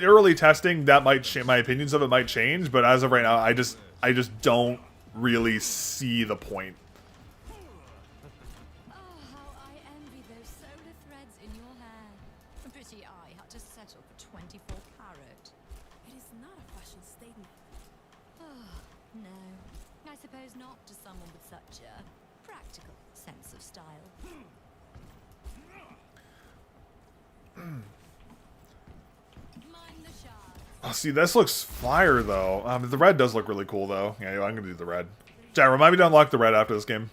early testing, that might change, my opinions of it might change, but as of right now, I just don't really see the point. Oh, how I envy those solar threads in your hair. A pretty eye had to settle for 24 carat. It is not a fashion statement. Oh, no. I suppose not to someone with such a practical sense of style. Mind the shards. Oh, see, this looks fire, though. The red does look really cool, though. Yeah, I'm gonna do the red. Jack, remind me to unlock the red after this game.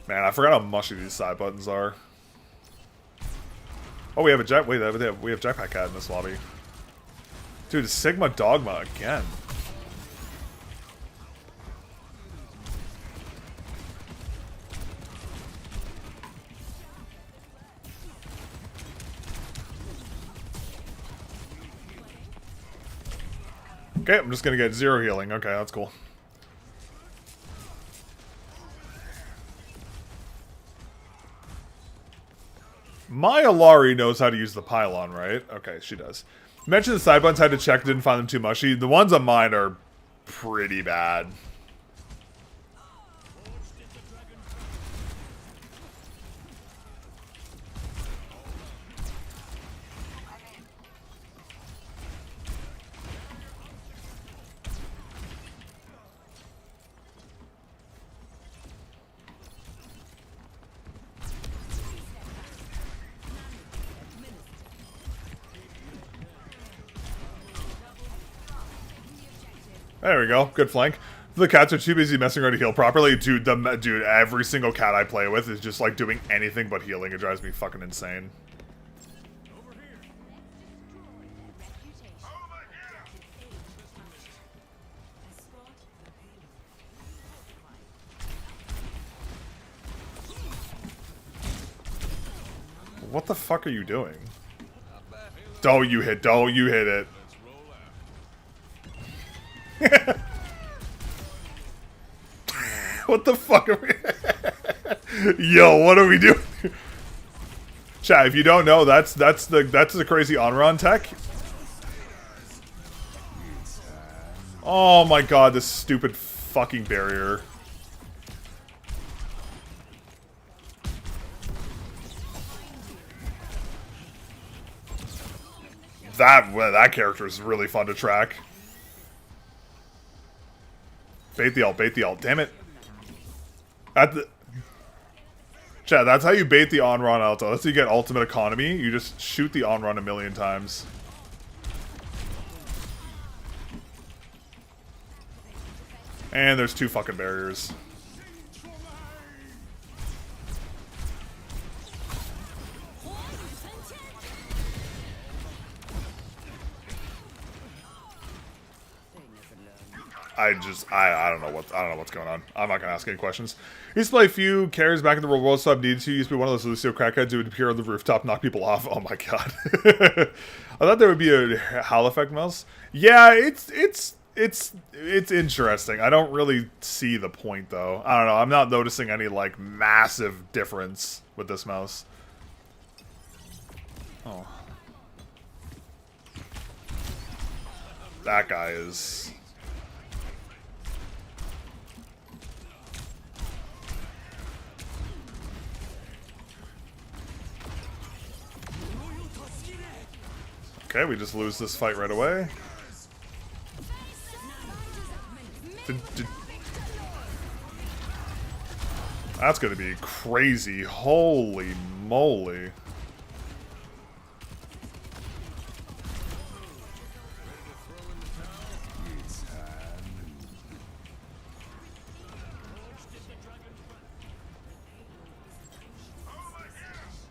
Man, I forgot how mushy these side buttons are. Oh, we have a jet. Wait, we have Jetpack Cat in this lobby. Dude, it's Sigma Dogma again. Okay, I'm just gonna get 0 healing. Okay, that's cool. Maya Lari knows how to use the pylon, right? Okay, she does. Mentioned the side buttons, had to check, didn't find them too mushy. The ones on mine are pretty bad. There we go. Good flank. The cats are too busy messing around to heal properly. Dude, dude, every single cat I play with is just like doing anything but healing. It drives me fucking insane. What the fuck are you doing? Don't you hit it. What the fuck are we? Yo, what are we doing? Chat, if you don't know, that's the crazy on-run tech. Oh my god, this stupid fucking barrier. That character is really fun to track. Bait the ult, damn it. Chat, that's how you bait the on-run ult. That's how you get ultimate economy. You just shoot the on-run a million times. And there's 2 fucking barriers. I don't know what's going on. I'm not gonna ask any questions. He used to play a few carries back in the real world, so I needed to. He used to be one of those Lucio crackheads who would appear on the rooftop, knock people off. Oh my god. I thought there would be a Hal effect mouse. Yeah, it's interesting. I don't really see the point though. I don't know. I'm not noticing any like massive difference with this mouse. Oh. That guy is... Okay, we just lose this fight right away. That's gonna be crazy. Holy moly.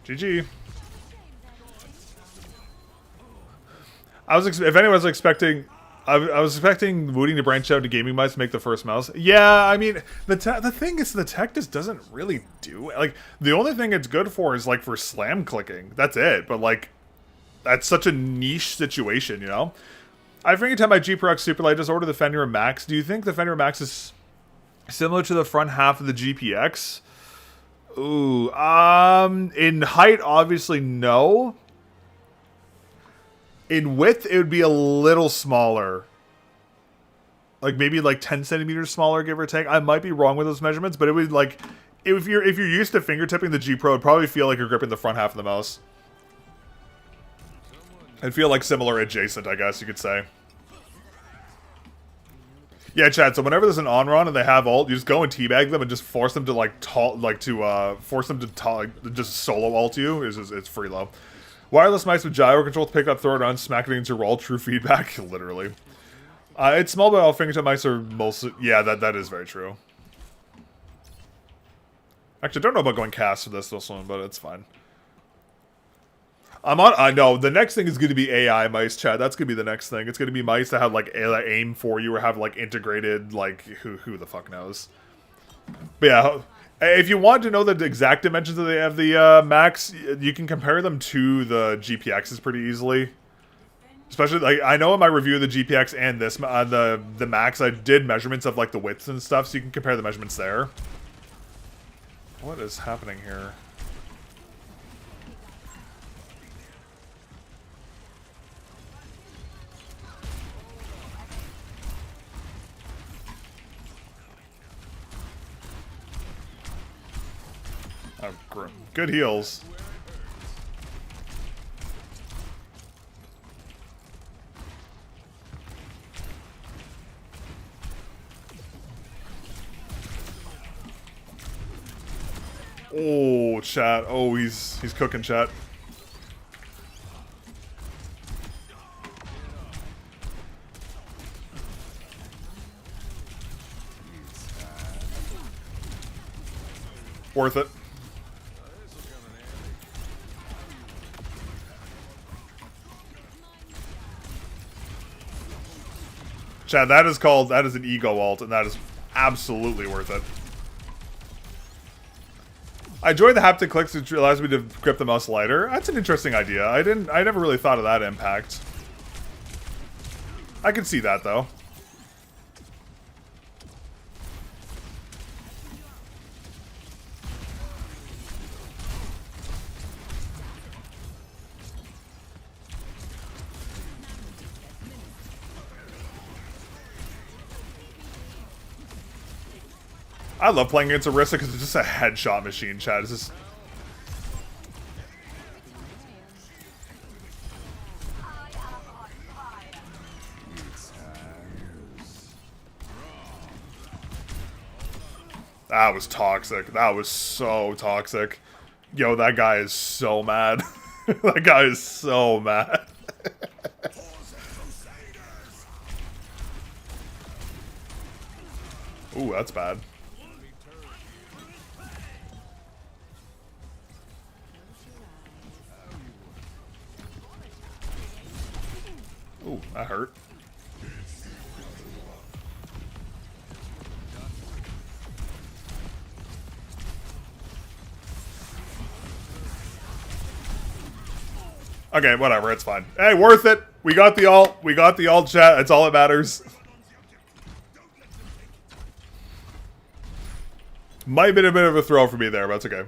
GG. If anyone was expecting, I was expecting Woody to branch out to gaming mice to make the first mouse. Yeah, I mean, the thing is, the tech just doesn't really do it. Like, the only thing it's good for is, like, for slam clicking. That's it. But, like, that's such a niche situation, you know? I think anytime my GPRX Superlight, just order the Fenrir Max. Do you think the Fenrir Max is similar to the front half of the GPX? Ooh, in height, obviously, no. In width, it would be a little smaller. Like, maybe, like, 10 centimeters smaller, give or take. I might be wrong with those measurements, but it would, like... If you're used to fingertipping the G Pro, it'd probably feel like you're gripping the front half of the mouse. It'd feel like similar adjacent, I guess you could say. Yeah, Chad, so whenever there's an on-run and they have ult, you just go and teabag them and just force them to, like, force them to, just solo ult you. It's free low. Wireless mice with gyro control to pick up, throw it on, smack it into roll. True feedback, literally. It's small, but all fingertip mice are mostly... Yeah, that is very true. Actually, I don't know about going cast for this one, but it's fine. I know, the next thing is going to be AI mice, Chad. That's going to be the next thing. It's going to be mice that have, like, aim for you or have, like, integrated, like, who the fuck knows. But yeah, if you want to know the exact dimensions of the Max, you can compare them to the GPXs pretty easily. Especially, like, I know in my review of the GPX and this, the Max, I did measurements of, like, the widths and stuff, so you can compare the measurements there. What is happening here? Oh, grim. Good heals. Oh, chat. Oh, he's cooking, chat. Worth it. Chad, that is an ego ult, and that is absolutely worth it. I enjoy the haptic clicks, which allows me to grip the mouse lighter. That's an interesting idea. I never really thought of that impact. I can see that, though. I love playing against Orisa because it's just a headshot machine, Chad. It's just... That was toxic. That was so toxic. Yo, that guy is so mad. That guy is so mad. Ooh, that's bad. Ooh, that hurt. Okay, whatever, it's fine. Hey, worth it! We got the ult. We got the ult, chat. That's all that matters. Might have been a bit of a throw for me there, but that's okay.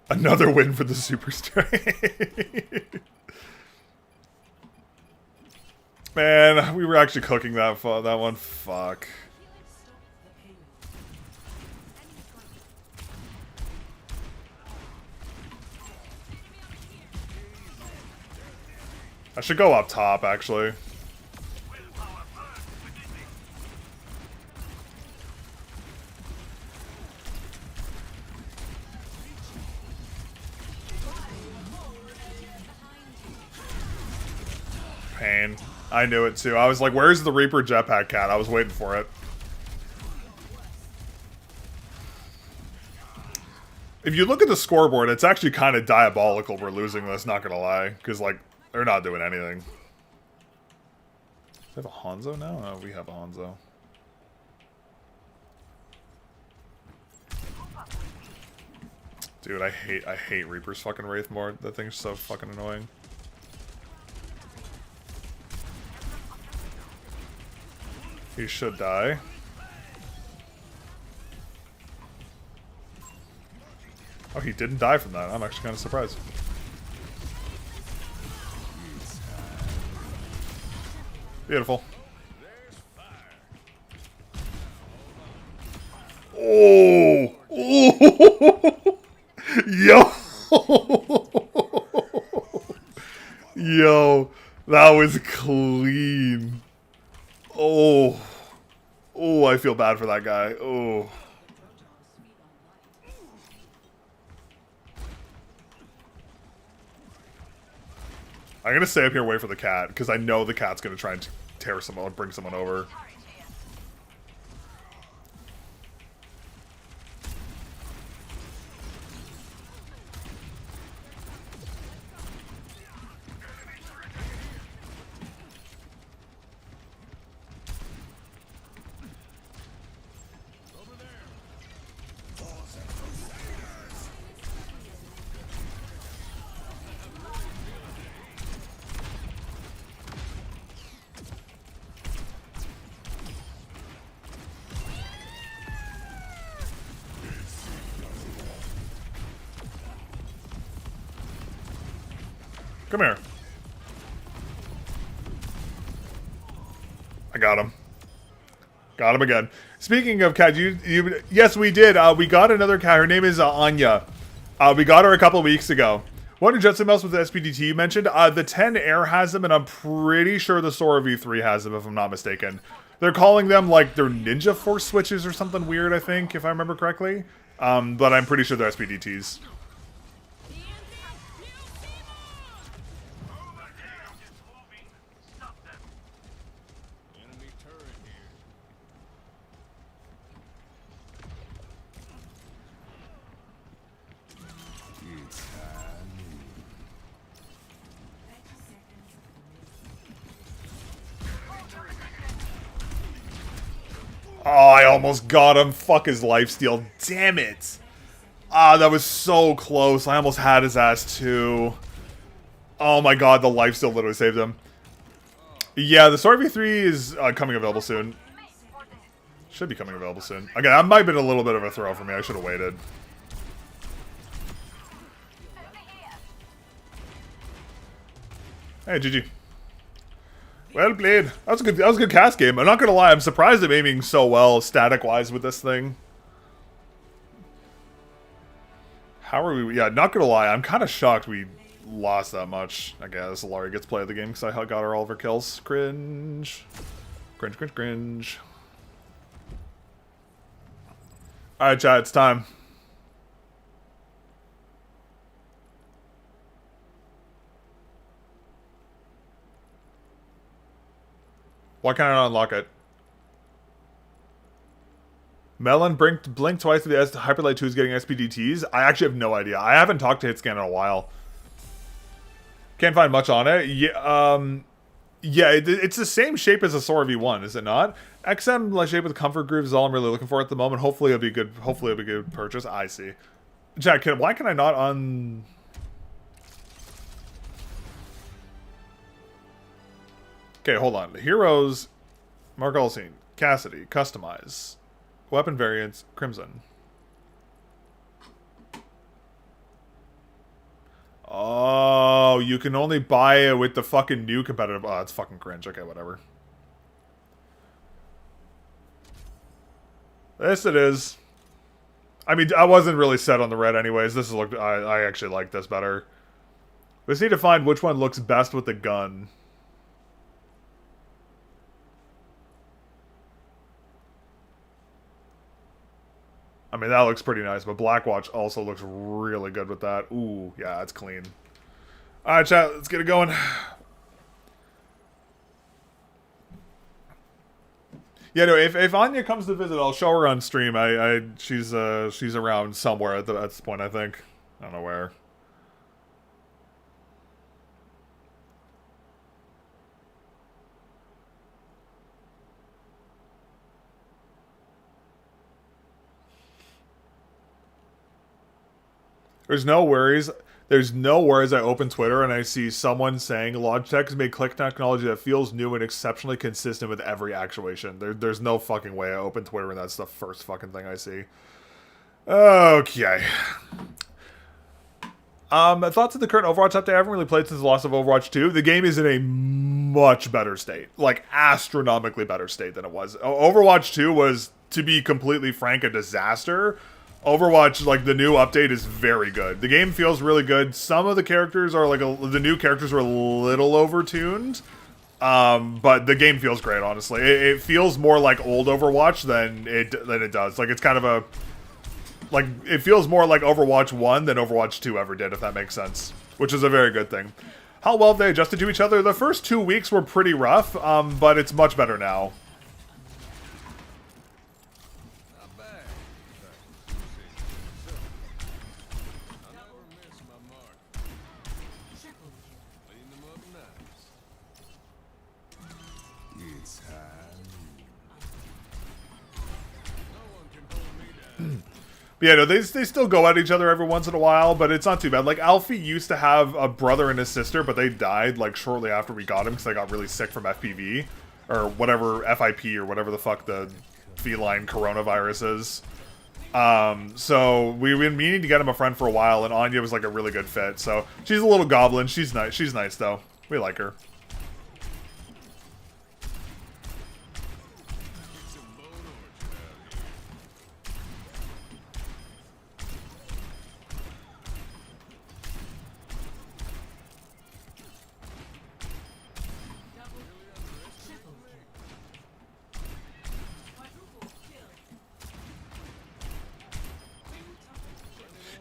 Another win for the SUPERSTRIKE. Man, we were actually cooking that one. Fuck. I should go up top, actually. pain. I knew it too. I was like, where's the Reaper jetpack cat? I was waiting for it. If you look at the scoreboard, it's actually kind of diabolical we're losing this, not gonna lie. Because, like, they're not doing anything. Do we have a Hanzo now? Oh, we have a Hanzo. Dude, I hate Reaper's fucking Wraith more. That thing's so fucking annoying. He should die. Oh, he didn't die from that. I'm actually kind of surprised. Beautiful. Oh! Oh! Yo! Yo, that was clean. Oh. Oh, I feel bad for that guy. Oh. I'm gonna stay up here and wait for the cat, because I know the cat's gonna try and tear someone, bring someone over. Come here. I got him. Got him again. Speaking of cat, yes, we did. We got another cat. Her name is Anya. We got her a couple weeks ago. What did Jetson Mouse with the SPDT you mentioned? The 10 Air has them, and I'm pretty sure the Sora V3 has them, if I'm not mistaken. They're calling them, like, their Ninja Force switches or something weird, I think, if I remember correctly. But I'm pretty sure they're SPDTs. Oh, I almost got him. Fuck his lifesteal. Damn it. Ah, that was so close. I almost had his ass too. Oh my god, the lifesteal literally saved him. Yeah, the Sora V3 is coming available soon. Should be coming available soon. Again, that might have been a little bit of a throw for me. I should have waited. Hey, GG. Well played. That was a good cast game. I'm not gonna lie, I'm surprised I'm aiming so well static-wise with this thing. How are we? Yeah, not gonna lie, I'm kind of shocked we lost that much. I guess Laurie gets play of the game because I got her all of her kills. Cringe. Cringe, cringe, cringe. Alright, chat, it's time. Why can't I not unlock it? Melon blinked twice to the S. Hyperlight 2 is getting SPDTs. I actually have no idea. I haven't talked to Hitscan in a while. Can't find much on it. Yeah, yeah, it's the same shape as a Sora V1, is it not? XM like shape with comfort groove is all I'm really looking for at the moment. Hopefully it'll be good. Hopefully it'll be a good purchase. I see. Jack, why can I not on? Okay, hold on. Heroes, Mark Olsen, Cassidy, customize, weapon variants, Crimson. Oh, you can only buy it with the fucking new competitive. Oh, it's fucking cringe. Okay, whatever. This it is. I mean, I wasn't really set on the red anyways. This is I actually like this better. We just need to find which one looks best with the gun. I mean, that looks pretty nice, but Blackwatch also looks really good with that. Ooh, yeah, it's clean. Alright, chat, let's get it going. Yeah, no. If Anya comes to visit, I'll show her on stream. She's around somewhere at this point. I think. I don't know where. There's no worries. There's no worries. I open Twitter and I see someone saying Logitech has made click technology that feels new and exceptionally consistent with every actuation. There's no fucking way I open Twitter and that's the first fucking thing I see. Okay. Thoughts of the current Overwatch update? I haven't really played since the loss of Overwatch 2. The game is in a much better state. Like, astronomically better state than it was. Overwatch 2 was, to be completely frank, a disaster. Overwatch, like, the new update is very good. The game feels really good. Some of the characters are, like, the new characters are a little overtuned. But the game feels great, honestly. It feels more like old Overwatch than it does. Like, it's kind of a... Like, it feels more like Overwatch 1 than Overwatch 2 ever did, if that makes sense. Which is a very good thing. How well have they adjusted to each other? The first 2 weeks were pretty rough, but it's much better now. Not bad. I never miss my mark. Clean them up nice. It's time. No one can hold me down. Yeah, no, they still go at each other every once in a while, but it's not too bad. Like, Alfie used to have a brother and a sister, but they died, like, shortly after we got him because they got really sick from FPV. Or whatever, FIP, or whatever the fuck the feline coronavirus is. So we've been meaning to get him a friend for a while, and Anya was, like, a really good fit. So she's a little goblin. She's nice. She's nice, though. We like her.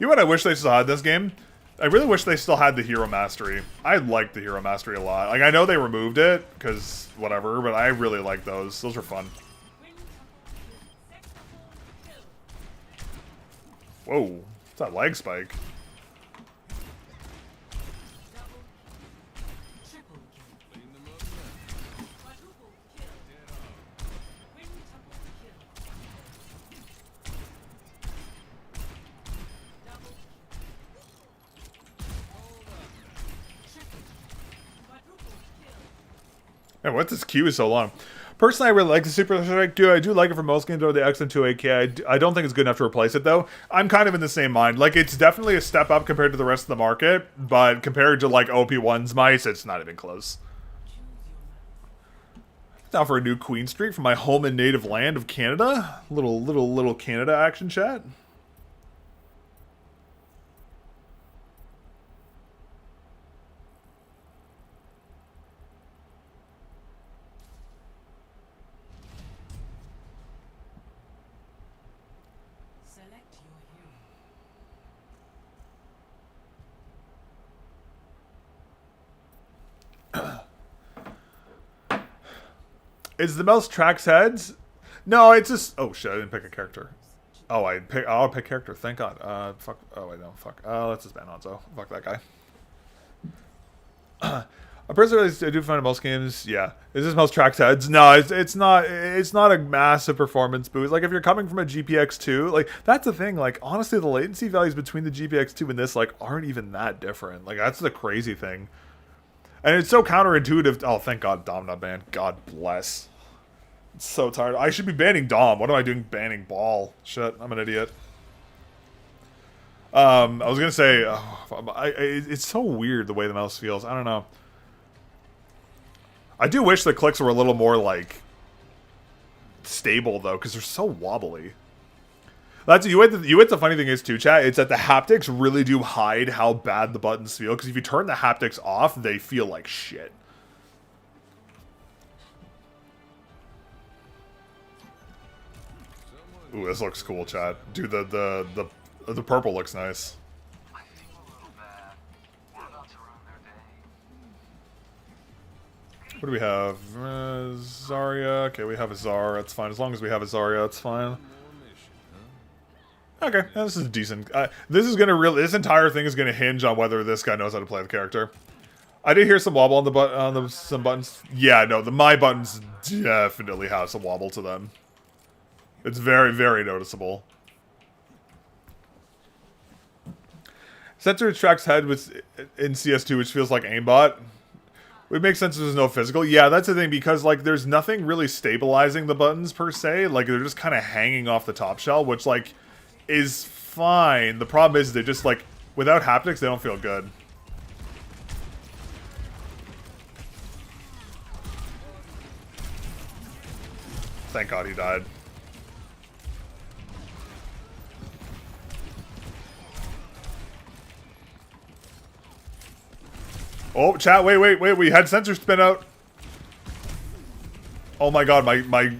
You know what I wish they still had this game? I really wish they still had the Hero Mastery. I like the Hero Mastery a lot. Like, I know they removed it, because whatever, but I really like those. Those are fun. Whoa. What's that leg spike? Man, what's this queue is so long? Personally, I really like the SUPERSTRIKE duo. I do like it for most games over the X and 2AK. I don't think it's good enough to replace it, though. I'm kind of in the same mind. Like, it's definitely a step up compared to the rest of the market, but compared to, like, OP1's mice, it's not even close. Now for a new Queen Streak from my home and native land of Canada. Little Canada action chat. Is the mouse tracks heads? No, it's just... Oh, shit, I didn't pick a character. Oh, I'll pick character. Thank God. Fuck. Oh, wait, no. Fuck. Let's just ban Hanzo. Fuck that guy. A person I do find in most games, yeah. Is this mouse tracks heads? No, it's not a massive performance boost. Like, if you're coming from a GPX2, like, that's the thing. Like, honestly, the latency values between the GPX2 and this, like, aren't even that different. Like, that's the crazy thing. And it's so counterintuitive. Oh, thank God Dom not banned. God bless. I'm so tired. I should be banning Dom. What am I doing banning Ball? Shit, I'm an idiot. I was going to say, it's so weird the way the mouse feels. I don't know. I do wish the clicks were a little more, like, stable, though, because they're so wobbly. That's the funny thing is too, chat. It's that the haptics really do hide how bad the buttons feel. Because if you turn the haptics off, they feel like shit. Ooh, this looks cool, chat. Dude, the purple looks nice. I feel a little bad. We're about to ruin their day. What do we have? Zarya. Okay, we have a Zar. That's fine. As long as we have a Zarya, that's fine. More mission, huh? Okay, yeah, this is decent. This is gonna really. This entire thing is gonna hinge on whether this guy knows how to play the character. I did hear some wobble on the some buttons. Yeah, no, my buttons definitely have some wobble to them. It's very, very noticeable. Sensor tracks head with in CS2, which feels like aimbot. It makes sense if there's no physical. Yeah, that's the thing, because like there's nothing really stabilizing the buttons per se. Like they're just kind of hanging off the top shell, which like is fine. The problem is they just like without haptics they don't feel good. Thank God he died. Oh, chat, wait, we had sensor spin out. Oh my God, my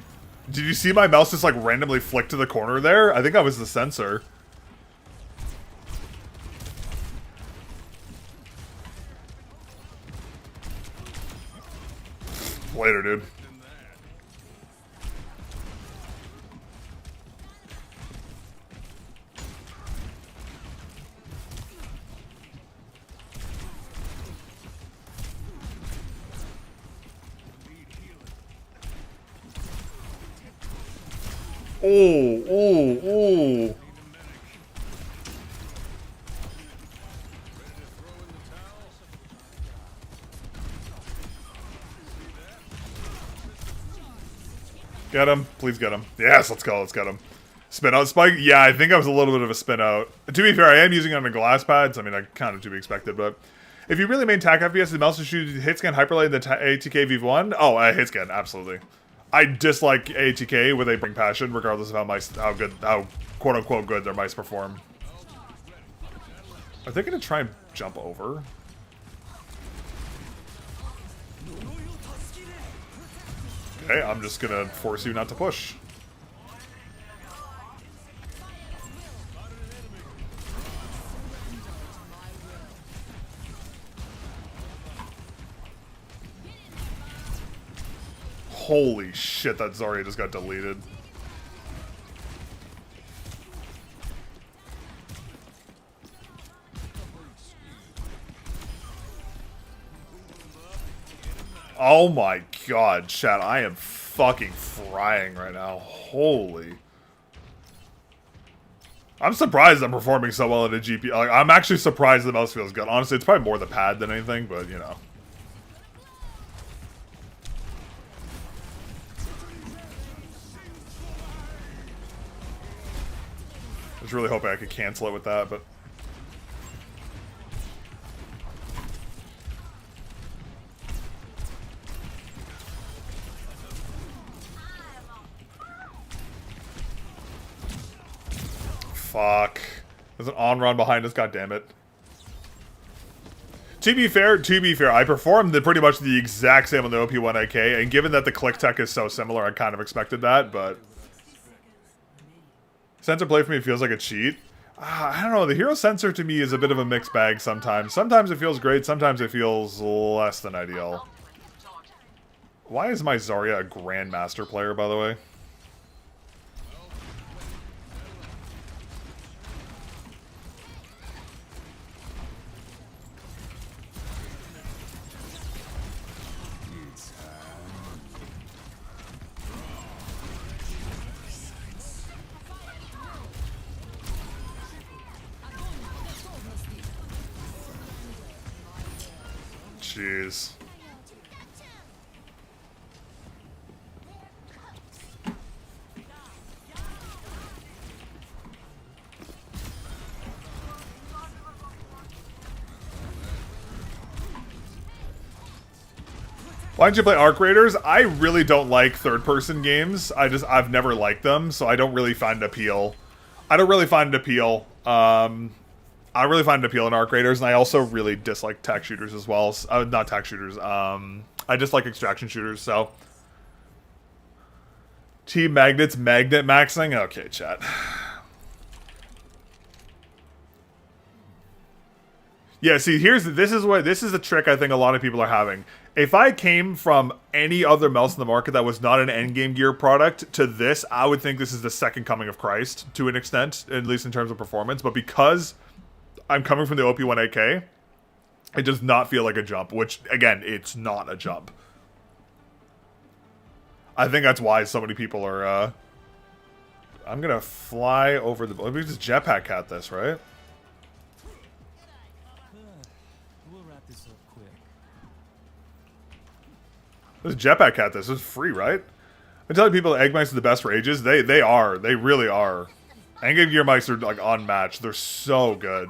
did you see my mouse just like randomly flick to the corner there? I think that was the sensor. Later, dude. Oh. Get him. Please get him. Yes, let's go. Let's get him. Spin out spike? Yeah, I think I was a little bit of a spin out. To be fair, I am using it on the glass pads. I mean, I kind of to be expected, but if you really main tac FPS, the mouse should shoot hit scan hyperlay the ATK V1. Oh, hit scan, absolutely. I dislike ATK with a bring passion, regardless of how quote unquote good their mice perform. Are they gonna try and jump over? Okay, I'm just gonna force you not to push. Holy shit, that Zarya just got deleted. Oh my God, chat, I am fucking frying right now. Holy. I'm surprised I'm performing so well at a GP. Like, I'm actually surprised the mouse feels good. Honestly, it's probably more the pad than anything, but you know. I was really hoping I could cancel it with that, but... Fuck. There's an on-run behind us, goddammit. To be fair, I performed pretty much the exact same on the OP1AK, and given that the click tech is so similar, I kind of expected that, but... Sensor play for me feels like a cheat. I don't know, the hero sensor to me is a bit of a mixed bag sometimes. Sometimes it feels great, sometimes it feels less than ideal. Why is my Zarya a Grandmaster player, by the way? Jeez. Why don't you play Arc Raiders? I really don't like third-person games. I've never liked them, so I don't really find appeal. I don't really find it appeal. I really find it appeal in Arc Raiders, and I also really dislike tac shooters as well. Not tac shooters. I dislike extraction shooters, so... Team Magnets, magnet maxing? Okay, chat. Yeah, see, this is the trick I think a lot of people are having. If I came from any other mouse in the market that was not an endgame gear product to this, I would think this is the second coming of Christ to an extent, at least in terms of performance. But because I'm coming from the OP1AK, it does not feel like a jump, which, again, it's not a jump. I think that's why so many people are, I'm gonna fly over the... Let me just jetpack cat this, right? We'll wrap this up quick. This jetpack cat this is free, right? I'm telling people that egg mice are the best for ages. They are. They really are. Endgame gear mice are, like, unmatched. They're so good.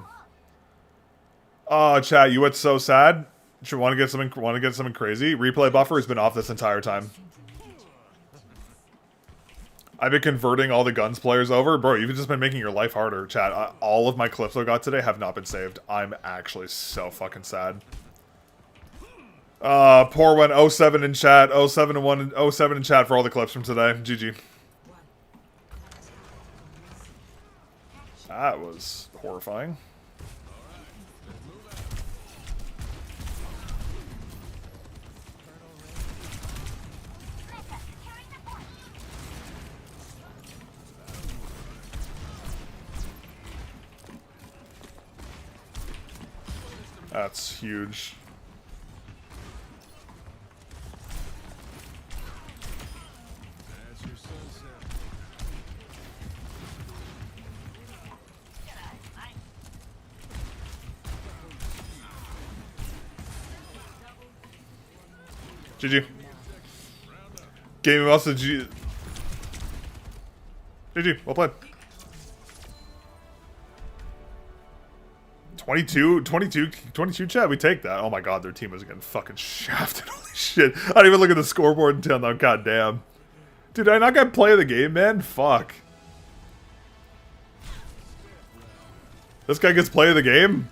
Oh, chat, you what's so sad? Want to get something crazy? Replay buffer has been off this entire time. I've been converting all the guns players over. Bro, you've just been making your life harder, chat. All of my clips I got today have not been saved. I'm actually so fucking sad. Poor one. 07 in chat. 07 and 1 and 07 in chat for all the clips from today. GG. That was horrifying. That's huge. That's your sunset. GG. Gaming also GG. Well played. 22 chat, we take that. Oh my god, their team is getting fucking shafted. Holy shit. I didn't even look at the scoreboard until now. God damn. Dude, I not got play of the game, man? Fuck. This guy gets play of the game?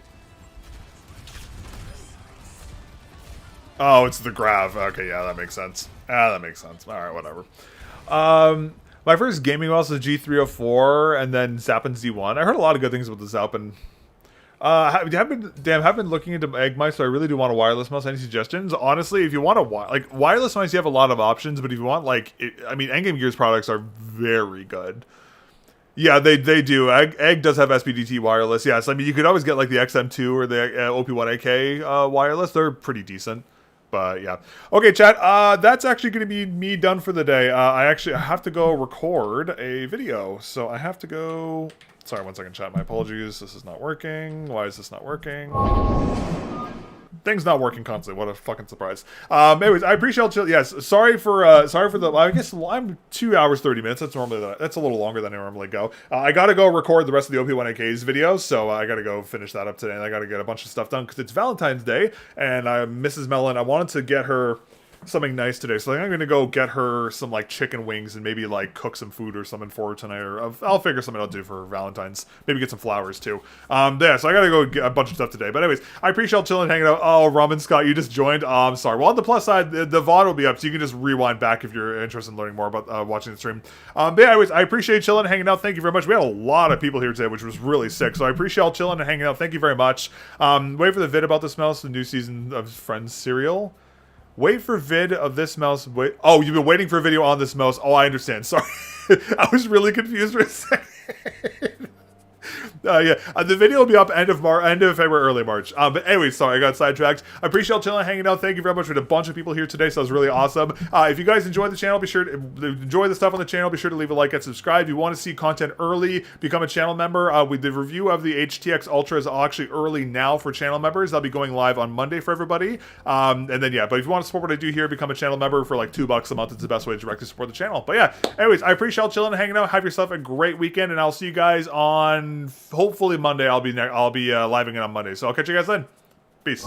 Oh, it's the Grav. Okay, yeah, that makes sense. That makes sense. Alright, whatever. My first gaming mouse was G304 and then Zappin Z1. I heard a lot of good things about the Zappin. Have been looking into egg mice, so I really do want a wireless mouse. Any suggestions? Honestly, if you want wireless mice, you have a lot of options, but if you want, Endgame Gear's products are very good. Yeah, they do. Egg does have SPDT wireless, yes. I mean, you could always get, like, the XM2 or the OP1AK wireless. They're pretty decent. But, yeah. Okay, chat, that's actually going to be me done for the day. I have to go record a video, so I have to go... Sorry, 1 second, chat. My apologies. This is not working. Why is this not working? Things not working constantly. What a fucking surprise. Anyways, I appreciate you. Yes, sorry for the. I guess I'm 2 hours 30 minutes. That's a little longer than I normally go. I gotta go record the rest of the OP1AK's videos, so I gotta go finish that up today. And I gotta get a bunch of stuff done because it's Valentine's Day, and Mrs. Mellon. I wanted to get her something nice today, so I'm gonna go get her some like chicken wings and maybe like cook some food or something for her tonight, or I'll figure something I'll do for Valentine's. Maybe get some flowers too. Yeah, so I gotta go get a bunch of stuff today. But anyways, I appreciate y'all chilling, hanging out. Oh, Ramen Scott, you just joined. I'm sorry. Well, on the plus side, the VOD will be up, so you can just rewind back if you're interested in learning more about watching the stream. But yeah, anyways, I appreciate you chilling, hanging out. Thank you very much. We had a lot of people here today, which was really sick. So I appreciate y'all chilling and hanging out. Thank you very much. Wait for the vid about this mouse, the new season of Friends cereal. Wait for vid of this mouse. Wait. Oh, you've been waiting for a video on this mouse. Oh, I understand. Sorry. I was really confused for a second. Yeah, the video will be up end of February, early March. But anyway, sorry, I got sidetracked. I appreciate y'all chilling, hanging out. Thank you very much. We had a bunch of people here today, so that was really awesome. If you guys enjoyed the channel, be sure to enjoy the stuff on the channel. Be sure to leave a like and subscribe. If you want to see content early, become a channel member. The review of the HTX Ultra is actually early now for channel members. That'll be going live on Monday for everybody. And then yeah, but if you want to support what I do here, become a channel member for like $2 a month. It's the best way to directly support the channel. But yeah, anyways, I appreciate y'all chilling and hanging out. Have yourself a great weekend, and I'll see you guys on hopefully Monday. I'll be live again on Monday. So I'll catch you guys then. Peace.